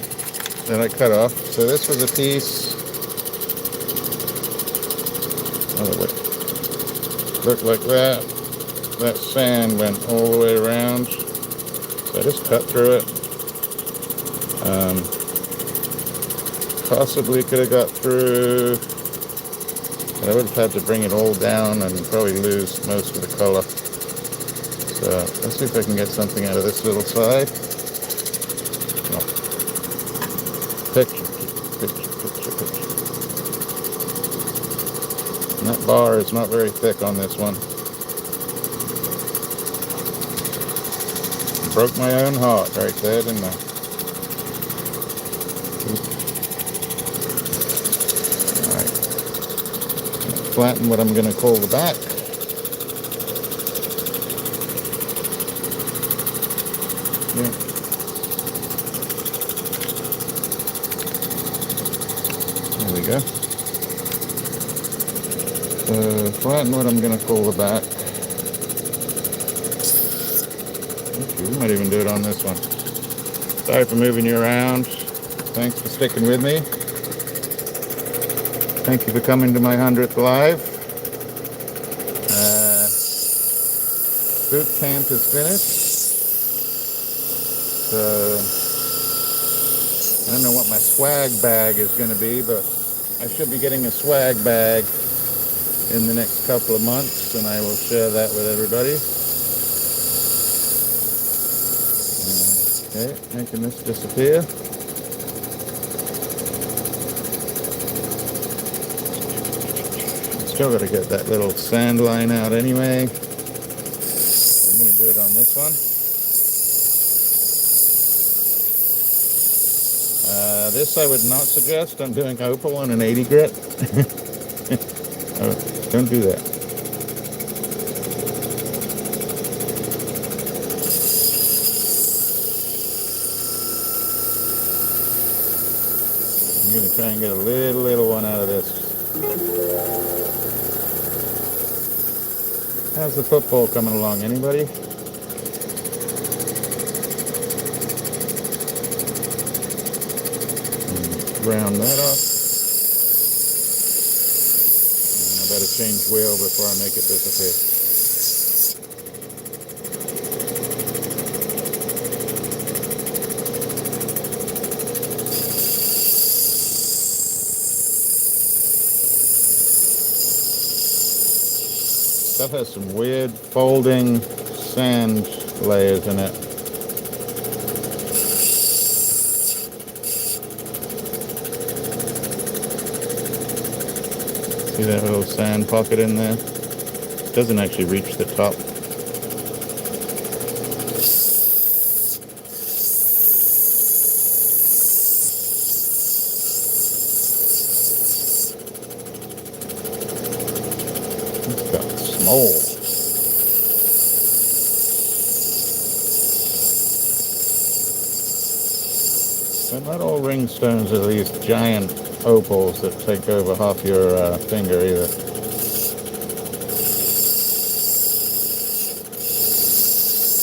that I cut off. So this was a piece. Oh, wait. Looked like that. That sand went all the way around. So I just cut through it. Possibly could have got through, but I would have had to bring it all down and probably lose most of the color. So let's see if I can get something out of this little side. Oh. Picture. And that bar is not very thick on this one. Broke my own heart right there, didn't I? Flatten what I'm going to call the back. Yeah. There we go. So flatten what I'm going to call the back. Okay, we might even do it on this one. Sorry for moving you around. Thanks for sticking with me. Thank you for coming to my 100th live. Boot camp is finished. So I don't know what my swag bag is going to be, but I should be getting a swag bag in the next couple of months, and I will share that with everybody. Okay, making this disappear. Still got to get that little sand line out anyway. I'm going to do it on this one. This I would not suggest. I'm doing Opal on an 80 grit. Oh, don't do that. I'm going to try and get a little one out of this. How's the football coming along? Anybody? Round that off. And I better change wheel before I make it disappear. Stuff has some weird folding sand layers in it. See that little sand pocket in there? It doesn't actually reach the top. Got small. But not all ringstones are these giant opals that take over half your finger either.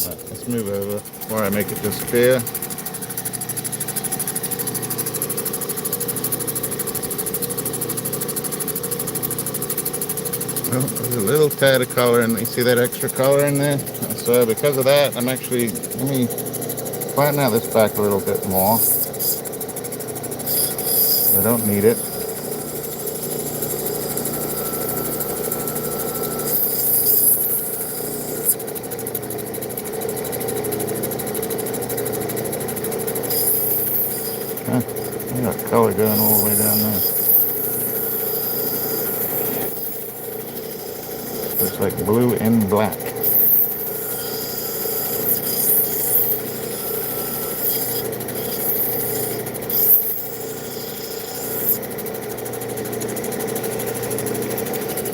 Right, let's move over before I make it disappear. Well, there's a little tad of color, and you see that extra color in there? So because of that, I'm actually, let me flatten out this back a little bit more. I don't need it. Huh, I got color going all the way down there. Looks like blue and black.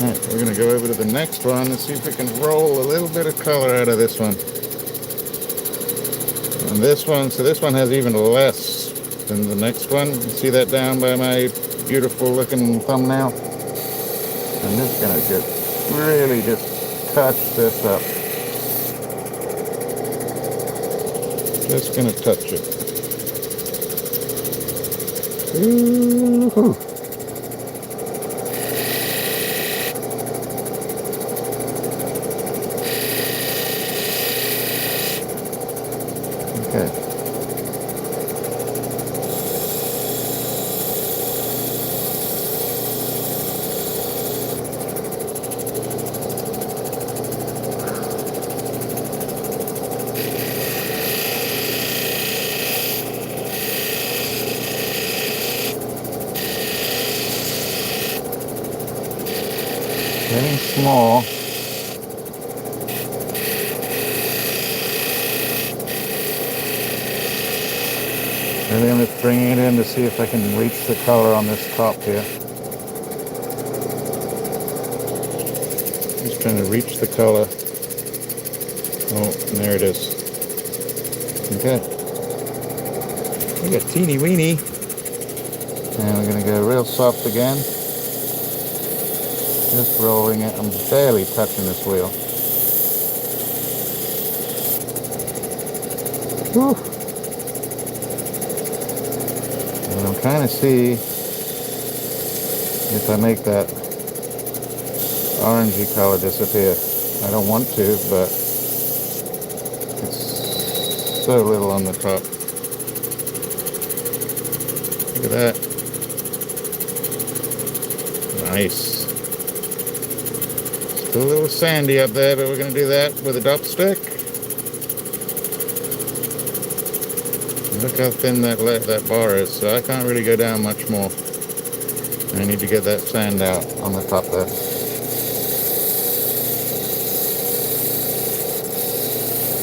Alright, we're going to go over to the next one and see if we can roll a little bit of color out of this one. And this one, so this one has even less than the next one. You see that down by my beautiful looking thumbnail? I'm just going to really just touch this up. Just going to touch it. Ooh-hoo. Okay. Getting small. Really, I'm just bringing it in to see if I can reach the color on this top here. Just trying to reach the color. Oh, there it is. Okay. We got teeny weeny. And we're going to go real soft again. Just rolling it. I'm barely touching this wheel. Whew. And I'm trying to see if I make that orangey color disappear. I don't want to, but it's so little on the top. Look at that. Nice. Still a little sandy up there, but we're going to do that with a dot stick. Look how thin that bar is, so I can't really go down much more. I need to get that sand out on the top there.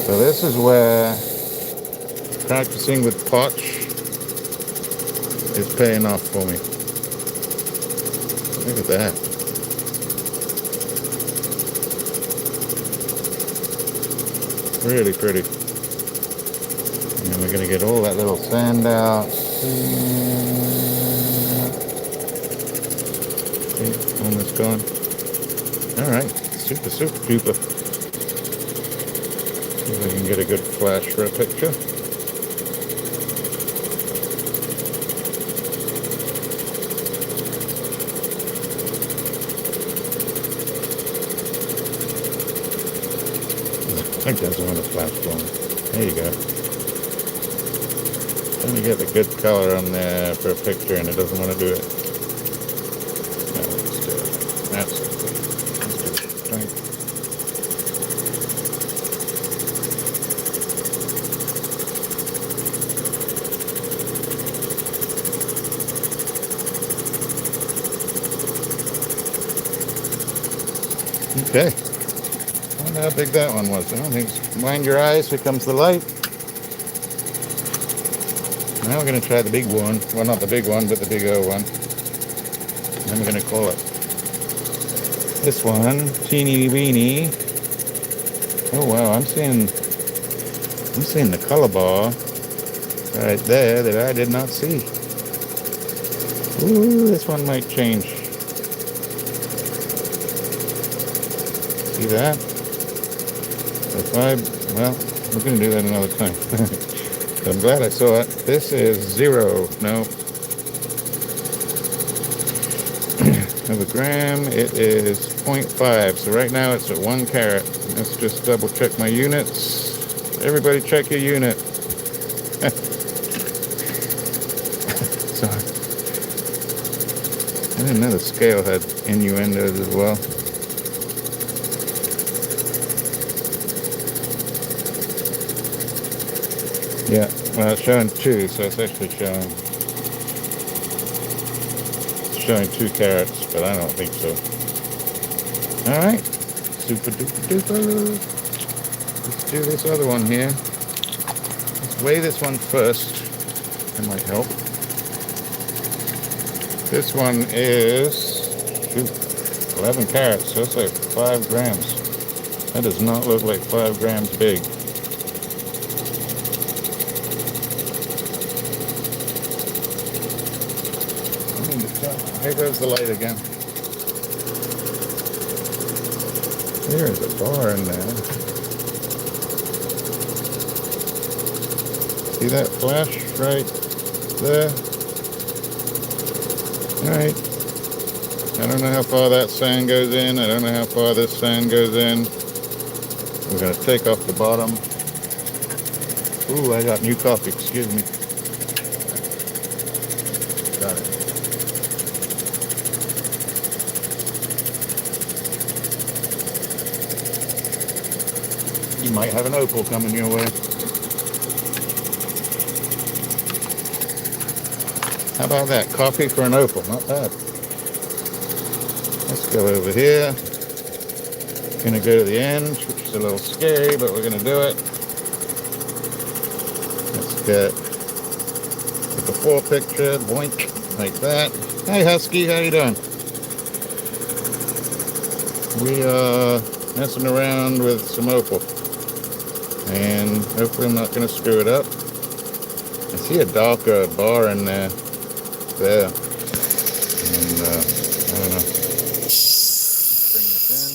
So this is where practicing with potch is paying off for me. Look at that. Really pretty. And we're going to get all that little sand out. Okay, almost gone. Alright, super duper. See if I can get a good flash for a picture. It doesn't want to flash for me. There you go. Let me get the good color on there for a picture, and it doesn't want to do it. No, let's do it. That's good. Let's do it. Right. Okay. I wonder how big that one was. I don't think. Mind your eyes, here comes the light. Now we're going to try the big one. Well, not the big one, but the big O one. And then we're going to call it. This one, teeny weeny. Oh wow, I'm seeing the color bar right there that I did not see. Ooh, this one might change. See that? If well, we're gonna do that another time. I'm glad I saw it. This is 0. No. Of a gram, it is 0.5. So right now it's at 1 carat. Let's just double check my units. Everybody check your unit. Sorry. I didn't know the scale had innuendos as well. Yeah, well, it's showing 2, so it's actually showing 2 carats, but I don't think so. All right, super duper duper. Let's do this other one here. Let's weigh this one first. That might help. This one is 11 carats, so it's like 5 grams. That does not look like 5 grams big. Here goes the light again. There is a bar in there. See that flash right there? Alright. I don't know how far that sand goes in. I don't know how far this sand goes in. We're going to take off the bottom. Ooh, I got new coffee. Excuse me. Got it. You might have an opal coming your way. How about that? Coffee for an opal. Not bad. Let's go over here. Gonna go to the end, which is a little scary, but we're gonna do it. Let's get the before picture. Boink. Like that. Hey Husky, how you doing? We are messing around with some opal. And hopefully I'm not going to screw it up. I see a darker bar in there. There. And, I don't know. Let's bring this in.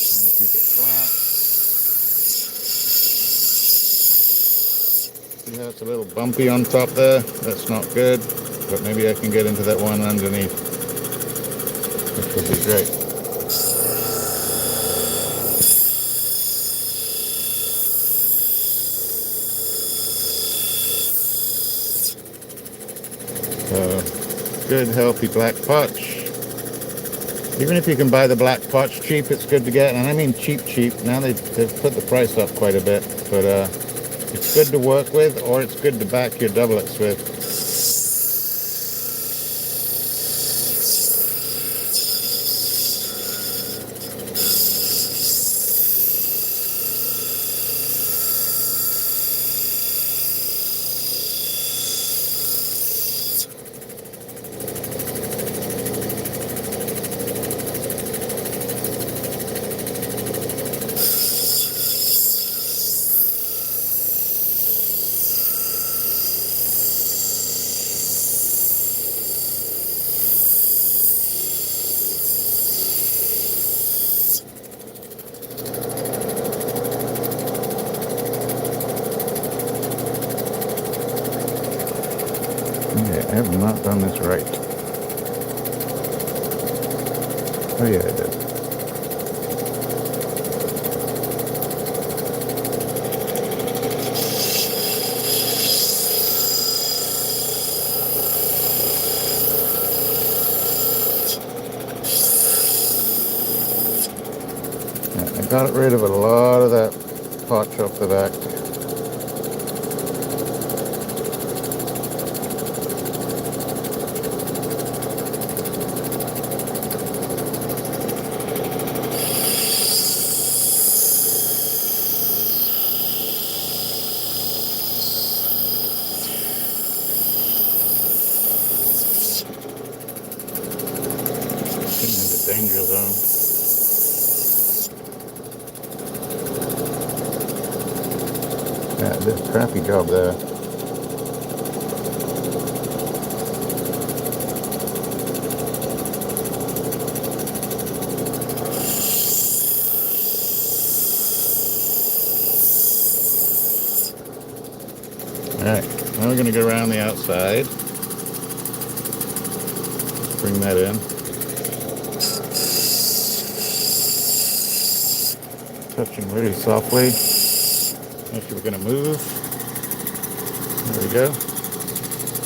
Trying to keep it flat. See how it's a little bumpy on top there? That's not good. But maybe I can get into that one underneath. Which would be great. Good healthy black potch. Even if you can buy the black potch cheap, it's good to get. And I mean cheap. Now they've put the price up quite a bit, but it's good to work with, or it's good to back your doublets with. I have not done this right. Oh yeah, I did. Yeah, I got rid of a lot of that potch off the back. danger zone. Yeah, did a crappy job there. Alright, now we're going to go around the outside. Let's bring that in. Touching really softly. Actually, we're going to move. There we go.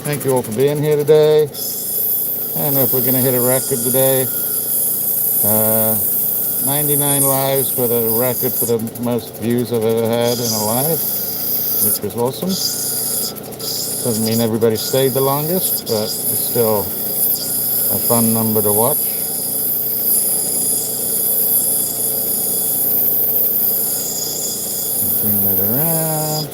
Thank you all for being here today. I don't know if we're going to hit a record today. 99 lives for the record for the most views I've ever had in a live, which was awesome. Doesn't mean everybody stayed the longest, but it's still a fun number to watch. Bring that around.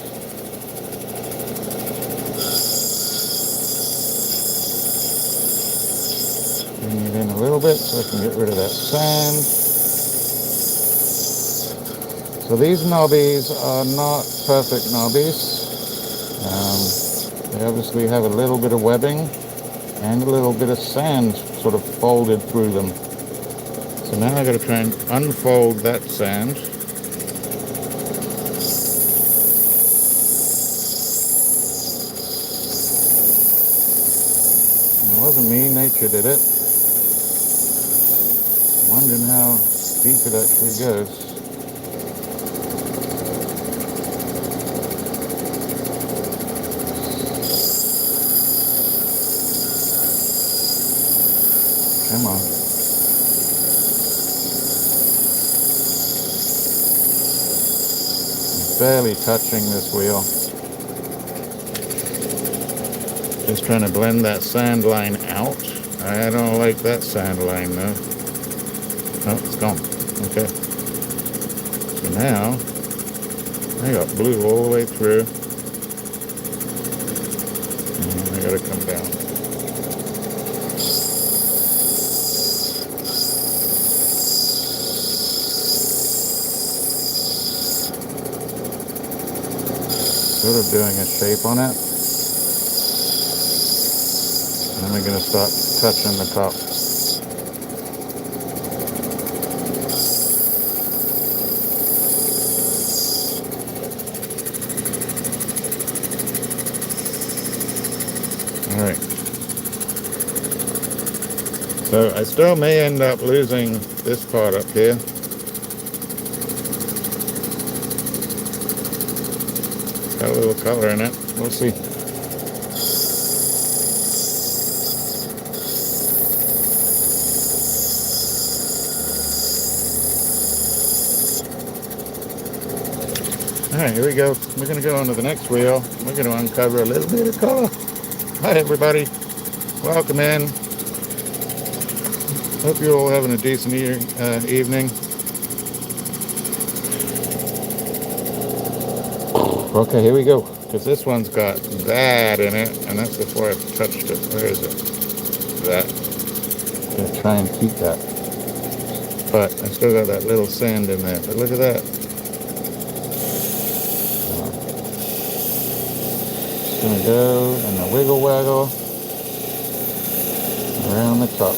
Bring it in a little bit so I can get rid of that sand. So these knobbies are not perfect knobbies. They obviously have a little bit of webbing and a little bit of sand sort of folded through them. So now I've got to try and unfold that sand. It wasn't me, nature did it. I'm wondering how deep it actually goes. Come on. I'm barely touching this wheel. Just trying to blend that sand line out. I don't like that sand line though. Oh, it's gone. Okay. So now, I got blue all the way through. And I gotta come down. Sort of doing a shape on it. And then we're going to start touching the top. Alright. So I still may end up losing this part up here. Got a little color in it. We'll see. Alright, here we go. We're going to go on to the next wheel. We're going to uncover a little bit of color. Hi everybody. Welcome in. Hope you're all having a decent evening. Okay, here we go. Because this one's got that in it, and that's before I've touched it. Where is it? That. I'm going to try and keep that. But I still got that little sand in there. But look at that. Just going to go and a wiggle waggle around the top.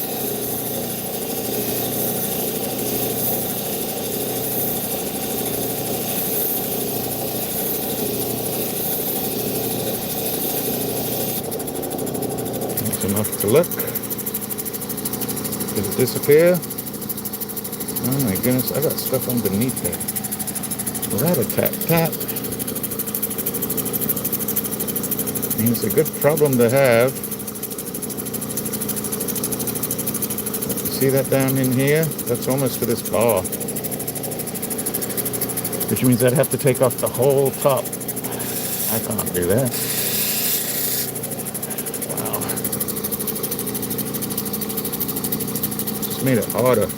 Enough to look. Did it disappear? Oh my goodness, I got stuff underneath there. Rat-a-tat-tat. I mean, it's a good problem to have. You see that down in here? That's almost to this bar. Which means I'd have to take off the whole top. I can't do that. Made it harder.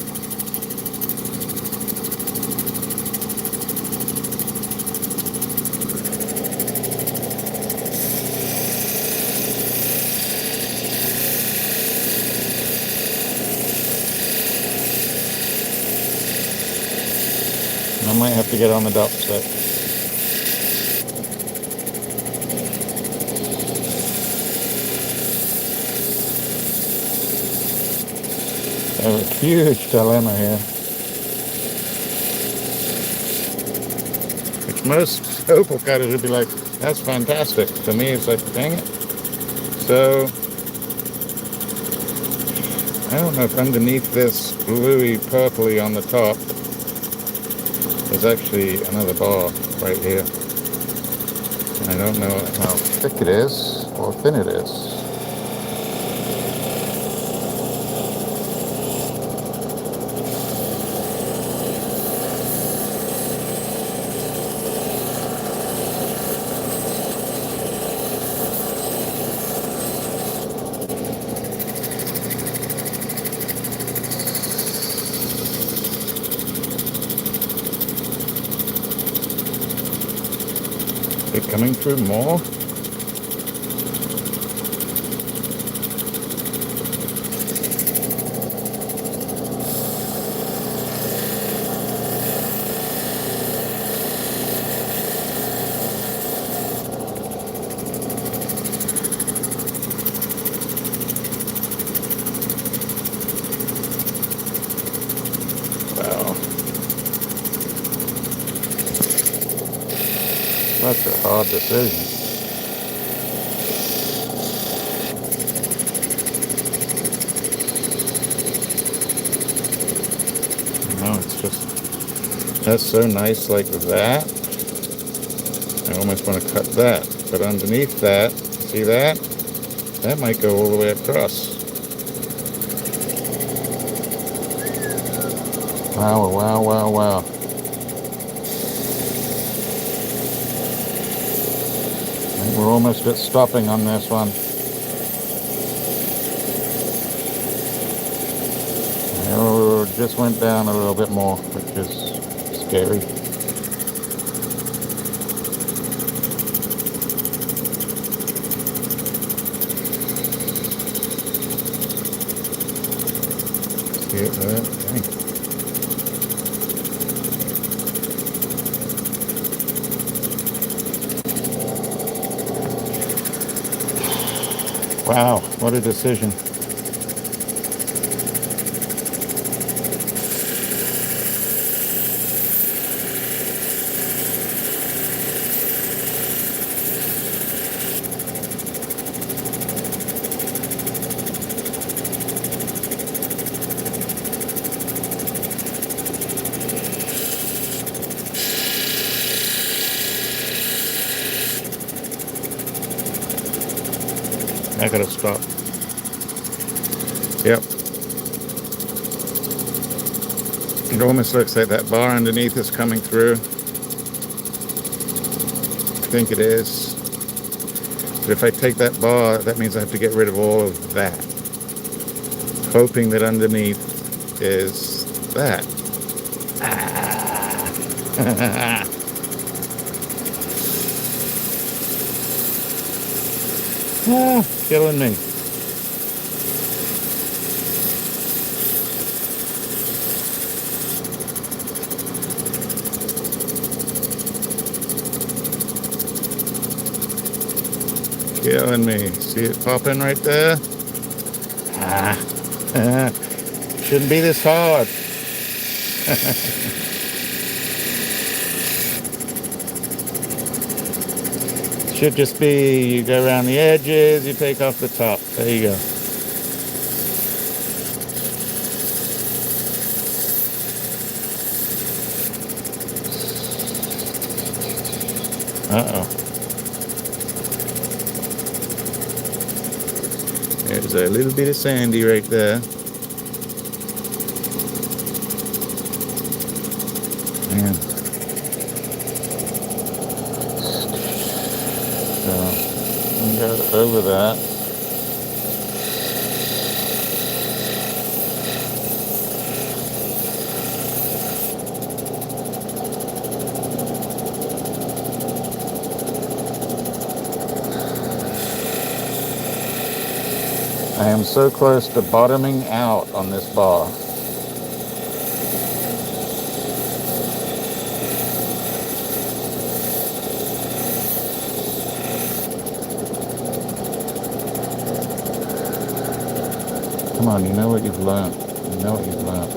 might have to get on the dock set. I have a huge dilemma here. Which most opal cutters would be like, that's fantastic. For me, it's like, dang it. So, I don't know if underneath this bluey purpley on the top, there's actually another bar right here. And I don't know how thick it is or thin it is. Is it coming through more? That's a hard decision. No, it's just, that's so nice like that. I almost want to cut that. But underneath that, see that? That might go all the way across. Wow, wow, wow, wow. We're almost at stopping on this one. Oh, just went down a little bit more, which is scary. See it there? Dang. Wow, what a decision. I gotta stop. Yep. It almost looks like that bar underneath is coming through. I think it is. But if I take that bar, that means I have to get rid of all of that. Hoping that underneath is that. Ah. Ah, killing me. Killing me. See it popping right there? Ah. Shouldn't be this hard. Should just be, you go around the edges, you take off the top. There you go. Uh-oh. There's a little bit of sandy right there. Man. Go over that. I am so close to bottoming out on this bar. Come on, you know what you've learned. You know what you've learned.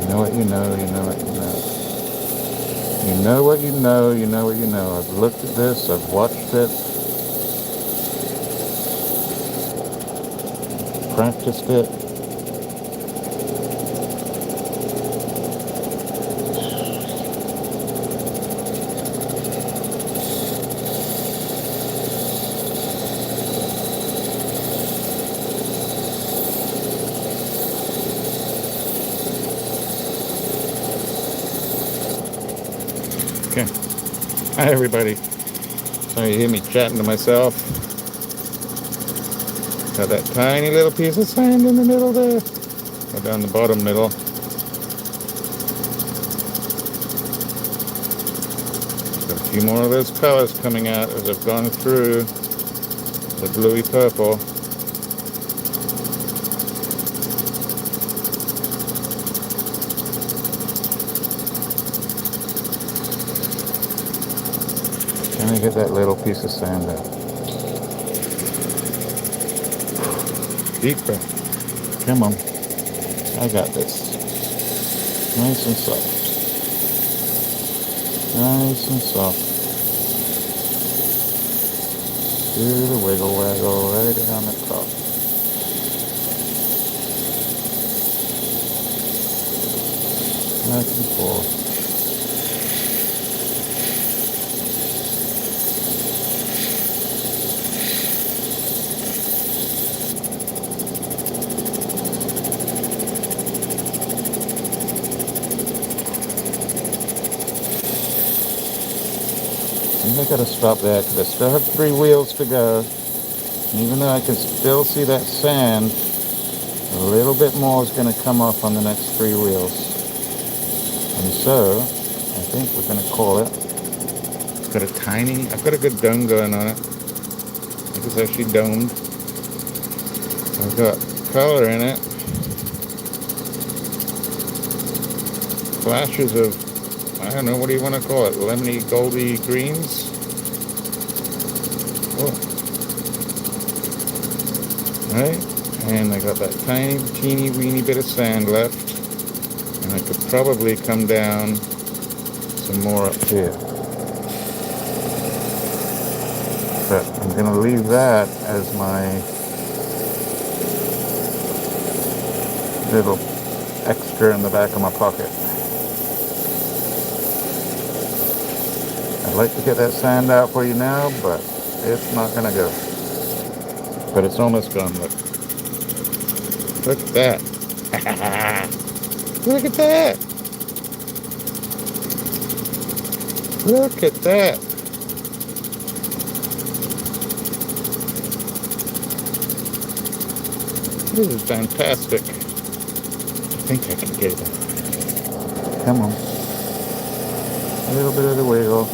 You know what you know, you know what you know. You know what you know, you know what you know. I've looked at this, I've watched it, practiced it. Okay. Hi, everybody. So you hear me chatting to myself. Got that tiny little piece of sand in the middle there. Or down the bottom middle. Got a few more of those colors coming out as I've gone through the bluey purple. Can I get that little piece of sand out? Deep breath. Come on. I got this. Nice and soft. Nice and soft. Do the wiggle waggle right down the top. Back and forth. I gotta stop there because I still have 3 wheels to go. And even though I can still see that sand, a little bit more is going to come off on the next 3 wheels. And so, I think we're going to call it. I've got a good dome going on it. I think it's actually domed. I've got color in it. Flashes of, I don't know, what do you want to call it? Lemony, goldy greens? Oh. Right? And I got that tiny, teeny, weeny bit of sand left. And I could probably come down some more up here. But I'm going to leave that as my little extra in the back of my pocket. I'd like to get that sand out for you now, but it's not gonna go. But it's almost gone, look. Look at that. Look at that. Look at that. This is fantastic. I think I can get it. Come on. A little bit of the wiggle.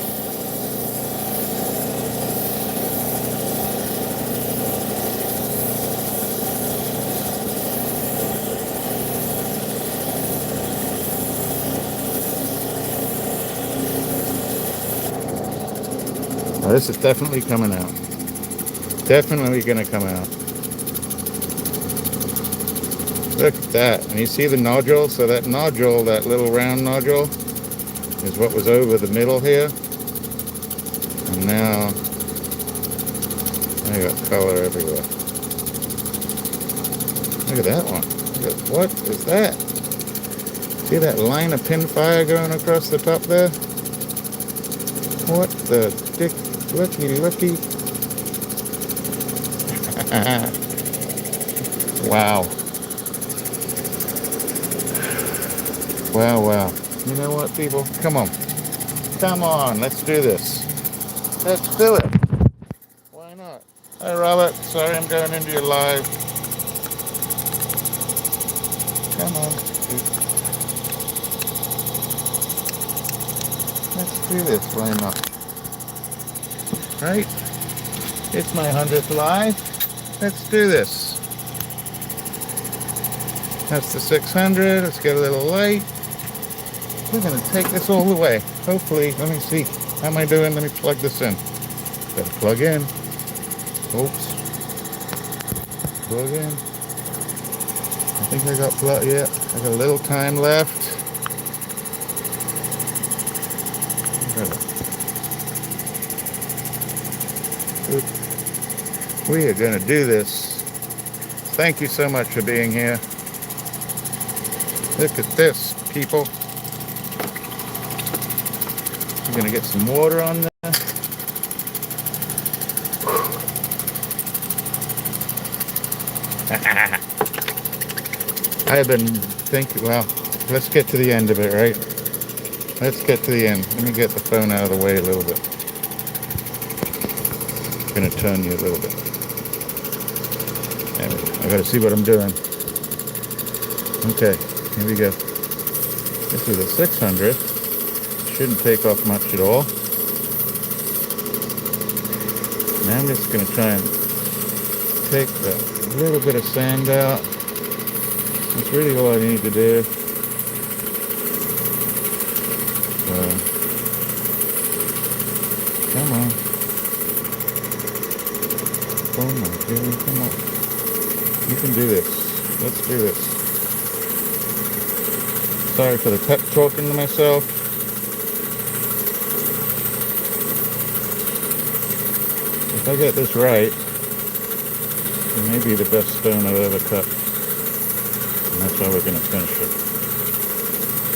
Now this is definitely coming out. Definitely gonna come out. Look at that. And you see the nodule? So that nodule, that little round nodule, is what was over the middle here. And now I got color everywhere. Look at that one. Look at, what is that? See that line of pin fire going across the top there? What the dick? Looky. Wow. Wow. You know what, people? Come on, let's do this. Let's do it. Why not? Hi, Robert. Sorry I'm going into your live. Come on. Let's do this. Why not? Right? It's my 100th live. Let's do this. That's the 600. Let's get a little light. We're gonna take this all the way. Hopefully, let me see. How am I doing? Let me plug this in. Gotta plug in. Oops. Plug in. I think I got plug. Yeah, I got a little time left. We are gonna do this. Thank you so much for being here. Look at this, people. We're gonna get some water on there. I've been thinking, well, let's get to the end of it, right? Let's get to the end. Let me get the phone out of the way a little bit. I'm gonna turn you a little bit. I gotta see what I'm doing. Okay, here we go. This is a 600. Shouldn't take off much at all. Now I'm just gonna try and take a little bit of sand out. That's really all I need to do. Come on. Oh my goodness, come on. You can do this. Let's do this. Sorry for the talking to myself. If I get this right, it may be the best stone I've ever cut. And that's how we're going to finish it.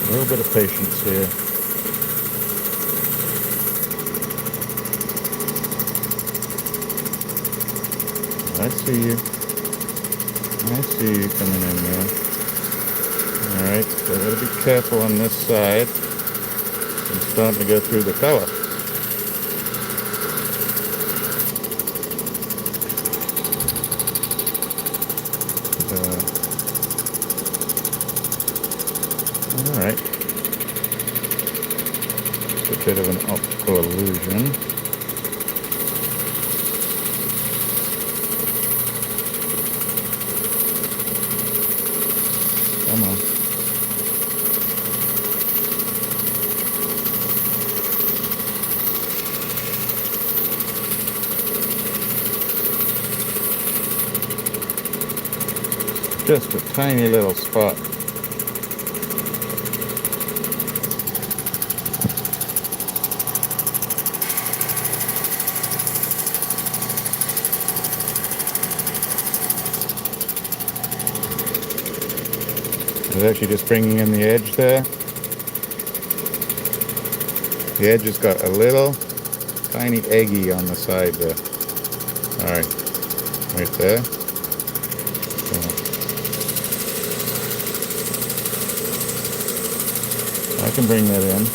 A little bit of patience here. I see you. I see you coming in there. Alright, so I gotta be careful on this side. I'm starting to go through the color. Alright. It's a bit of an optical illusion. Come on. Just a tiny little spot. I was actually just bringing in the edge there. The edge has got a little tiny eggy on the side there. Alright, right there. So I can bring that in.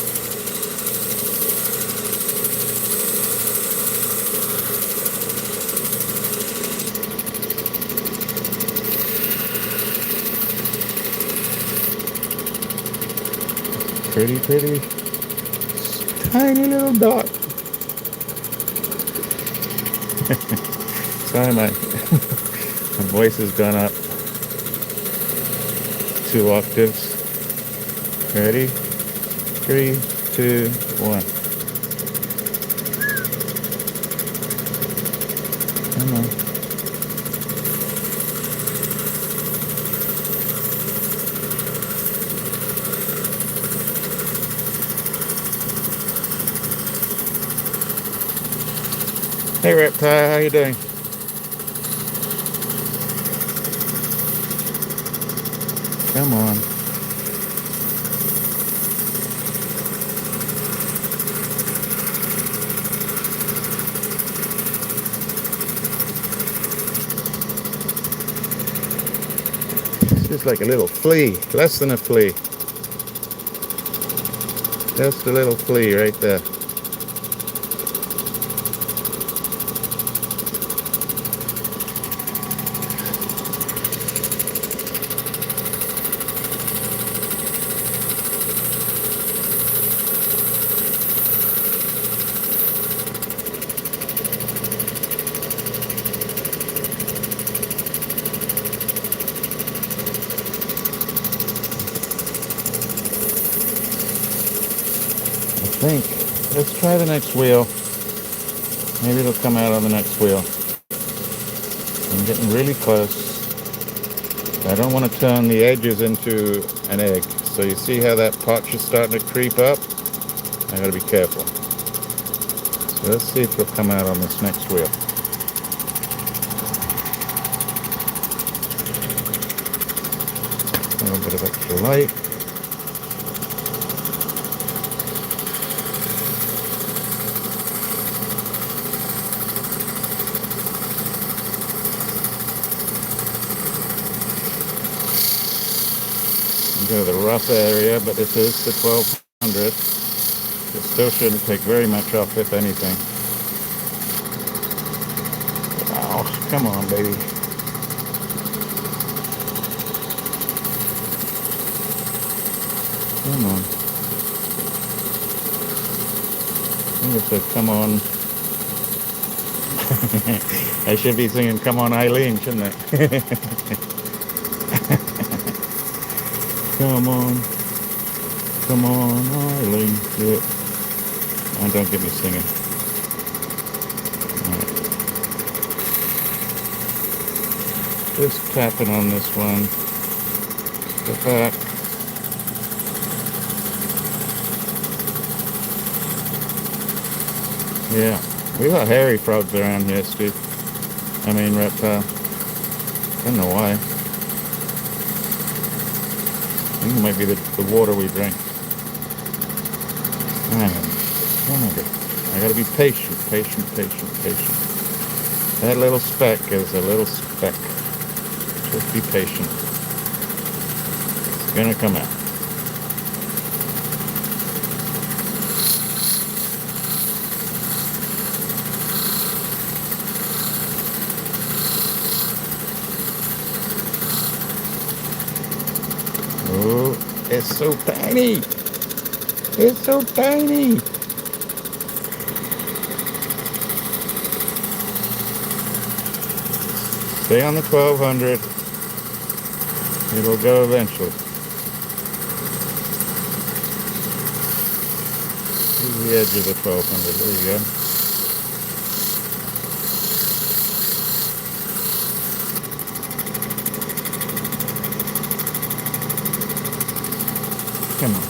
Pretty tiny little dot. Sorry, my voice has gone up 2 octaves. Ready? 3, 2, 1. Come on. Hey Reptile, how you doing? Come on. It's just like a little flea, less than a flea. Just a little flea right there. think. Let's try the next wheel. Maybe it'll come out on the next wheel. I'm getting really close. I don't want to turn the edges into an egg. So you see how that potch is starting to creep up? I gotta be careful. So let's see if it'll come out on this next wheel. A little bit of extra light. Go to the rough area, but this is the 1200. It still shouldn't take very much off, if anything. Oh, come on, baby. Come on. I think it said, come on. I should be singing, come on, Eileen, shouldn't I? Come on, Eileen, do it. Oh, don't get me singing. Right. Just tapping on this one. Get back. Yeah, we got hairy frogs around here, Steve. I mean, reptile. Don't know why. I think it might be the water we drink. I gotta be patient. That little speck is a little speck. Just be patient. It's gonna come out. Oh, it's so tiny. It's so tiny. Stay on the 1200. It'll go eventually. Here's the edge of the 1200. There you go. Come on.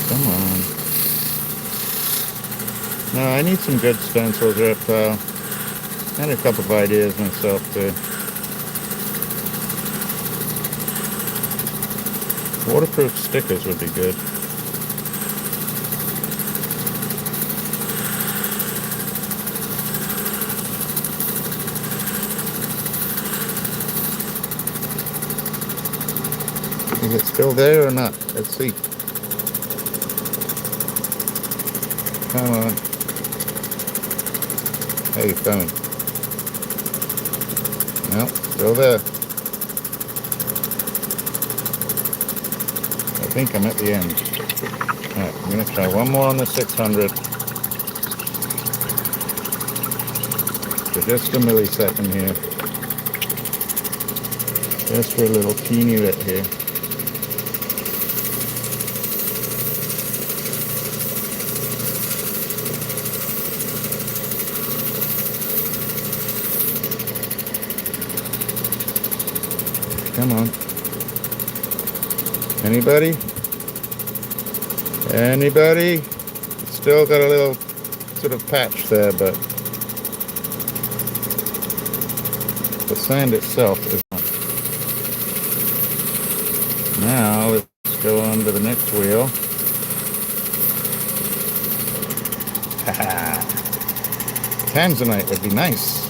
Come on. No, I need some good stencils, reptile. I had a couple of ideas myself too. Waterproof stickers would be good. Is it still there or not? Let's see. Come on. Hey, phone. No, still there. I think I'm at the end. Alright, I'm going to try one more on the 600. For just a millisecond here. Just for a little teeny bit here. Come on. Anybody? Anybody? It's still got a little sort of patch there, but the sand itself is on. Now let's go on to the next wheel. Tanzanite would be nice.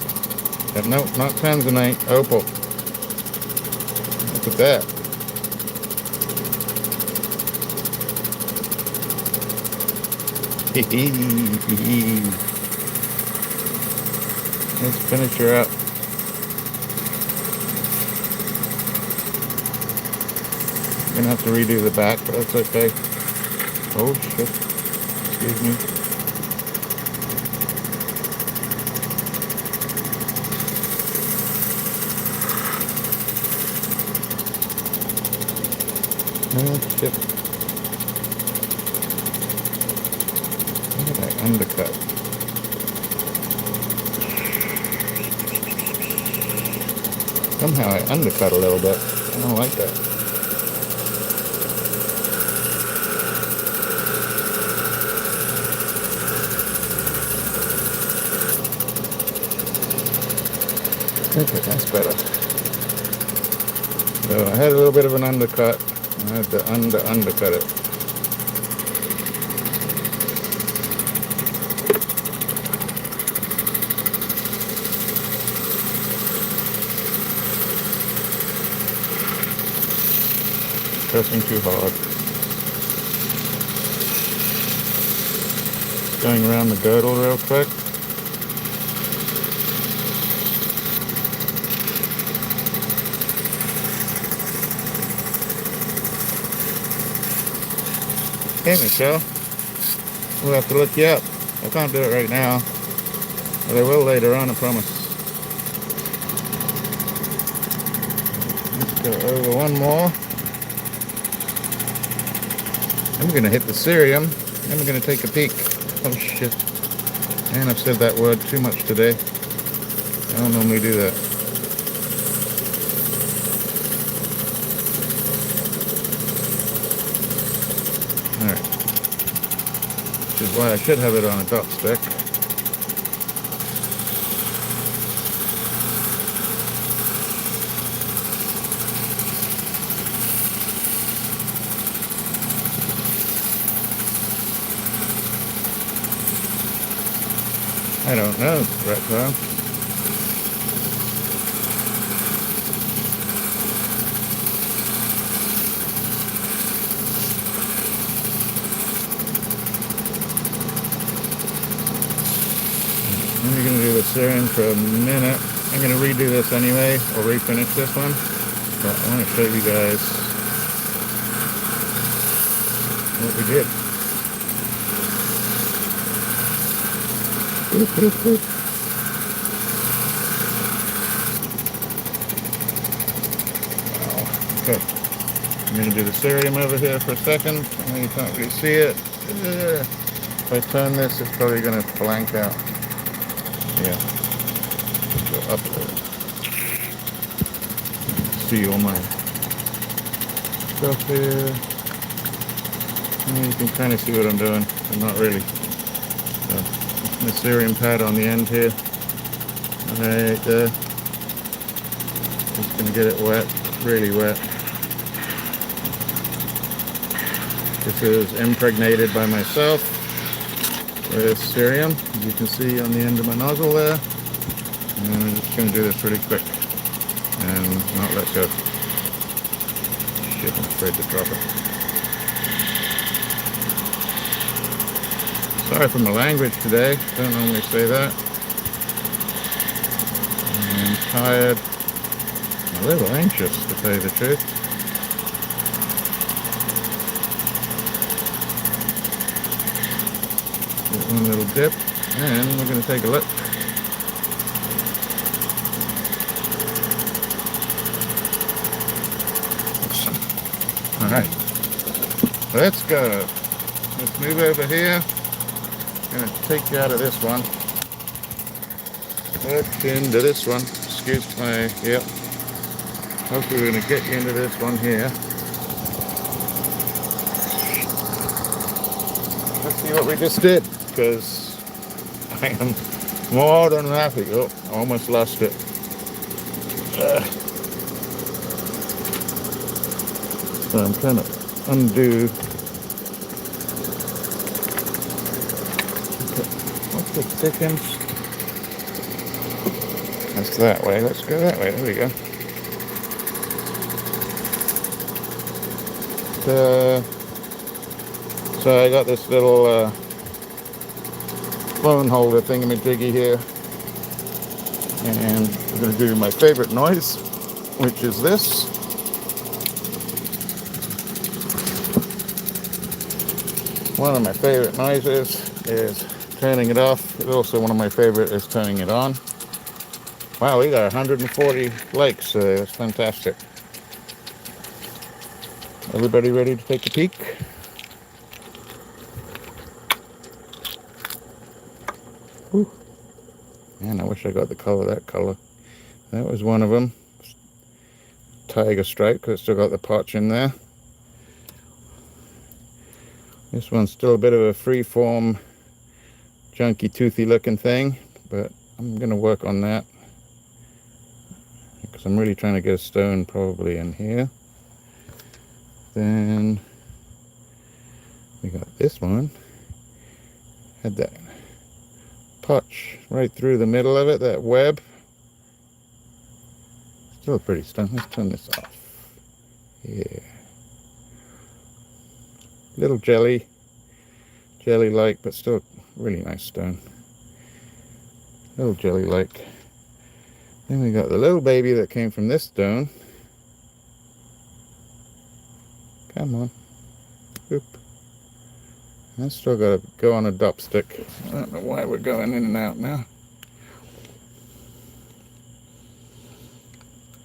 No, not Tanzanite, Opal. Look at that. Let's finish her up. Gonna have to redo the back, but that's okay. Oh shit. Excuse me. Oh shit. Where did I undercut? Somehow I undercut a little bit. I don't like that. Okay, that's better. So I had a little bit of an undercut. I had to undercut it. Pressing too hard. Going around the girdle real quick. Hey Michelle, we'll have to look you up. I can't do it right now, but I will later on, I promise. Let's go over one more. I'm going to hit the cerium, and we're going to take a peek. Oh shit. Man, I've said that word too much today. I don't normally do that. Alright. Which is why I should have it on a dot stick. I don't know, reptile. I'm going to do the cerium for a minute. I'm going to redo this anyway, or refinish this one. But I want to show you guys what we did. Boop, boop, boop. Wow. Okay. I'm going to do the cerium over here for a second. I know you can't really see it. If I turn this, it's probably going to blank out. Yeah. Go up there. See all my stuff here. And you can kind of see what I'm doing, but not really. So, the cerium pad on the end here. Right there. Just going to get it wet, really wet. This is impregnated by myself with cerium, as you can see on the end of my nozzle there. And I'm just going to do this really quick and not let go. Shit, I'm afraid to drop it. Sorry for my language today, don't normally say that. I'm tired, a little anxious to tell you the truth. One little dip, and we're going to take a look. Alright, let's go. Let's move over here. I'm going to take you out of this one. Back into this one. Excuse my, yep. Hopefully we're going to get you into this one here. Let's see what we just did, because I am more than happy. Oh, I almost lost it. So I'm trying to undo. What's it thickens? That's that way. Let's go that way. There we go. So I got this little phone holder thingamajiggy here, and I'm going to do my favorite noise, which is this. One of my favorite noises is turning it off. It's also one of my favorite is turning it on. Wow, we got 140 likes. That's fantastic. Everybody ready to take a peek? Ooh. Man, I wish I got the color, that color. That was one of them. Tiger stripe, because it's still got the potch in there. This one's still a bit of a free-form, junky, toothy looking thing, but I'm going to work on that, because I'm really trying to get a stone probably in here. Then we got this one. Had that potch right through the middle of it, that web. Still a pretty stone. Let's turn this off. Yeah. Little jelly-like, but still really nice stone. Little jelly-like. Then we got the little baby that came from this stone. Come on. Oop. I still got to go on a dopstick. I don't know why we're going in and out now.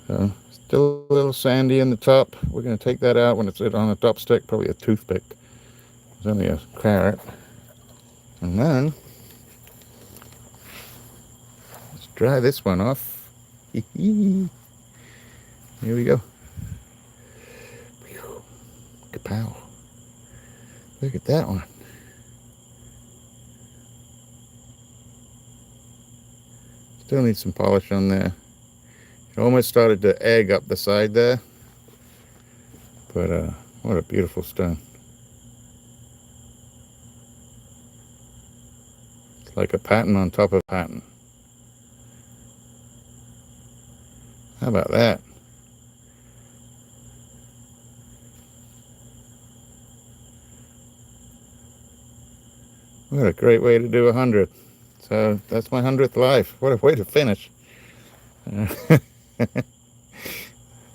So, still a little sandy in the top. We're going to take that out when it's on a dopstick, probably a toothpick. It's only a carrot. And then, let's dry this one off. Here we go. Kapow. Look at that one. Still needs some polish on there. It almost started to egg up the side there. But what a beautiful stone. It's like a pattern on top of a pattern. How about that? What a great way to do 100. So that's my 100th live. What a way to finish.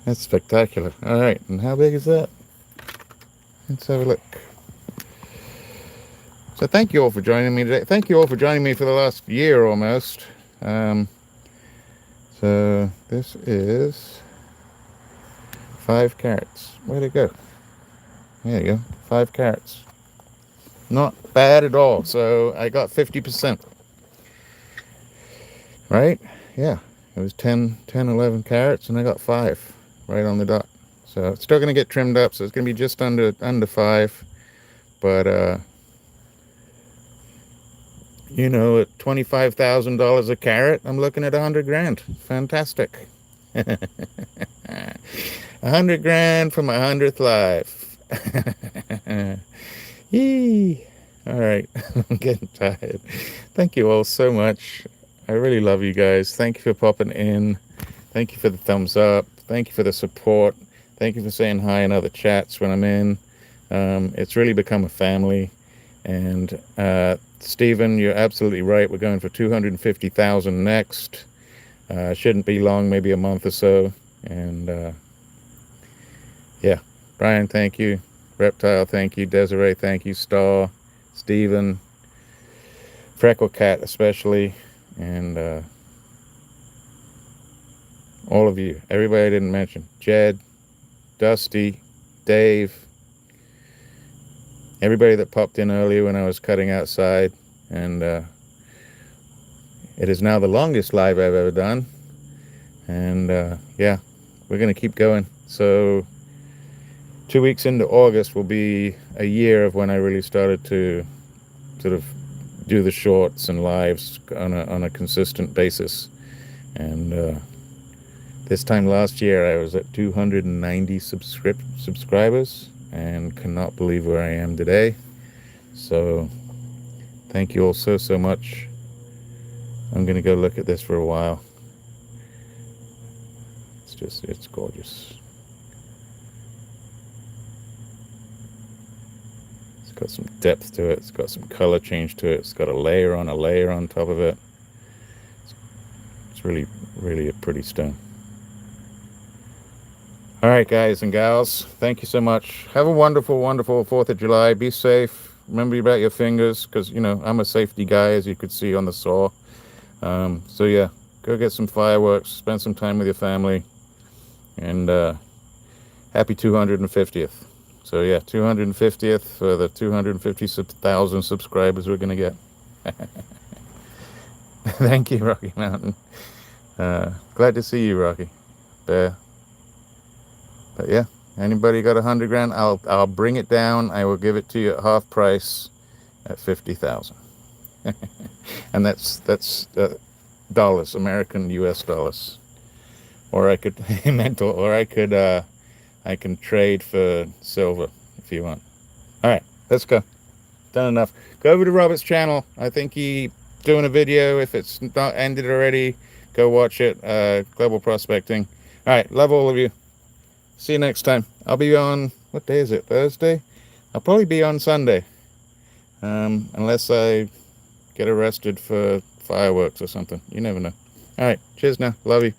That's spectacular. All right, and how big is that? Let's have a look. So thank you all for joining me today. Thank you all for joining me for the last year almost. So this is 5 carats. Where'd it go? There you go, 5 carats. Not bad at all. So I got 50%. Right? Yeah. It was 10, 11 carats, and I got 5 right on the dot. So it's still going to get trimmed up, so it's going to be just under 5. But, you know, at $25,000 a carat, I'm looking at 100 grand. Fantastic. 100 grand for my 100th live. Yee. All right. I'm getting tired. Thank you all so much. I really love you guys. Thank you for popping in. Thank you for the thumbs up. Thank you for the support. Thank you for saying hi in other chats when I'm in. It's really become a family. And Stephen, you're absolutely right. We're going for 250,000 next. Shouldn't be long, maybe a month or so. And yeah, Brian, thank you. Reptile, thank you. Desiree, thank you. Star, Stephen, Freckle Cat especially. And all of you, everybody I didn't mention, Jed, Dusty, Dave, everybody that popped in earlier when I was cutting outside. And it is now the longest live I've ever done. And yeah, we're going to keep going. So 2 weeks into August will be a year of when I really started to sort of do the shorts and lives on a consistent basis. And this time last year I was at 290 subscribers and cannot believe where I am today. So thank you all so much. I'm gonna go look at this for a while. It's gorgeous. It's got some depth to it. It's got some color change to it. It's got a layer on top of it. It's really a pretty stone. All right, guys and gals, thank you so much. Have a wonderful 4th of July. Be safe. Remember about your fingers, because, you know, I'm a safety guy, as you could see on the saw. So yeah, go get some fireworks, spend some time with your family, and happy 250th. So yeah, 250th for the 250,000 subscribers we're gonna get. Thank you, Rocky Mountain. Glad to see you, Rocky. But yeah, anybody got 100 grand? I'll bring it down. I will give it to you at half price at 50,000. And that's dollars, American US dollars. Or I could mental, or I can trade for silver if you want. All right, let's go. Done enough. Go over to Robert's channel. I think he doing a video. If it's not ended already, go watch it. Global prospecting. All right, love all of you. See you next time. I'll be on, what day is it? Thursday? I'll probably be on Sunday. Unless I get arrested for fireworks or something. You never know. All right, cheers now. Love you.